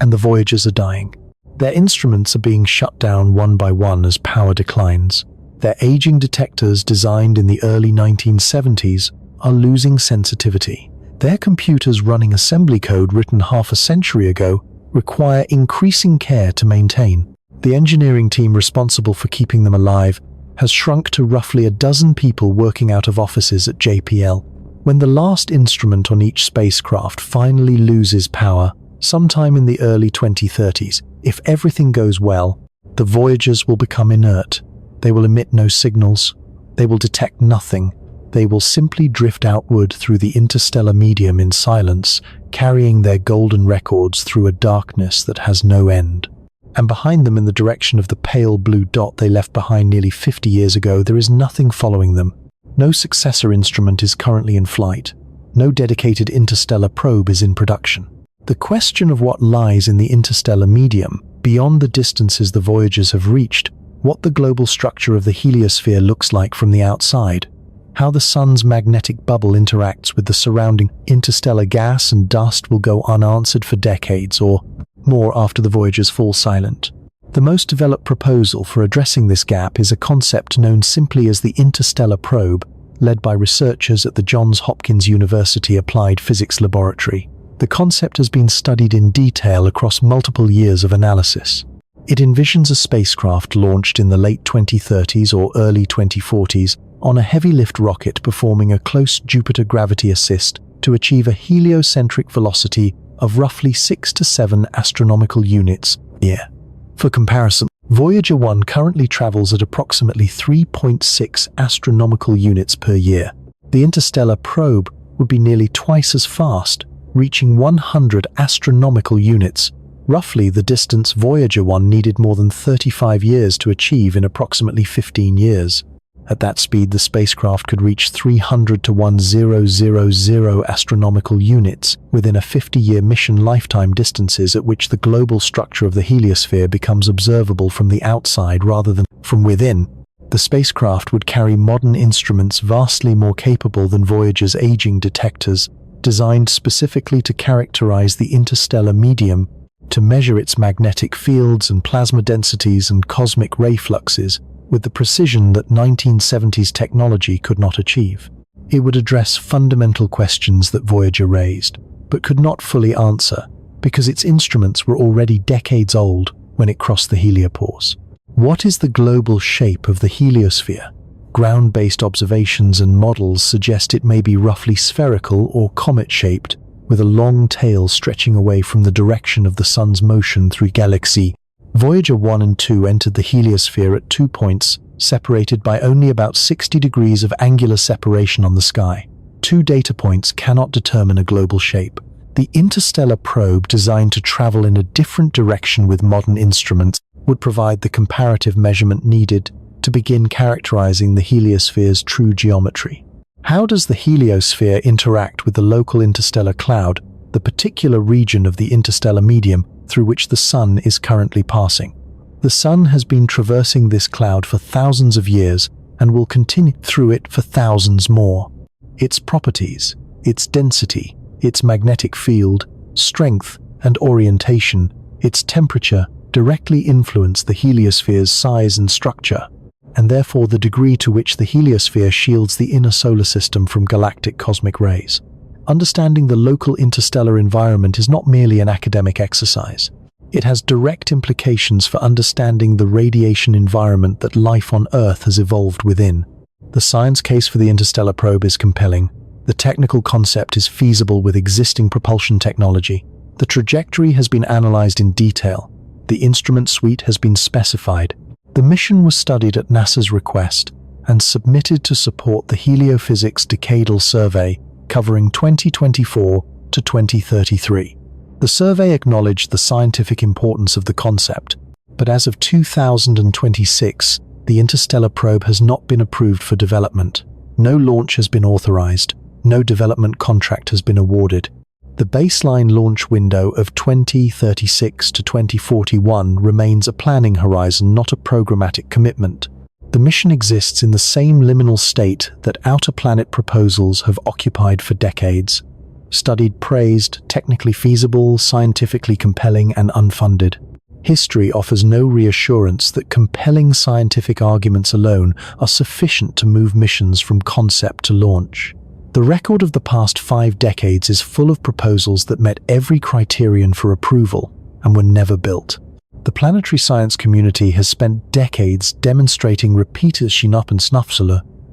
and the Voyagers are dying. Their instruments are being shut down one by one as power declines. Their aging detectors, designed in the early 1970s, are losing sensitivity. Their computers running assembly code written half a century ago require increasing care to maintain. The engineering team responsible for keeping them alive has shrunk to roughly a dozen people working out of offices at JPL. When the last instrument on each spacecraft finally loses power, sometime in the early 2030s, if everything goes well, the Voyagers will become inert. They will emit no signals. They will detect nothing. they will simply drift outward through the interstellar medium in silence, carrying their golden records through a darkness that has no end. And behind them, in the direction of the pale blue dot they left behind nearly 50 years ago, there is nothing following them. No successor instrument is currently in flight. No dedicated interstellar probe is in production. The question of what lies in the interstellar medium, beyond the distances the Voyagers have reached, what the global structure of the heliosphere looks like from the outside, how the sun's magnetic bubble interacts with the surrounding interstellar gas and dust will go unanswered for decades or more after the Voyagers fall silent. The most developed proposal for addressing this gap is a concept known simply as the interstellar probe, led by researchers at the Johns Hopkins University Applied Physics Laboratory. The concept has been studied in detail across multiple years of analysis. It envisions a spacecraft launched in the late 2030s or early 2040s on a heavy-lift rocket performing a close Jupiter gravity assist to achieve a heliocentric velocity of roughly 6 to 7 astronomical units a year. For comparison, Voyager 1 currently travels at approximately 3.6 astronomical units per year. The interstellar probe would be nearly twice as fast, reaching 100 astronomical units, roughly the distance Voyager 1 needed more than 35 years to achieve in approximately 15 years. At that speed, the spacecraft could reach 300 to 1000 astronomical units within a 50-year mission lifetime, distances at which the global structure of the heliosphere becomes observable from the outside rather than from within. The spacecraft would carry modern instruments vastly more capable than Voyager's aging detectors, designed specifically to characterize the interstellar medium, to measure its magnetic fields and plasma densities and cosmic ray fluxes with the precision that 1970s technology could not achieve. It would address fundamental questions that Voyager raised, but could not fully answer, because its instruments were already decades old when it crossed the heliopause. What is the global shape of the heliosphere? Ground-based observations and models suggest it may be roughly spherical or comet-shaped, with a long tail stretching away from the direction of the sun's motion through galaxy. Voyager 1 and 2 entered the heliosphere at 2 points, separated by only about 60 degrees of angular separation on the sky. 2 data points cannot determine a global shape. The interstellar probe, designed to travel in a different direction with modern instruments, would provide the comparative measurement needed to begin characterizing the heliosphere's true geometry. How does the heliosphere interact with the local interstellar cloud, the particular region of the interstellar medium through which the sun is currently passing? The sun has been traversing this cloud for thousands of years and will continue through it for thousands more. Its properties, its density, its magnetic field, strength, and orientation, its temperature directly influence the heliosphere's size and structure, and therefore the degree to which the heliosphere shields the inner solar system from galactic cosmic rays. Understanding the local interstellar environment is not merely an academic exercise. It has direct implications for understanding the radiation environment that life on Earth has evolved within. The science case for the interstellar probe is compelling. The technical concept is feasible with existing propulsion technology. The trajectory has been analyzed in detail. The instrument suite has been specified. The mission was studied at NASA's request and submitted to support the Heliophysics Decadal Survey covering 2024 to 2033. The survey acknowledged the scientific importance of the concept, but as of 2026, the interstellar probe has not been approved for development. No launch has been authorized. No development contract has been awarded. The baseline launch window of 2036 to 2041 remains a planning horizon, not a programmatic commitment. The mission exists in the same liminal state that outer planet proposals have occupied for decades. Studied, praised, technically feasible, scientifically compelling, and unfunded. History offers no reassurance that compelling scientific arguments alone are sufficient to move missions from concept to launch. The record of the past 5 decades is full of proposals that met every criterion for approval and were never built. The planetary science community has spent decades demonstrating repeatedly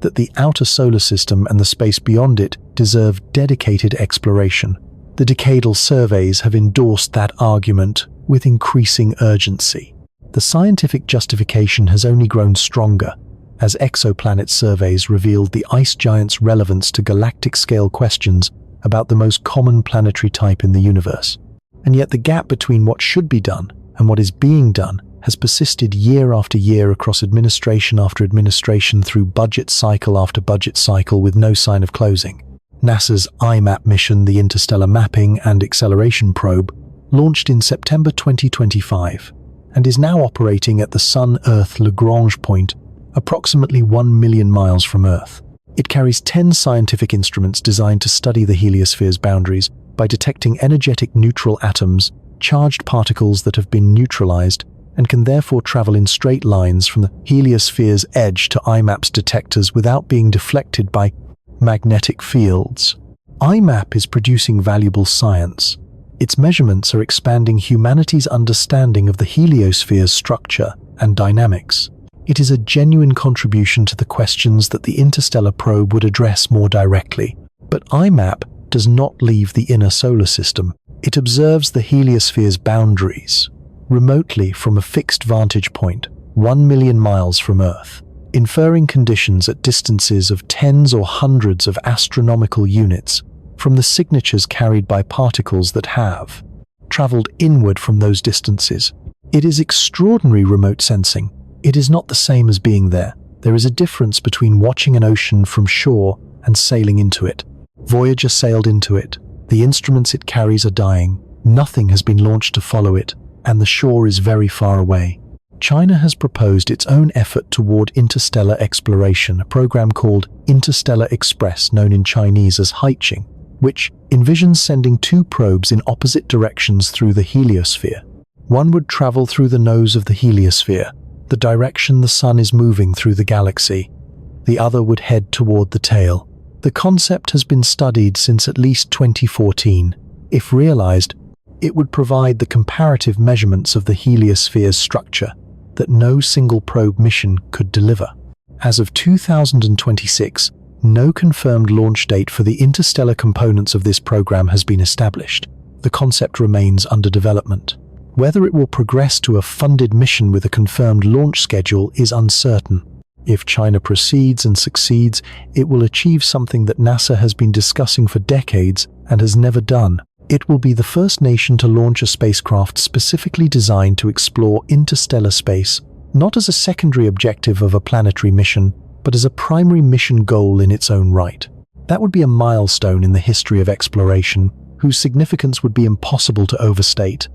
that the outer solar system and the space beyond it deserve dedicated exploration. The decadal surveys have endorsed that argument with increasing urgency. The scientific justification has only grown stronger. as exoplanet surveys revealed the ice giant's relevance to galactic-scale questions about the most common planetary type in the universe. And yet the gap between what should be done and what is being done has persisted year after year across administration after administration through budget cycle after budget cycle with no sign of closing. NASA's IMAP mission, the Interstellar Mapping and Acceleration Probe, launched in September 2025 and is now operating at the Sun-Earth Lagrange point, approximately 1 million miles from Earth. It carries 10 scientific instruments designed to study the heliosphere's boundaries by detecting energetic neutral atoms, charged particles that have been neutralized, and can therefore travel in straight lines from the heliosphere's edge to IMAP's detectors without being deflected by magnetic fields. IMAP is producing valuable science. Its measurements are expanding humanity's understanding of the heliosphere's structure and dynamics. It is a genuine contribution to the questions that the interstellar probe would address more directly. But IMAP does not leave the inner solar system. It observes the heliosphere's boundaries remotely from a fixed vantage point, 1 million miles from Earth, inferring conditions at distances of tens or hundreds of astronomical units from the signatures carried by particles that have traveled inward from those distances. It is extraordinary remote sensing. It is not the same as being there. There is a difference between watching an ocean from shore and sailing into it. Voyager sailed into it. The instruments it carries are dying. Nothing has been launched to follow it, and the shore is very far away. China has proposed its own effort toward interstellar exploration, a program called Interstellar Express, known in Chinese as Haiqing, which envisions sending 2 probes in opposite directions through the heliosphere. One would travel through the nose of the heliosphere, the direction the sun is moving through the galaxy. The other would head toward the tail. The concept has been studied since at least 2014. If realized, it would provide the comparative measurements of the heliosphere's structure that no single probe mission could deliver. As of 2026, no confirmed launch date for the interstellar components of this program has been established. The concept remains under development. Whether it will progress to a funded mission with a confirmed launch schedule is uncertain. If China proceeds and succeeds, it will achieve something that NASA has been discussing for decades and has never done. It will be the first nation to launch a spacecraft specifically designed to explore interstellar space, not as a secondary objective of a planetary mission, but as a primary mission goal in its own right. That would be a milestone in the history of exploration, whose significance would be impossible to overstate,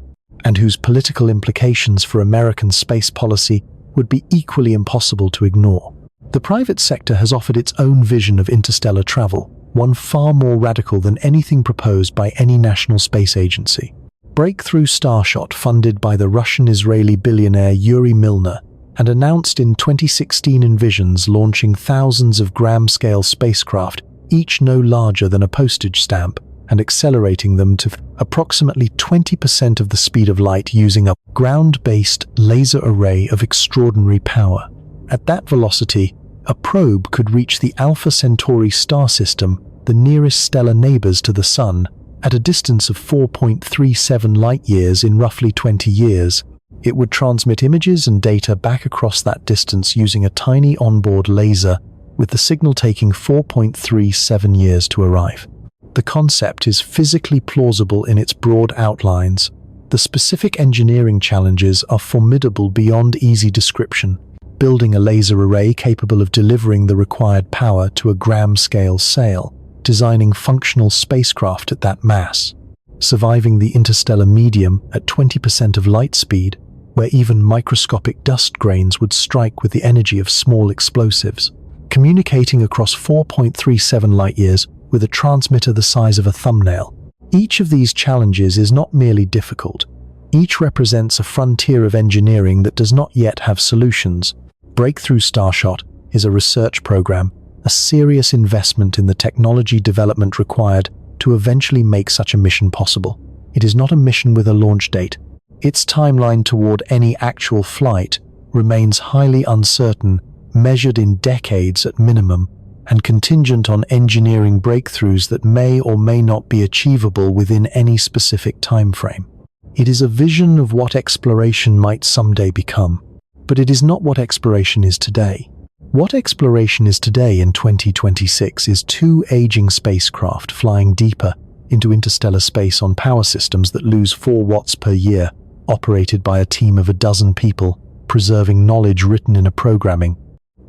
and whose political implications for American space policy would be equally impossible to ignore. The private sector has offered its own vision of interstellar travel, one far more radical than anything proposed by any national space agency. Breakthrough Starshot, funded by the Russian-Israeli billionaire Yuri Milner, and announced in 2016, envisions launching thousands of gram-scale spacecraft, each no larger than a postage stamp, and accelerating them to approximately 20% of the speed of light using a ground-based laser array of extraordinary power. At that velocity, a probe could reach the Alpha Centauri star system, the nearest stellar neighbors to the Sun, at a distance of 4.37 light-years in roughly 20 years. It would transmit images and data back across that distance using a tiny onboard laser, with the signal taking 4.37 years to arrive. The concept is physically plausible in its broad outlines. The specific engineering challenges are formidable beyond easy description. Building a laser array capable of delivering the required power to a gram-scale sail, designing functional spacecraft at that mass, surviving the interstellar medium at 20% of light speed, where even microscopic dust grains would strike with the energy of small explosives, communicating across 4.37 light-years with a transmitter the size of a thumbnail. Each of these challenges is not merely difficult. Each represents a frontier of engineering that does not yet have solutions. Breakthrough Starshot is a research program, a serious investment in the technology development required to eventually make such a mission possible. It is not a mission with a launch date. Its timeline toward any actual flight remains highly uncertain, measured in decades at minimum, and contingent on engineering breakthroughs that may or may not be achievable within any specific time frame. It is a vision of what exploration might someday become, but it is not what exploration is today. What exploration is today in 2026 is two aging spacecraft flying deeper into interstellar space on power systems that lose 4 watts per year, operated by a team of a dozen people, preserving knowledge written in a programming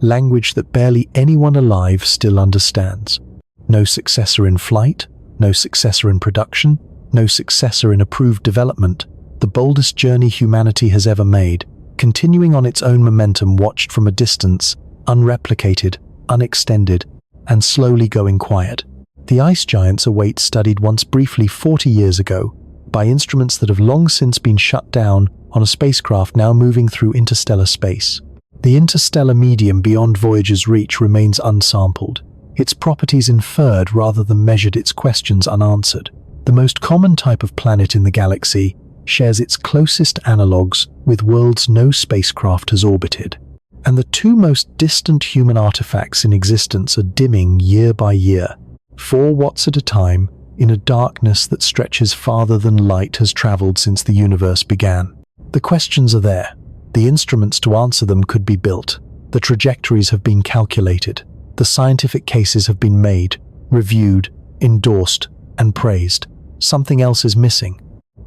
language that barely anyone alive still understands. No successor in flight, no successor in production, no successor in approved development. The boldest journey humanity has ever made, continuing on its own momentum, watched from a distance, unreplicated, unextended, and slowly going quiet. The ice giants await, studied once briefly 40 years ago by instruments that have long since been shut down on a spacecraft now moving through interstellar space. The interstellar medium beyond Voyager's reach remains unsampled, its properties inferred rather than measured, its questions unanswered. The most common type of planet in the galaxy shares its closest analogues with worlds no spacecraft has orbited. And the two most distant human artifacts in existence are dimming year by year, 4 watts at a time, in a darkness that stretches farther than light has traveled since the universe began. The questions are there. The instruments to answer them could be built. The trajectories have been calculated. The scientific cases have been made, reviewed, endorsed, and praised. Something else is missing.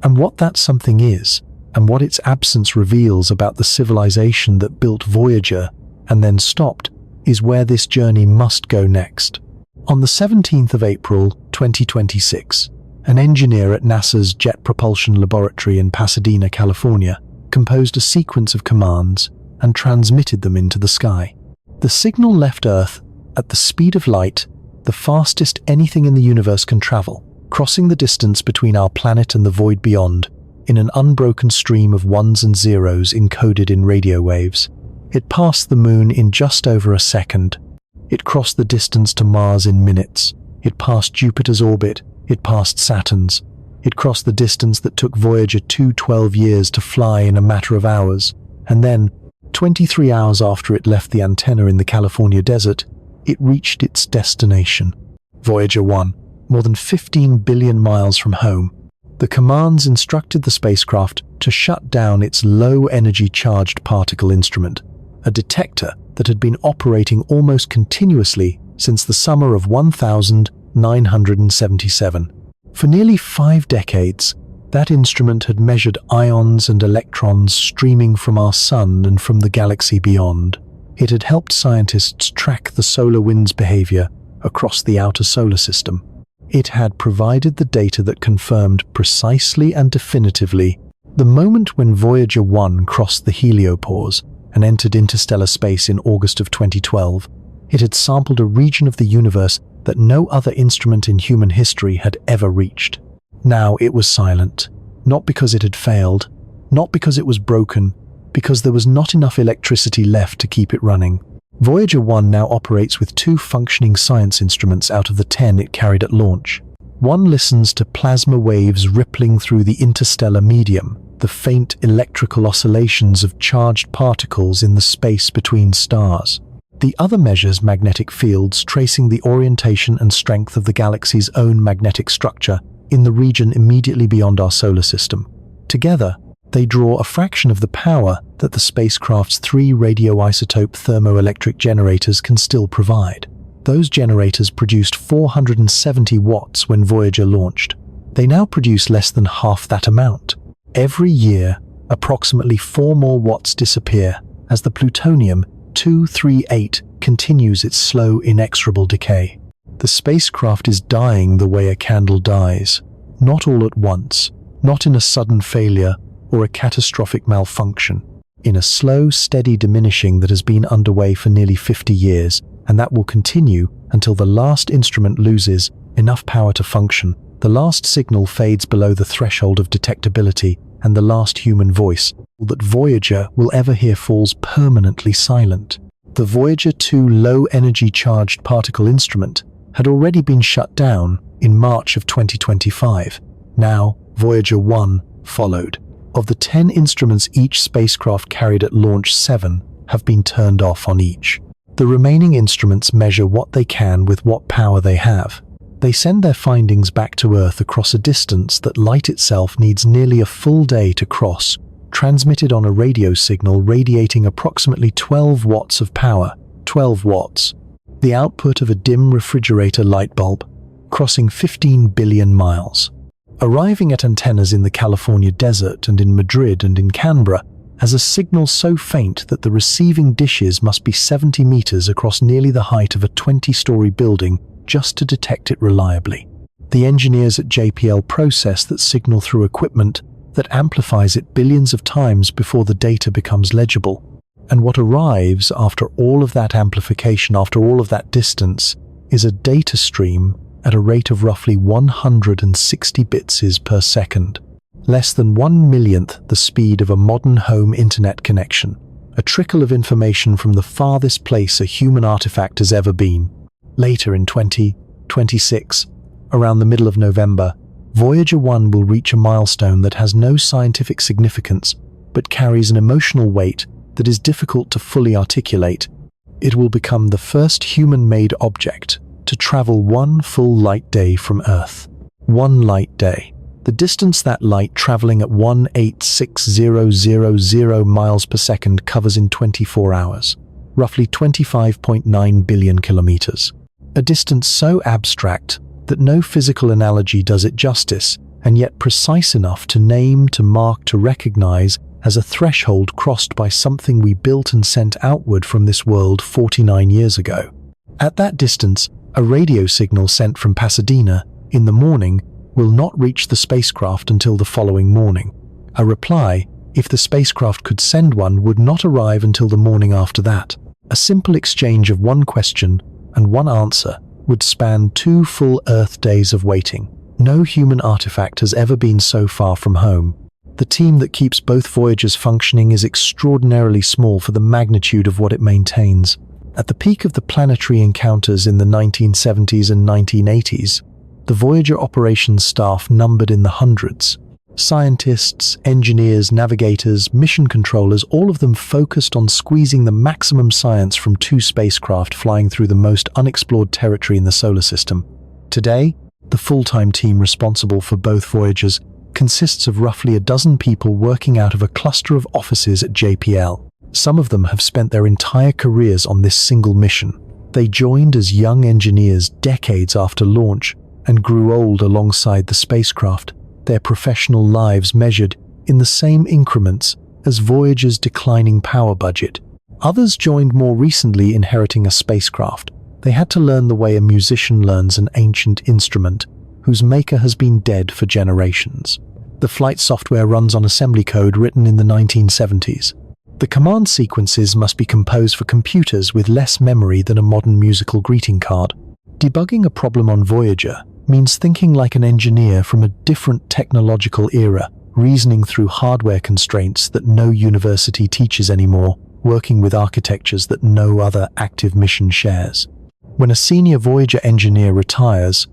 And what that something is, and what its absence reveals about the civilization that built Voyager and then stopped, is where this journey must go next. On the 17th of April, 2026, an engineer at NASA's Jet Propulsion Laboratory in Pasadena, California, composed a sequence of commands and transmitted them into the sky. The signal left Earth at the speed of light, the fastest anything in the universe can travel, crossing the distance between our planet and the void beyond, in an unbroken stream of ones and zeros encoded in radio waves. It passed the Moon in just over a second. It crossed the distance to Mars in minutes. It passed Jupiter's orbit. It passed Saturn's. It crossed the distance that took Voyager 12 years to fly in a matter of hours. And then, 23 hours after it left the antenna in the California desert, it reached its destination. Voyager 1, more than 15 billion miles from home. The commands instructed the spacecraft to shut down its low-energy charged particle instrument, a detector that had been operating almost continuously since the summer of 1977. For nearly 5 decades, that instrument had measured ions and electrons streaming from our sun and from the galaxy beyond. It had helped scientists track the solar wind's behavior across the outer solar system. It had provided the data that confirmed precisely and definitively the moment when Voyager 1 crossed the heliopause and entered interstellar space in August of 2012. It had sampled a region of the universe that no other instrument in human history had ever reached. Now it was silent, not because it had failed, not because it was broken, because there was not enough electricity left to keep it running. Voyager 1 now operates with 2 functioning science instruments out of the 10 it carried at launch. One listens to plasma waves rippling through the interstellar medium, the faint electrical oscillations of charged particles in the space between stars. The other measures magnetic fields, tracing the orientation and strength of the galaxy's own magnetic structure in the region immediately beyond our solar system. Together, they draw a fraction of the power that the spacecraft's 3 radioisotope thermoelectric generators can still provide. Those generators produced 470 watts when Voyager launched. They now produce less than half that amount. Every year, approximately 4 more watts disappear as the plutonium-238 continues its slow, inexorable decay. The spacecraft is dying the way a candle dies, not all at once, not in a sudden failure or a catastrophic malfunction, in a slow, steady diminishing that has been underway for nearly 50 years, and that will continue until the last instrument loses enough power to function, the last signal fades below the threshold of detectability, and the last human voice that Voyager will ever hear falls permanently silent. The Voyager 2 low-energy charged particle instrument had already been shut down in March of 2025. Now, Voyager 1 followed. Of the 10 instruments each spacecraft carried at launch, 7 have been turned off on each. The remaining instruments measure what they can with what power they have. They send their findings back to Earth across a distance that light itself needs nearly a full day to cross, transmitted on a radio signal radiating approximately 12 watts of power, 12 watts, the output of a dim refrigerator light bulb, crossing 15 billion miles, arriving at antennas in the California desert and in Madrid and in Canberra as a signal so faint that the receiving dishes must be 70 meters across nearly the height of a 20-story building just to detect it reliably. The engineers at JPL process that signal through equipment that amplifies it billions of times before the data becomes legible. And what arrives after all of that amplification, after all of that distance, is a data stream at a rate of roughly 160 bits per second, less than 1/1,000,000th the speed of a modern home internet connection, a trickle of information from the farthest place a human artifact has ever been. Later in 2026, around the middle of November, Voyager 1 will reach a milestone that has no scientific significance, but carries an emotional weight that is difficult to fully articulate. It will become the first human-made object to travel one full light day from Earth. One light day. The distance that light traveling at 186,000 miles per second covers in 24 hours, roughly 25.9 billion kilometers. A distance so abstract that no physical analogy does it justice, and yet precise enough to name, to mark, to recognize as a threshold crossed by something we built and sent outward from this world 49 years ago. At that distance, a radio signal sent from Pasadena in the morning will not reach the spacecraft until the following morning. A reply, if the spacecraft could send one, would not arrive until the morning after that. A simple exchange of one question and one answer would span 2 full Earth days of waiting. No human artifact has ever been so far from home. The team that keeps both Voyagers functioning is extraordinarily small for the magnitude of what it maintains. At the peak of the planetary encounters in the 1970s and 1980s, the Voyager operations staff numbered in the hundreds. Scientists, engineers, navigators, mission controllers, all of them focused on squeezing the maximum science from 2 spacecraft flying through the most unexplored territory in the solar system. Today, the full-time team responsible for both Voyagers consists of roughly a dozen people working out of a cluster of offices at JPL. Some of them have spent their entire careers on this single mission. They joined as young engineers decades after launch and grew old alongside the spacecraft, their professional lives measured in the same increments as Voyager's declining power budget. Others joined more recently, inheriting a spacecraft. They had to learn the way a musician learns an ancient instrument whose maker has been dead for generations. The flight software runs on assembly code written in the 1970s. The command sequences must be composed for computers with less memory than a modern musical greeting card. Debugging a problem on Voyager means thinking like an engineer from a different technological era, reasoning through hardware constraints that no university teaches anymore, working with architectures that no other active mission shares. When a senior Voyager engineer retires,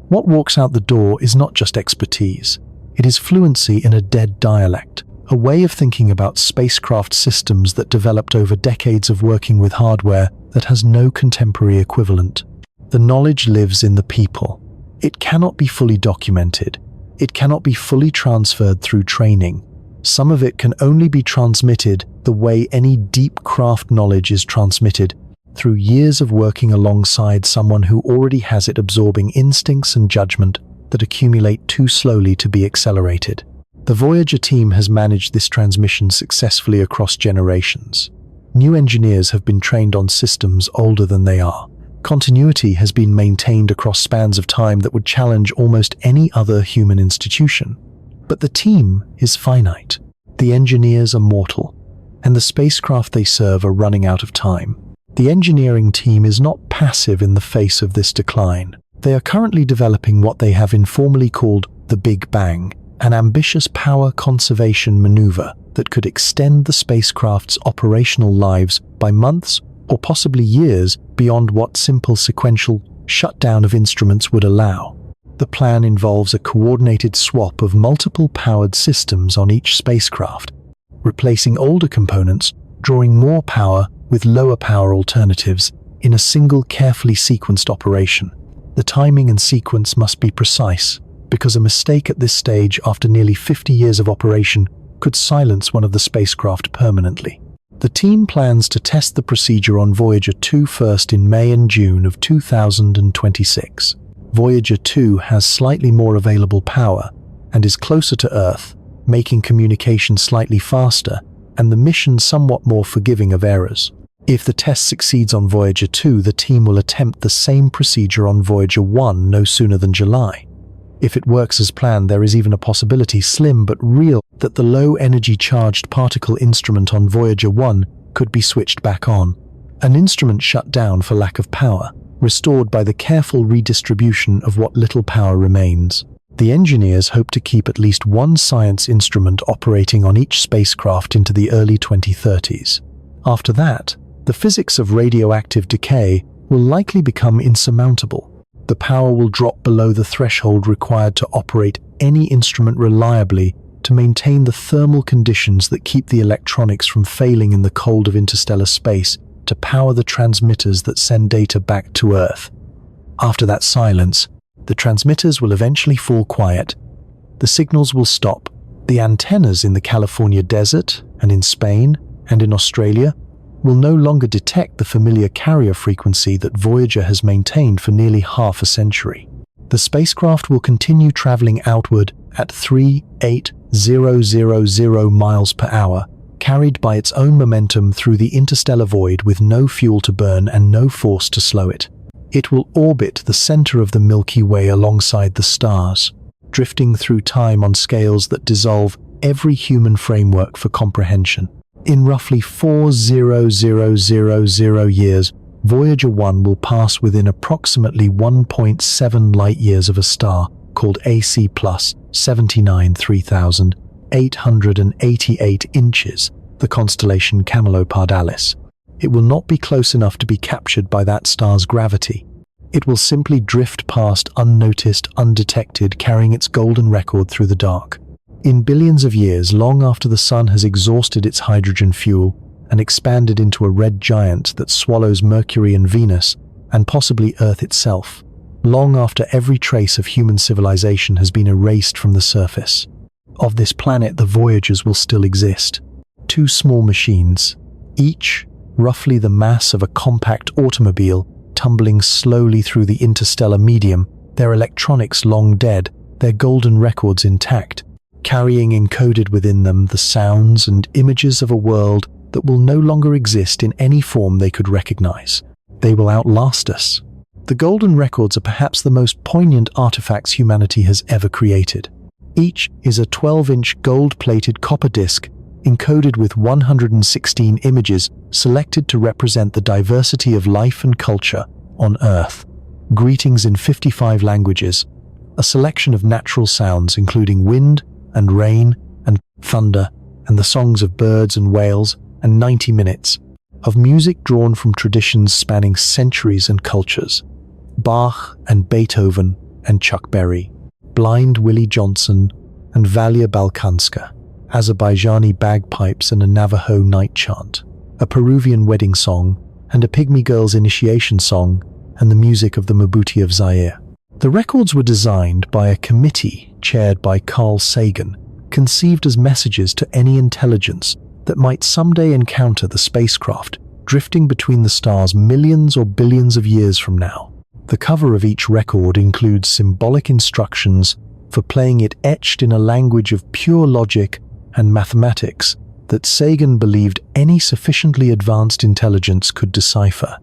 what walks out the door is not just expertise. It is fluency in a dead dialect, a way of thinking about spacecraft systems that developed over decades of working with hardware that has no contemporary equivalent. The knowledge lives in the people. It cannot be fully documented. It cannot be fully transferred through training. Some of it can only be transmitted the way any deep craft knowledge is transmitted, through years of working alongside someone who already has it, absorbing instincts and judgment that accumulate too slowly to be accelerated. The Voyager team has managed this transmission successfully across generations. New engineers have been trained on systems older than they are. Continuity has been maintained across spans of time that would challenge almost any other human institution. But the team is finite. The engineers are mortal, and the spacecraft they serve are running out of time. The engineering team is not passive in the face of this decline. They are currently developing what they have informally called the Big Bang, an ambitious power conservation maneuver that could extend the spacecraft's operational lives by months or possibly years beyond what simple sequential shutdown of instruments would allow. The plan involves a coordinated swap of multiple powered systems on each spacecraft, replacing older components, drawing more power with lower power alternatives in a single carefully sequenced operation. The timing and sequence must be precise, because a mistake at this stage after nearly 50 years of operation could silence one of the spacecraft permanently. The team plans to test the procedure on Voyager 2 first in May and June of 2026. Voyager 2 has slightly more available power and is closer to Earth, making communication slightly faster and the mission somewhat more forgiving of errors. If the test succeeds on Voyager 2, the team will attempt the same procedure on Voyager 1 no sooner than July. If it works as planned, there is even a possibility, slim but real, that the low-energy charged particle instrument on Voyager 1 could be switched back on. An instrument shut down for lack of power, restored by the careful redistribution of what little power remains. The engineers hope to keep at least one science instrument operating on each spacecraft into the early 2030s. After that, the physics of radioactive decay will likely become insurmountable. The power will drop below the threshold required to operate any instrument reliably to maintain the thermal conditions that keep the electronics from failing in the cold of interstellar space to power the transmitters that send data back to Earth. After that silence, the transmitters will eventually fall quiet. The signals will stop. The antennas in the California desert and in Spain and in Australia will no longer detect the familiar carrier frequency that Voyager has maintained for nearly half a century. The spacecraft will continue traveling outward at 3,800 miles per hour, carried by its own momentum through the interstellar void with no fuel to burn and no force to slow it. It will orbit the center of the Milky Way alongside the stars, drifting through time on scales that dissolve every human framework for comprehension. In roughly 4,000 years, Voyager 1 will pass within approximately 1.7 light-years of a star called AC Plus 79 3,888 inches, the constellation Camelopardalis. It will not be close enough to be captured by that star's gravity. It will simply drift past unnoticed, undetected, carrying its golden record through the dark. In billions of years, long after the Sun has exhausted its hydrogen fuel and expanded into a red giant that swallows Mercury and Venus, and possibly Earth itself, long after every trace of human civilization has been erased from the surface of this planet, the Voyagers will still exist. Two small machines, each roughly the mass of a compact automobile, tumbling slowly through the interstellar medium, their electronics long dead, their golden records intact, carrying encoded within them the sounds and images of a world that will no longer exist in any form they could recognize. They will outlast us. The golden records are perhaps the most poignant artifacts humanity has ever created. Each is a 12-inch gold-plated copper disc encoded with 116 images selected to represent the diversity of life and culture on Earth. Greetings in 55 languages, a selection of natural sounds including wind and rain and thunder and the songs of birds and whales, and 90 minutes of music drawn from traditions spanning centuries and cultures. Bach and Beethoven and Chuck Berry, Blind Willie Johnson and Valia Balkanska, Azerbaijani bagpipes and a Navajo night chant, a Peruvian wedding song and a Pygmy girl's initiation song, and the music of the Mabuti of Zaire. The records were designed by a committee chaired by Carl Sagan, conceived as messages to any intelligence that might someday encounter the spacecraft drifting between the stars millions or billions of years from now. The cover of each record includes symbolic instructions for playing it, etched in a language of pure logic and mathematics that Sagan believed any sufficiently advanced intelligence could decipher.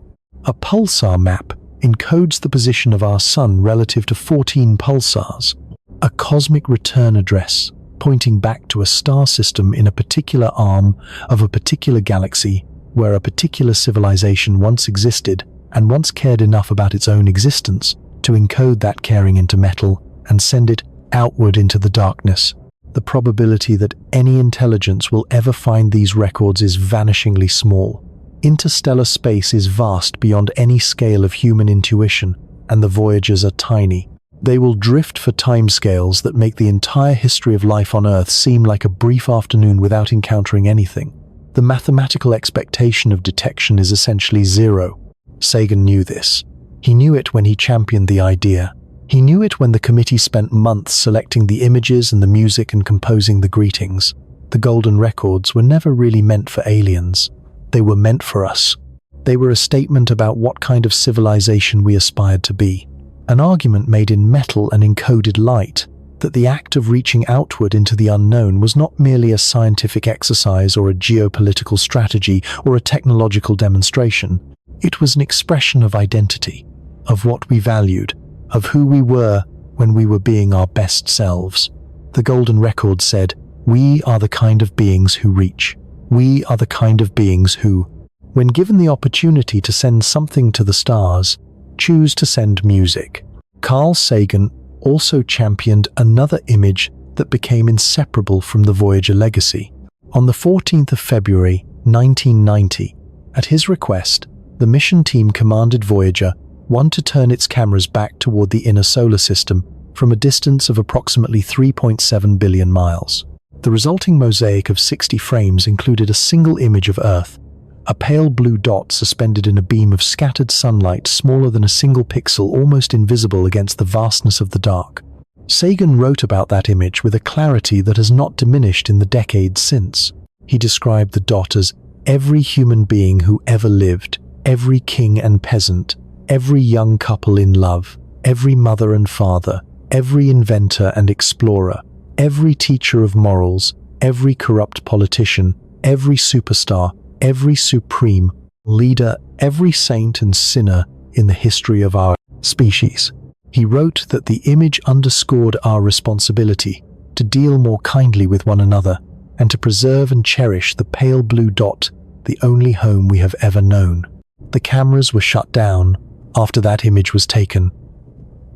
A pulsar map encodes the position of our Sun relative to 14 pulsars, a cosmic return address pointing back to a star system in a particular arm of a particular galaxy where a particular civilization once existed and once cared enough about its own existence to encode that caring into metal and send it outward into the darkness. The probability that any intelligence will ever find these records is vanishingly small. Interstellar space is vast beyond any scale of human intuition, and the Voyagers are tiny. They will drift for timescales that make the entire history of life on Earth seem like a brief afternoon without encountering anything. The mathematical expectation of detection is essentially zero. Sagan knew this. He knew it when he championed the idea. He knew it when the committee spent months selecting the images and the music and composing the greetings. The golden records were never really meant for aliens. they were meant for us. They were a statement about what kind of civilization we aspired to be. An argument made in metal and encoded light that the act of reaching outward into the unknown was not merely a scientific exercise or a geopolitical strategy or a technological demonstration. It was an expression of identity, of what we valued, of who we were when we were being our best selves. The Golden Record said, "We are the kind of beings who reach. We are the kind of beings who, when given the opportunity to send something to the stars, choose to send music." Carl Sagan also championed another image that became inseparable from the Voyager legacy. On the 14th of February, 1990, at his request, the mission team commanded Voyager 1 to turn its cameras back toward the inner solar system from a distance of approximately 3.7 billion miles. The resulting mosaic of 60 frames included a single image of Earth, a pale blue dot suspended in a beam of scattered sunlight smaller than a single pixel, almost invisible against the vastness of the dark. Sagan wrote about that image with a clarity that has not diminished in the decades since. He described the dot as every human being who ever lived, every king and peasant, every young couple in love, every mother and father, every inventor and explorer, every teacher of morals, every corrupt politician, every superstar, every supreme leader, every saint and sinner in the history of our species. He wrote that the image underscored our responsibility to deal more kindly with one another and to preserve and cherish the pale blue dot, the only home we have ever known. The cameras were shut down after that image was taken,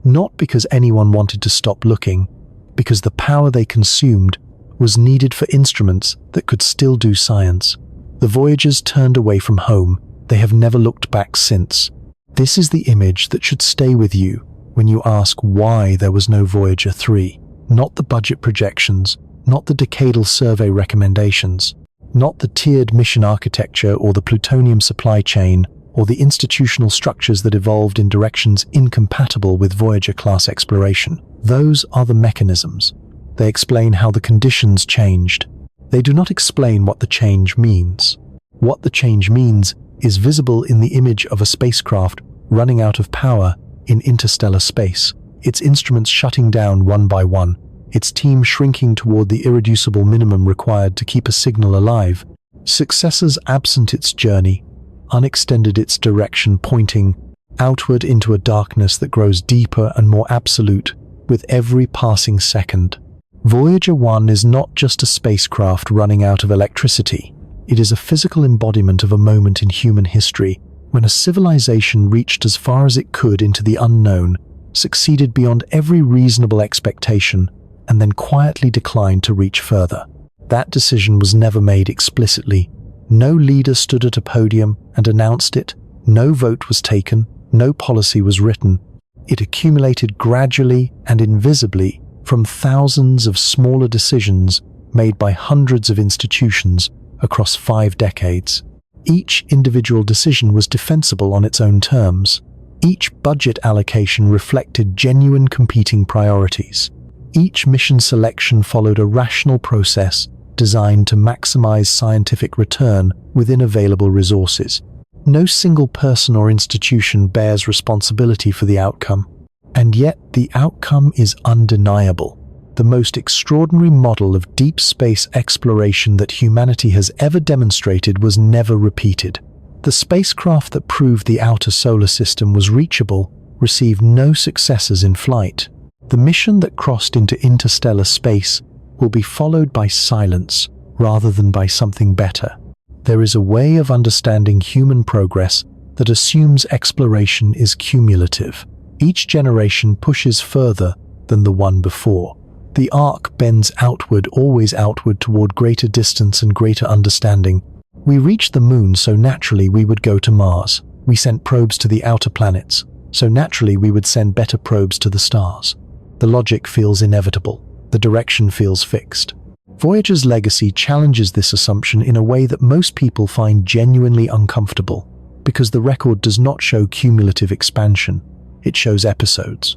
not because anyone wanted to stop looking, because the power they consumed was needed for instruments that could still do science. The Voyagers turned away from home. They have never looked back since. This is the image that should stay with you when you ask why there was no Voyager 3. Not the budget projections, not the decadal survey recommendations, not the tiered mission architecture or the plutonium supply chain or the institutional structures that evolved in directions incompatible with Voyager-class exploration. Those are the mechanisms. They explain how the conditions changed. They do not explain what the change means. What the change means is visible in the image of a spacecraft running out of power in interstellar space, its instruments shutting down one by one, its team shrinking toward the irreducible minimum required to keep a signal alive. Successors absent its journey, unextended its direction, pointing outward into a darkness that grows deeper and more absolute with every passing second. Voyager 1 is not just a spacecraft running out of electricity. It is a physical embodiment of a moment in human history when a civilization reached as far as it could into the unknown, succeeded beyond every reasonable expectation, and then quietly declined to reach further. That decision was never made explicitly. No leader stood at a podium and announced it. No vote was taken. No policy was written. It accumulated gradually and invisibly from thousands of smaller decisions made by hundreds of institutions across 5 decades. Each individual decision was defensible on its own terms. Each budget allocation reflected genuine competing priorities. Each mission selection followed a rational process designed to maximize scientific return within available resources. No single person or institution bears responsibility for the outcome. And yet the outcome is undeniable. The most extraordinary model of deep space exploration that humanity has ever demonstrated was never repeated. The spacecraft that proved the outer solar system was reachable received no successors in flight. The mission that crossed into interstellar space will be followed by silence rather than by something better. There is a way of understanding human progress that assumes exploration is cumulative. Each generation pushes further than the one before. The arc bends outward, always outward toward greater distance and greater understanding. We reached the moon, so naturally we would go to Mars. We sent probes to the outer planets, so naturally we would send better probes to the stars. The logic feels inevitable. The direction feels fixed. Voyager's legacy challenges this assumption in a way that most people find genuinely uncomfortable, because the record does not show cumulative expansion. It shows episodes.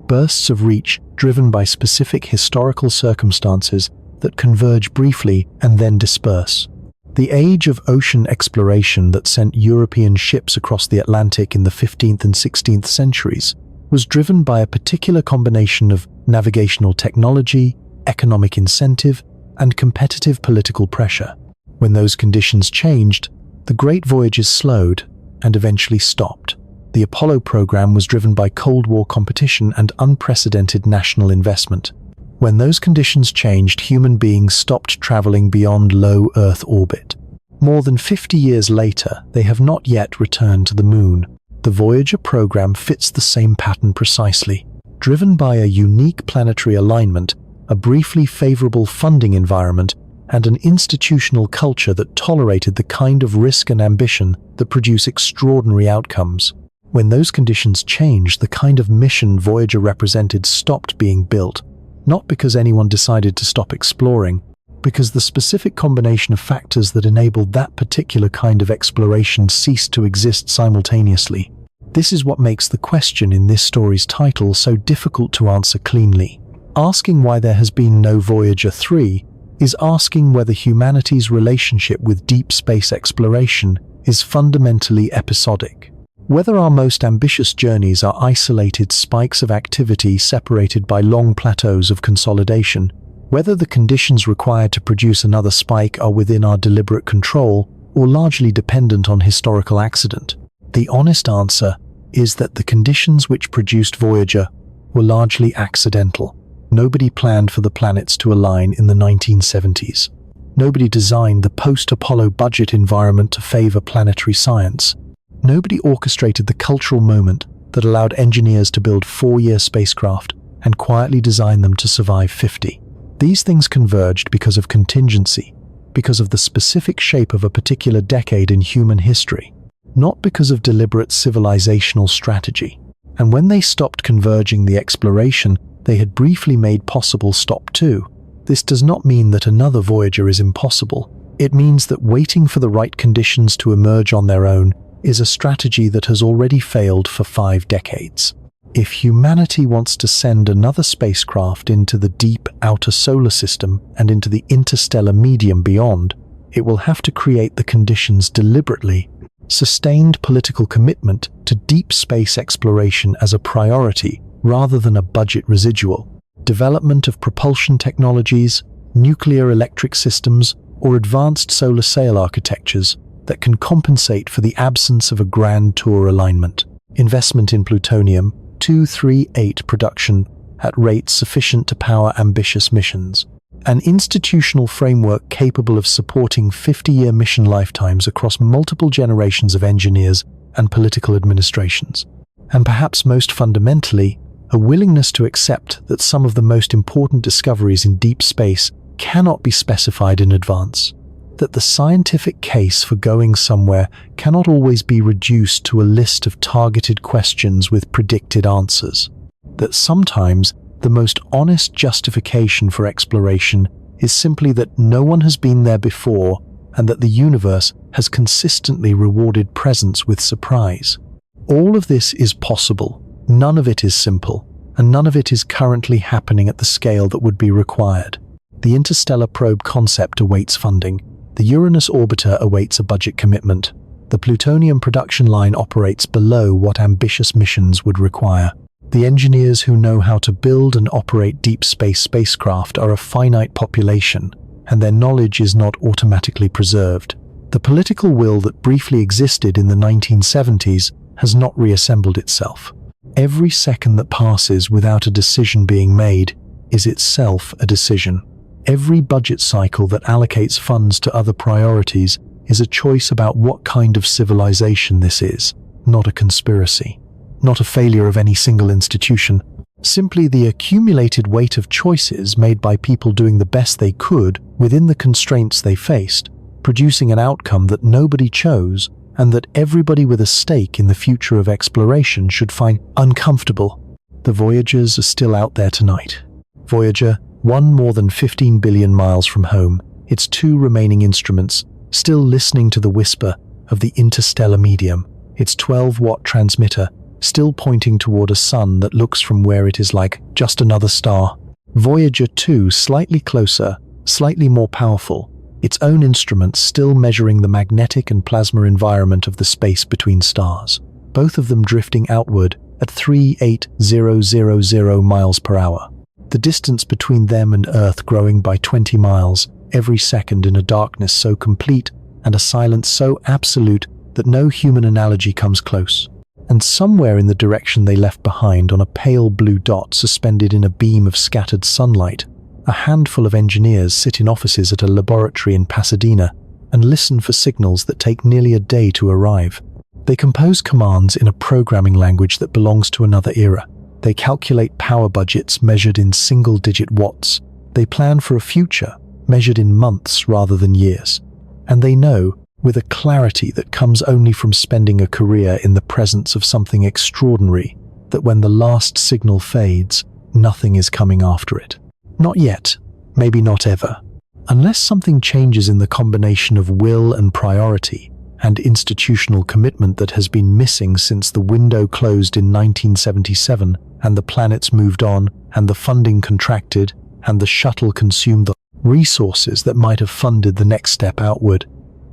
Bursts of reach driven by specific historical circumstances that converge briefly and then disperse. The age of ocean exploration that sent European ships across the Atlantic in the 15th and 16th centuries was driven by a particular combination of navigational technology, economic incentive, and competitive political pressure. When those conditions changed, the great voyages slowed and eventually stopped. The Apollo program was driven by Cold War competition and unprecedented national investment. When those conditions changed, human beings stopped traveling beyond low Earth orbit. More than 50 years later, they have not yet returned to the Moon. The Voyager program fits the same pattern precisely. Driven by a unique planetary alignment, a briefly favorable funding environment, and an institutional culture that tolerated the kind of risk and ambition that produce extraordinary outcomes. When those conditions changed, the kind of mission Voyager represented stopped being built, not because anyone decided to stop exploring, because the specific combination of factors that enabled that particular kind of exploration ceased to exist simultaneously. This is what makes the question in this story's title so difficult to answer cleanly. Asking why there has been no Voyager 3 is asking whether humanity's relationship with deep space exploration is fundamentally episodic. Whether our most ambitious journeys are isolated spikes of activity separated by long plateaus of consolidation, whether the conditions required to produce another spike are within our deliberate control or largely dependent on historical accident. The honest answer is that the conditions which produced Voyager were largely accidental. Nobody planned for the planets to align in the 1970s. Nobody designed the post-Apollo budget environment to favor planetary science. Nobody orchestrated the cultural moment that allowed engineers to build 4-year spacecraft and quietly design them to survive 50. These things converged because of contingency, because of the specific shape of a particular decade in human history, not because of deliberate civilizational strategy. And when they stopped converging, the exploration they had briefly made possible stopped too. This does not mean that another Voyager is impossible. It means that waiting for the right conditions to emerge on their own is a strategy that has already failed for 5 decades. If humanity wants to send another spacecraft into the deep outer solar system and into the interstellar medium beyond, it will have to create the conditions deliberately. Sustained political commitment to deep space exploration as a priority rather than a budget residual. Development of propulsion technologies, nuclear electric systems, or advanced solar sail architectures that can compensate for the absence of a grand tour alignment. Investment in plutonium-238 production at rates sufficient to power ambitious missions. An institutional framework capable of supporting 50-year mission lifetimes across multiple generations of engineers and political administrations. And perhaps most fundamentally, a willingness to accept that some of the most important discoveries in deep space cannot be specified in advance. That the scientific case for going somewhere cannot always be reduced to a list of targeted questions with predicted answers. That sometimes the most honest justification for exploration is simply that no one has been there before and that the universe has consistently rewarded presence with surprise. All of this is possible. None of it is simple, and none of it is currently happening at the scale that would be required. The interstellar probe concept awaits funding. The Uranus orbiter awaits a budget commitment. The plutonium production line operates below what ambitious missions would require. The engineers who know how to build and operate deep space spacecraft are a finite population, and their knowledge is not automatically preserved. The political will that briefly existed in the 1970s has not reassembled itself. Every second that passes without a decision being made is itself a decision. Every budget cycle that allocates funds to other priorities is a choice about what kind of civilization this is, not a conspiracy. Not a failure of any single institution, simply the accumulated weight of choices made by people doing the best they could within the constraints they faced, producing an outcome that nobody chose and that everybody with a stake in the future of exploration should find uncomfortable. The Voyagers are still out there tonight. Voyager, one more than 15 billion miles from home, its 2 remaining instruments, still listening to the whisper of the interstellar medium, its 12-watt transmitter, still pointing toward a sun that looks from where it is like just another star. Voyager 2, slightly closer, slightly more powerful, its own instruments still measuring the magnetic and plasma environment of the space between stars, both of them drifting outward at 38000 miles per hour. The distance between them and Earth growing by 20 miles every second in a darkness so complete and a silence so absolute that no human analogy comes close. And somewhere in the direction they left behind, on a pale blue dot suspended in a beam of scattered sunlight, a handful of engineers sit in offices at a laboratory in Pasadena and listen for signals that take nearly a day to arrive. They compose commands in a programming language that belongs to another era. They calculate power budgets measured in single-digit watts. They plan for a future measured in months rather than years. And they know, with a clarity that comes only from spending a career in the presence of something extraordinary, that when the last signal fades, nothing is coming after it. Not yet, maybe not ever. Unless something changes in the combination of will and priority and institutional commitment that has been missing since the window closed in 1977 and the planets moved on and the funding contracted and the shuttle consumed the resources that might have funded the next step outward,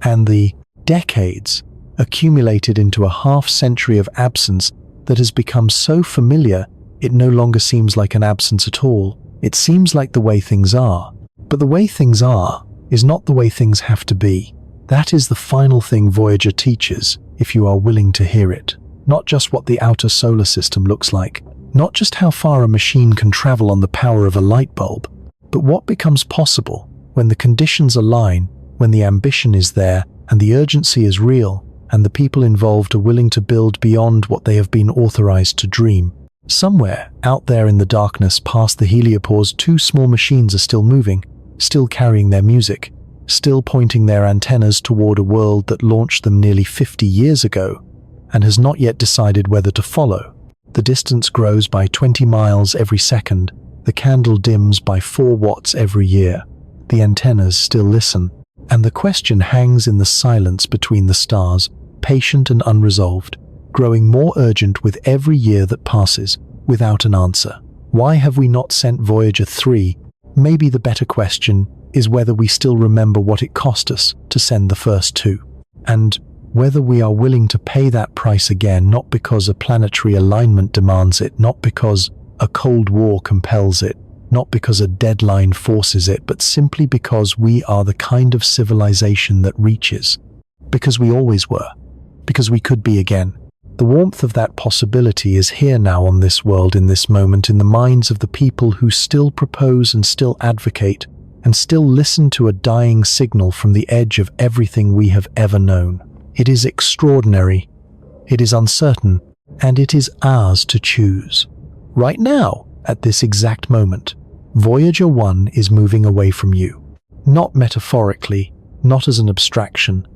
and the decades accumulated into a half-century of absence that has become so familiar it no longer seems like an absence at all. It seems like the way things are. But the way things are is not the way things have to be. That is the final thing Voyager teaches, if you are willing to hear it. Not just what the outer solar system looks like, not just how far a machine can travel on the power of a light bulb, but what becomes possible when the conditions align, when the ambition is there and the urgency is real, and the people involved are willing to build beyond what they have been authorized to dream. Somewhere out there in the darkness past the heliopause, two small machines are still moving, still carrying their music, still pointing their antennas toward a world that launched them nearly 50 years ago and has not yet decided whether to follow. The distance grows by 20 miles every second. The candle dims by 4 watts every year. The antennas still listen, and the question hangs in the silence between the stars, patient and unresolved, growing more urgent with every year that passes, without an answer. Why have we not sent Voyager 3? Maybe the better question is whether we still remember what it cost us to send the first 2, and whether we are willing to pay that price again, not because a planetary alignment demands it, not because a Cold War compels it, not because a deadline forces it, but simply because we are the kind of civilization that reaches, because we always were, because we could be again. The warmth of that possibility is here now on this world, in this moment, in the minds of the people who still propose and still advocate and still listen to a dying signal from the edge of everything we have ever known. It is extraordinary, it is uncertain, and it is ours to choose. Right now, at this exact moment, Voyager 1 is moving away from you. Not metaphorically, not as an abstraction.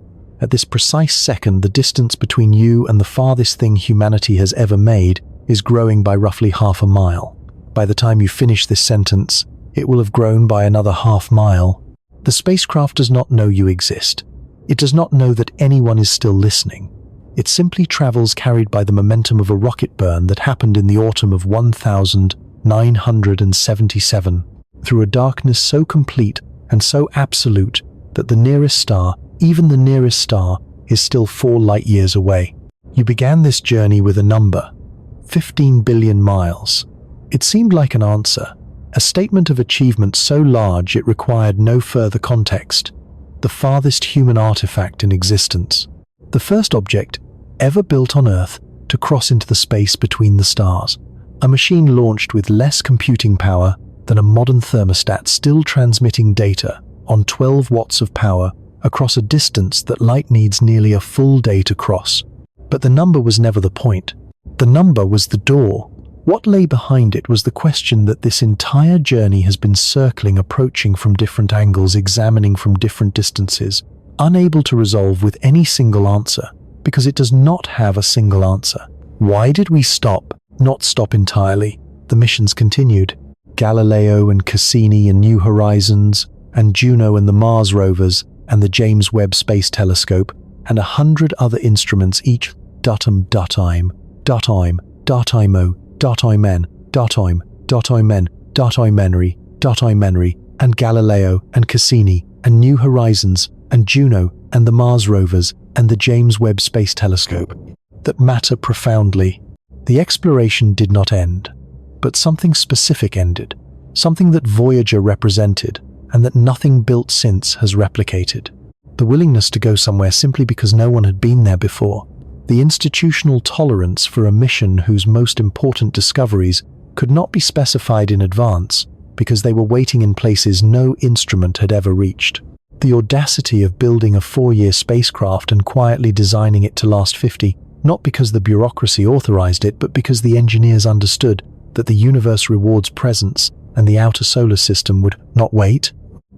At this precise second, the distance between you and the farthest thing humanity has ever made is growing by roughly half a mile. By the time you finish this sentence, it will have grown by another half mile. The spacecraft does not know you exist. It does not know that anyone is still listening. It simply travels carried by the momentum of a rocket burn that happened in the autumn of 1977, through a darkness so complete and so absolute that the nearest star, even the nearest star, is still 4 light-years away. You began this journey with a number, 15 billion miles. It seemed like an answer, a statement of achievement so large it required no further context. The farthest human artifact in existence. The first object ever built on Earth to cross into the space between the stars. A machine launched with less computing power than a modern thermostat, still transmitting data on 12 watts of power across a distance that light needs nearly a full day to cross. But the number was never the point. The number was the door. What lay behind it was the question that this entire journey has been circling, approaching from different angles, examining from different distances, unable to resolve with any single answer, because it does not have a single answer. Why did we stop? Not stop entirely. The missions continued. Galileo and Cassini and New Horizons, and Juno and the Mars rovers, and the James Webb Space Telescope, and 100 other instruments, each .im, .imo, .imen, .im, .imenry, .imenry, and Galileo and Cassini and New Horizons, and Juno, and the Mars rovers, and the James Webb Space Telescope that matter profoundly. The exploration did not end, but something specific ended, something that Voyager represented, and that nothing built since has replicated. The willingness to go somewhere simply because no one had been there before. The institutional tolerance for a mission whose most important discoveries could not be specified in advance because they were waiting in places no instrument had ever reached. The audacity of building a 4-year spacecraft and quietly designing it to last 50, not because the bureaucracy authorized it, but because the engineers understood that the universe rewards presence and the outer solar system would not wait.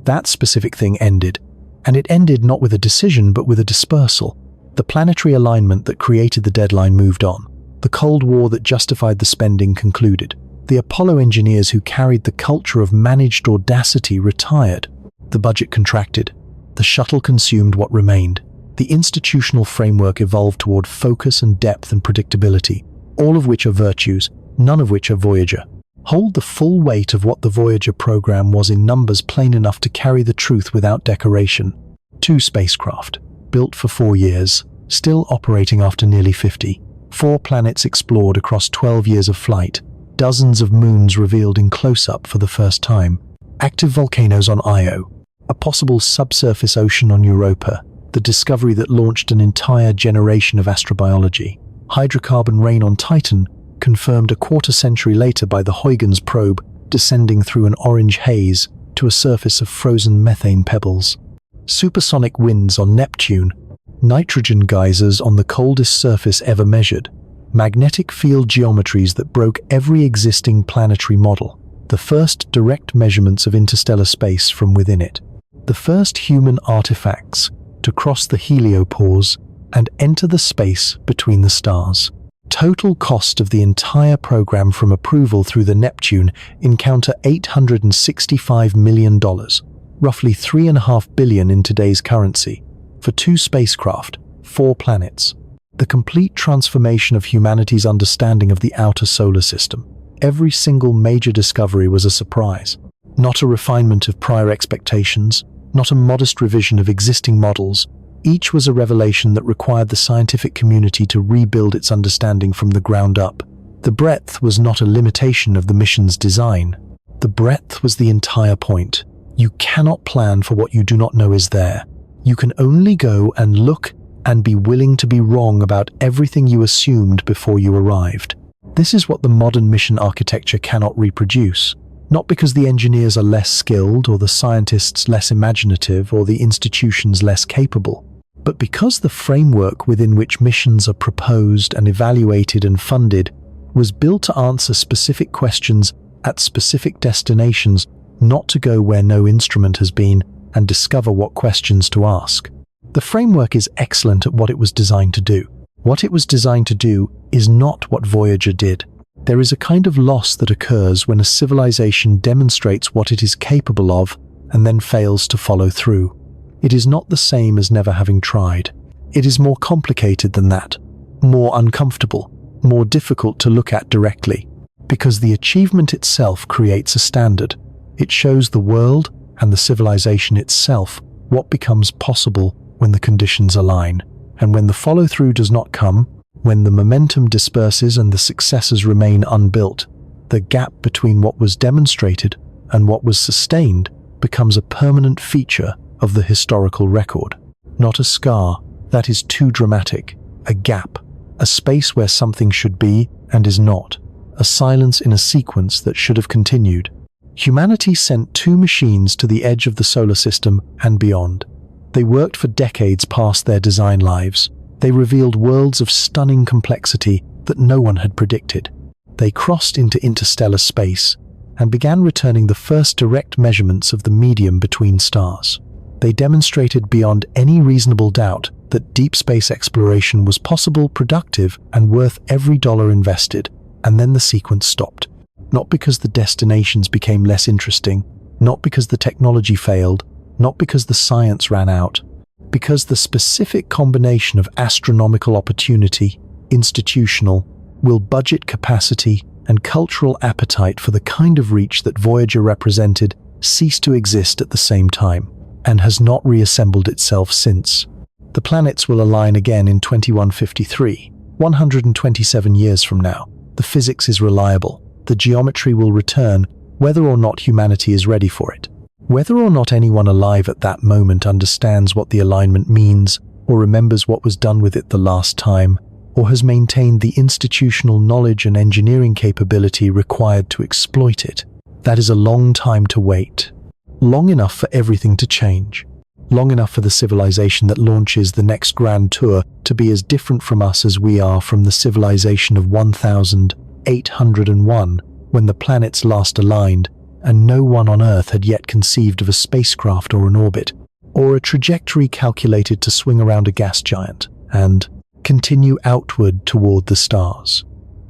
That specific thing ended, and it ended not with a decision but with a dispersal. The planetary alignment that created the deadline moved on. The Cold War that justified the spending concluded. The Apollo engineers who carried the culture of managed audacity retired. The budget contracted. The shuttle consumed what remained. The institutional framework evolved toward focus and depth and predictability, all of which are virtues, none of which are Voyager. Hold the full weight of what the Voyager program was in numbers plain enough to carry the truth without decoration. 2 spacecraft, built for 4 years, still operating after nearly 50. 4 planets explored across 12 years of flight. Dozens of moons revealed in close-up for the first time. Active volcanoes on Io. A possible subsurface ocean on Europa. The discovery that launched an entire generation of astrobiology. Hydrocarbon rain on Titan, confirmed a quarter-century later by the Huygens probe descending through an orange haze to a surface of frozen methane pebbles. Supersonic winds on Neptune. Nitrogen geysers on the coldest surface ever measured. Magnetic field geometries that broke every existing planetary model. The first direct measurements of interstellar space from within it. The first human artifacts to cross the heliopause and enter the space between the stars. Total cost of the entire program from approval through the Neptune encounter $865 million, roughly $3.5 billion in today's currency, for 2 spacecraft, 4 planets. The complete transformation of humanity's understanding of the outer solar system. Every single major discovery was a surprise, not a refinement of prior expectations, not a modest revision of existing models. Each was a revelation that required the scientific community to rebuild its understanding from the ground up. The breadth was not a limitation of the mission's design. The breadth was the entire point. You cannot plan for what you do not know is there. You can only go and look and be willing to be wrong about everything you assumed before you arrived. This is what the modern mission architecture cannot reproduce. Not because the engineers are less skilled or the scientists less imaginative or the institutions less capable, but because the framework within which missions are proposed and evaluated and funded was built to answer specific questions at specific destinations, not to go where no instrument has been and discover what questions to ask. The framework is excellent at what it was designed to do. What it was designed to do is not what Voyager did. There is a kind of loss that occurs when a civilization demonstrates what it is capable of and then fails to follow through. It is not the same as never having tried. It is more complicated than that, more uncomfortable, more difficult to look at directly, because the achievement itself creates a standard. It shows the world and the civilization itself what becomes possible when the conditions align. And when the follow-through does not come, when the momentum disperses and the successes remain unbuilt, the gap between what was demonstrated and what was sustained becomes a permanent feature of the historical record. Not a scar, that is too dramatic. A gap, a space where something should be and is not. A silence in a sequence that should have continued. Humanity sent 2 machines to the edge of the solar system and beyond. They worked for decades past their design lives. They revealed worlds of stunning complexity that no one had predicted. They crossed into interstellar space and began returning the first direct measurements of the medium between stars. They demonstrated beyond any reasonable doubt that deep space exploration was possible, productive, and worth every dollar invested. And then the sequence stopped. Not because the destinations became less interesting, not because the technology failed, not because the science ran out, because the specific combination of astronomical opportunity, institutional, budget capacity, and cultural appetite for the kind of reach that Voyager represented ceased to exist at the same time. and has not reassembled itself since. The planets will align again in 2153, 127 years from now. The physics is reliable. The geometry will return, whether or not humanity is ready for it. Whether or not anyone alive at that moment understands what the alignment means, or remembers what was done with it the last time, or has maintained the institutional knowledge and engineering capability required to exploit it, that is a long time to wait. Long enough for everything to change. Long enough for the civilization that launches the next grand tour to be as different from us as we are from the civilization of 1801, when the planets last aligned, and no one on Earth had yet conceived of a spacecraft or an orbit, or a trajectory calculated to swing around a gas giant, and continue outward toward the stars.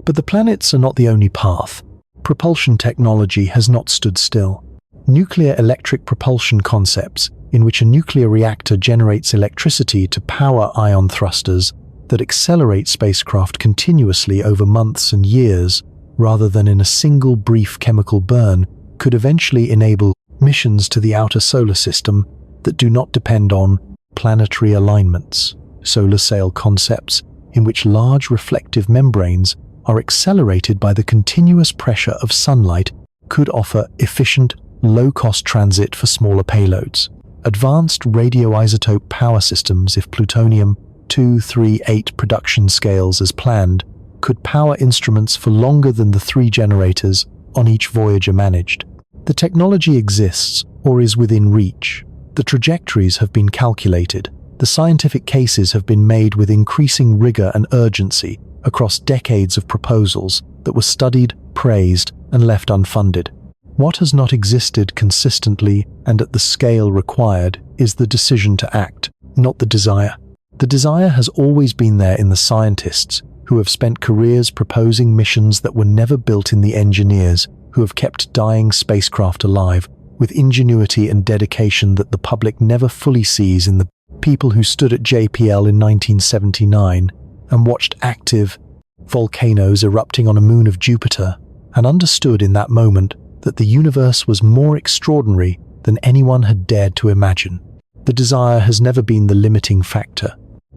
But the planets are not the only path. Propulsion technology has not stood still. Nuclear electric propulsion concepts, in which a nuclear reactor generates electricity to power ion thrusters that accelerate spacecraft continuously over months and years, rather than in a single brief chemical burn, could eventually enable missions to the outer solar system that do not depend on planetary alignments. Solar sail concepts, in which large reflective membranes are accelerated by the continuous pressure of sunlight, could offer efficient, low-cost transit for smaller payloads. Advanced radioisotope power systems, if plutonium-238 production scales as planned, could power instruments for longer than the 3 generators on each Voyager managed. The technology exists or is within reach. The trajectories have been calculated. The scientific cases have been made with increasing rigor and urgency across decades of proposals that were studied, praised, and left unfunded. What has not existed consistently and at the scale required is the decision to act, not the desire. The desire has always been there in the scientists, who have spent careers proposing missions that were never built, in the engineers who have kept dying spacecraft alive, with ingenuity and dedication that the public never fully sees, in the people who stood at JPL in 1979 and watched active volcanoes erupting on a moon of Jupiter, and understood in that moment that the universe was more extraordinary than anyone had dared to imagine. The desire has never been the limiting factor.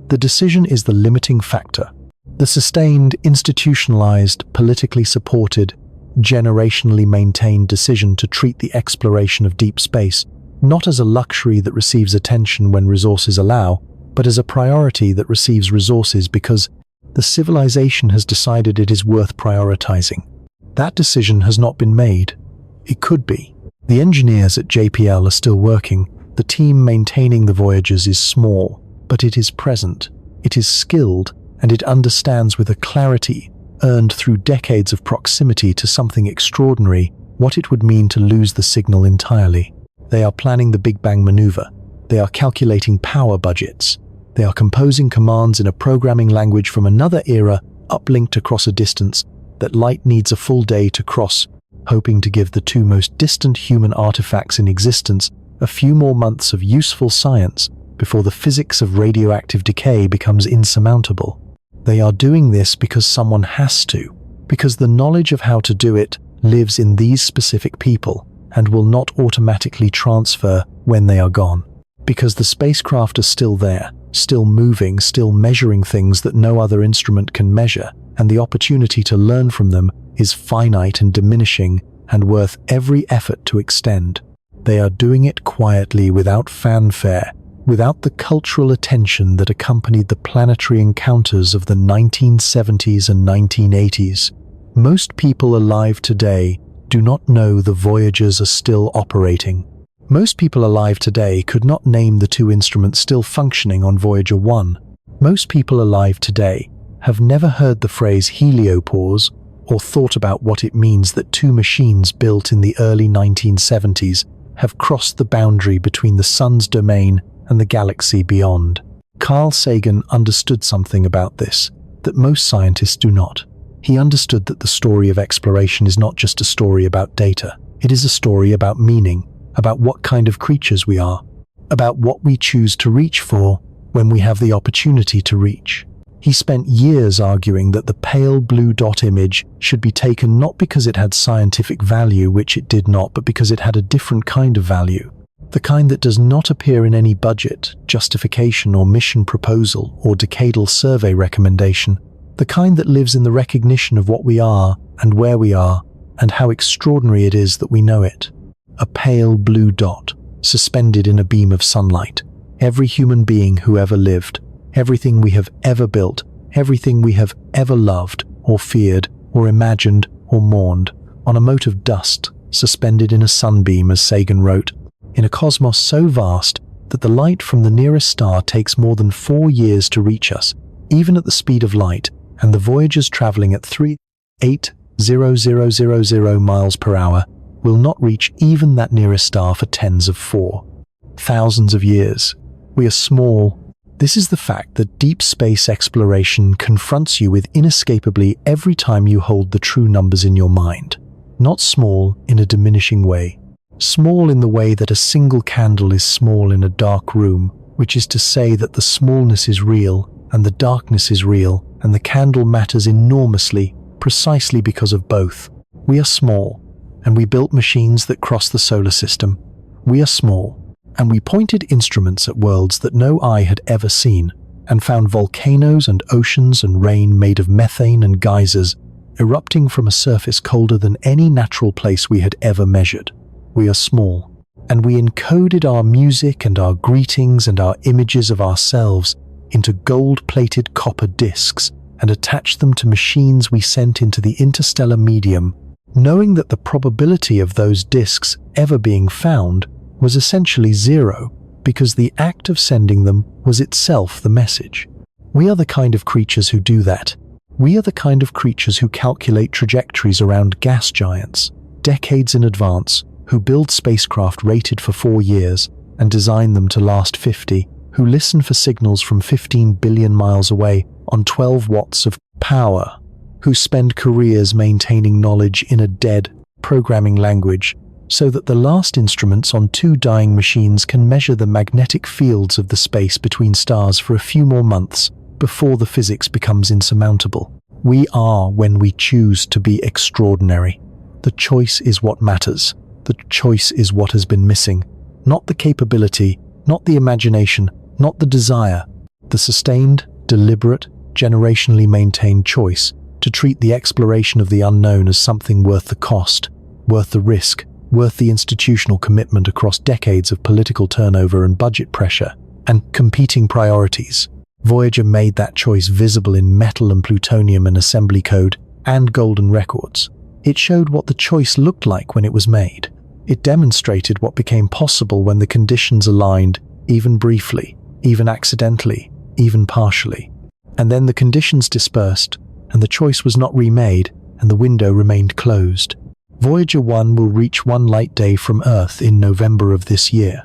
The decision is the limiting factor. The sustained, institutionalized, politically supported, generationally maintained decision to treat the exploration of deep space not as a luxury that receives attention when resources allow, but as a priority that receives resources because the civilization has decided it is worth prioritizing. That decision has not been made. It could be. The engineers at JPL are still working. The team maintaining the Voyagers is small, but it is present. It is skilled, and it understands with a clarity earned through decades of proximity to something extraordinary what it would mean to lose the signal entirely. They are planning the Big Bang maneuver. They are calculating power budgets. They are composing commands in a programming language from another era, uplinked across a distance that light needs a full day to cross, hoping to give the 2 most distant human artifacts in existence a few more months of useful science before the physics of radioactive decay becomes insurmountable. They are doing this because someone has to, because the knowledge of how to do it lives in these specific people and will not automatically transfer when they are gone. Because the spacecraft are still there, still moving, still measuring things that no other instrument can measure, and the opportunity to learn from them is finite and diminishing and worth every effort to extend. They are doing it quietly, without fanfare, without the cultural attention that accompanied the planetary encounters of the 1970s and 1980s. Most people alive today do not know the Voyagers are still operating. Most people alive today could not name the 2 instruments still functioning on Voyager 1. Most people alive today have never heard the phrase heliopause or thought about what it means that 2 machines built in the early 1970s have crossed the boundary between the sun's domain and the galaxy beyond. Carl Sagan understood something about this that most scientists do not. He understood that the story of exploration is not just a story about data. It is a story about meaning, about what kind of creatures we are, about what we choose to reach for when we have the opportunity to reach. He spent years arguing that the pale blue dot image should be taken not because it had scientific value, which it did not, but because it had a different kind of value. The kind that does not appear in any budget, justification or mission proposal or decadal survey recommendation. The kind that lives in the recognition of what we are and where we are and how extraordinary it is that we know it. A pale blue dot, suspended in a beam of sunlight. Every human being who ever lived, everything we have ever built, everything we have ever loved or feared or imagined or mourned, on a mote of dust, suspended in a sunbeam, as Sagan wrote, in a cosmos so vast that the light from the nearest star takes more than 4 years to reach us, even at the speed of light, and the Voyagers traveling at 3,800,000 miles per hour will not reach even that nearest star for tens of 4,000 of years. We are small. This is the fact that deep space exploration confronts you with inescapably every time you hold the true numbers in your mind. Not small in a diminishing way. Small in the way that a single candle is small in a dark room, which is to say that the smallness is real and the darkness is real, and the candle matters enormously precisely because of both. We are small, and we built machines that cross the solar system. We are small, and we pointed instruments at worlds that no eye had ever seen, and found volcanoes and oceans and rain made of methane and geysers, erupting from a surface colder than any natural place we had ever measured. We are small, and we encoded our music and our greetings and our images of ourselves into gold-plated copper discs and attached them to machines we sent into the interstellar medium, knowing that the probability of those discs ever being found was essentially zero, because the act of sending them was itself the message. We are the kind of creatures who do that. We are the kind of creatures who calculate trajectories around gas giants, decades in advance, who build spacecraft rated for 4 years and design them to last 50, who listen for signals from 15 billion miles away on 12 watts of power, who spend careers maintaining knowledge in a dead programming language so that the last instruments on 2 dying machines can measure the magnetic fields of the space between stars for a few more months before the physics becomes insurmountable. We are when we choose to be extraordinary. The choice is what matters. The choice is what has been missing. Not the capability, not the imagination, not the desire. The sustained, deliberate, generationally maintained choice to treat the exploration of the unknown as something worth the cost, worth the risk, worth the institutional commitment across decades of political turnover and budget pressure, and competing priorities. Voyager made that choice visible in metal and plutonium and assembly code and golden records. It showed what the choice looked like when it was made. It demonstrated what became possible when the conditions aligned, even briefly, even accidentally, even partially. And then the conditions dispersed, and the choice was not remade, and the window remained closed. Voyager 1 will reach 1 light day from Earth in November of this year.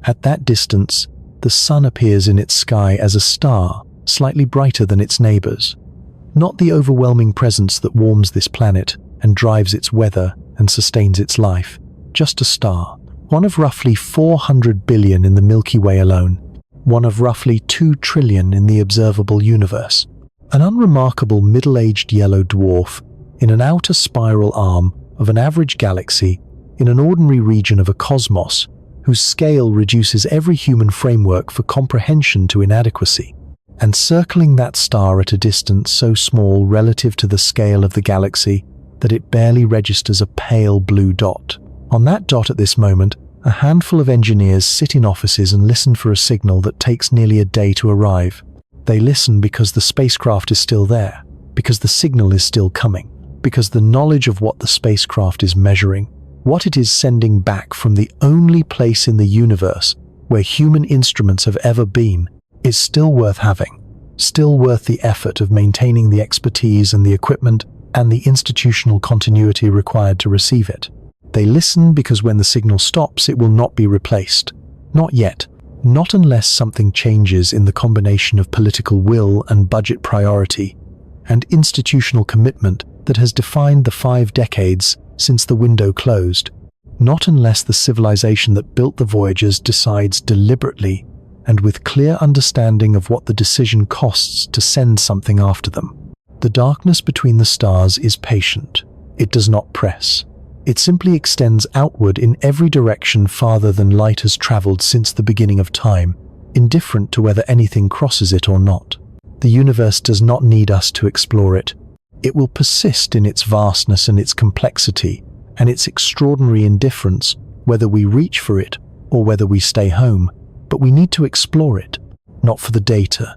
At that distance, the sun appears in its sky as a star, slightly brighter than its neighbors. Not the overwhelming presence that warms this planet and drives its weather and sustains its life. Just a star, one of roughly 400 billion in the Milky Way alone, one of roughly 2 trillion in the observable universe. An unremarkable middle-aged yellow dwarf in an outer spiral arm of an average galaxy in an ordinary region of a cosmos whose scale reduces every human framework for comprehension to inadequacy, and circling that star at a distance so small relative to the scale of the galaxy that it barely registers a pale blue dot. On that dot at this moment, a handful of engineers sit in offices and listen for a signal that takes nearly a day to arrive. They listen because the spacecraft is still there, because the signal is still coming, because the knowledge of what the spacecraft is measuring, what it is sending back from the only place in the universe where human instruments have ever been, is still worth having, still worth the effort of maintaining the expertise and the equipment and the institutional continuity required to receive it. They listen because when the signal stops, it will not be replaced. Not yet. Not unless something changes in the combination of political will and budget priority and institutional commitment that has defined the 5 decades since the window closed. Not unless the civilization that built the Voyagers decides deliberately and with clear understanding of what the decision costs to send something after them. The darkness between the stars is patient. It does not press. It simply extends outward in every direction farther than light has traveled since the beginning of time, indifferent to whether anything crosses it or not. The universe does not need us to explore it. It will persist in its vastness and its complexity, and its extraordinary indifference, whether we reach for it or whether we stay home. But we need to explore it, not for the data,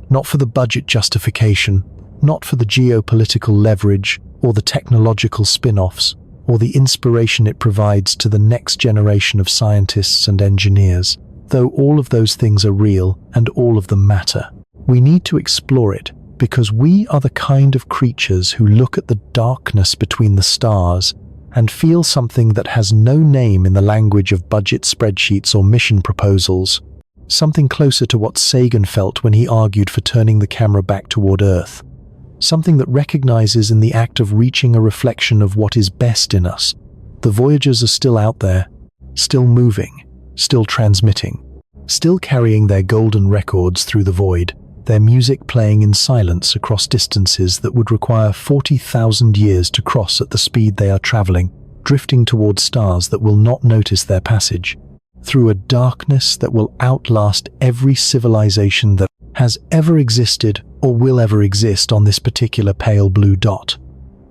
not for the budget justification, not for the geopolitical leverage or the technological spin-offs, or the inspiration it provides to the next generation of scientists and engineers. Though all of those things are real and all of them matter, we need to explore it because we are the kind of creatures who look at the darkness between the stars and feel something that has no name in the language of budget spreadsheets or mission proposals, something closer to what Sagan felt when he argued for turning the camera back toward Earth, something that recognizes in the act of reaching a reflection of what is best in us. The Voyagers are still out there, still moving, still transmitting, still carrying their golden records through the void, their music playing in silence across distances that would require 40,000 years to cross at the speed they are traveling, drifting towards stars that will not notice their passage, through a darkness that will outlast every civilization that has ever existed or will ever exist on this particular pale blue dot.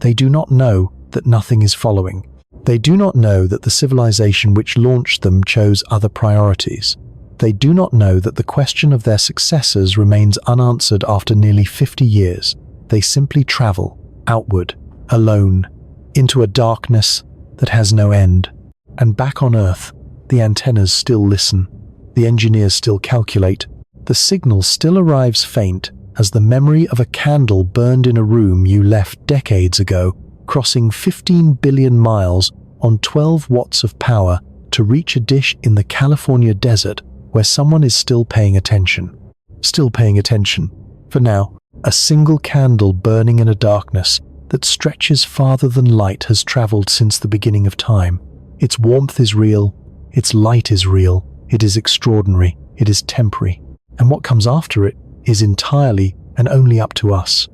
They do not know that nothing is following. They do not know that the civilization which launched them chose other priorities. They do not know that the question of their successors remains unanswered after nearly 50 years. They simply travel outward, alone, into a darkness that has no end. And back on Earth, the antennas still listen. The engineers still calculate. The signal still arrives faint as the memory of a candle burned in a room you left decades ago, crossing 15 billion miles on 12 watts of power to reach a dish in the California desert where someone is still paying attention. Still paying attention. For now, a single candle burning in a darkness that stretches farther than light has traveled since the beginning of time. Its warmth is real. Its light is real. It is extraordinary. It is temporary. And what comes after it is entirely and only up to us.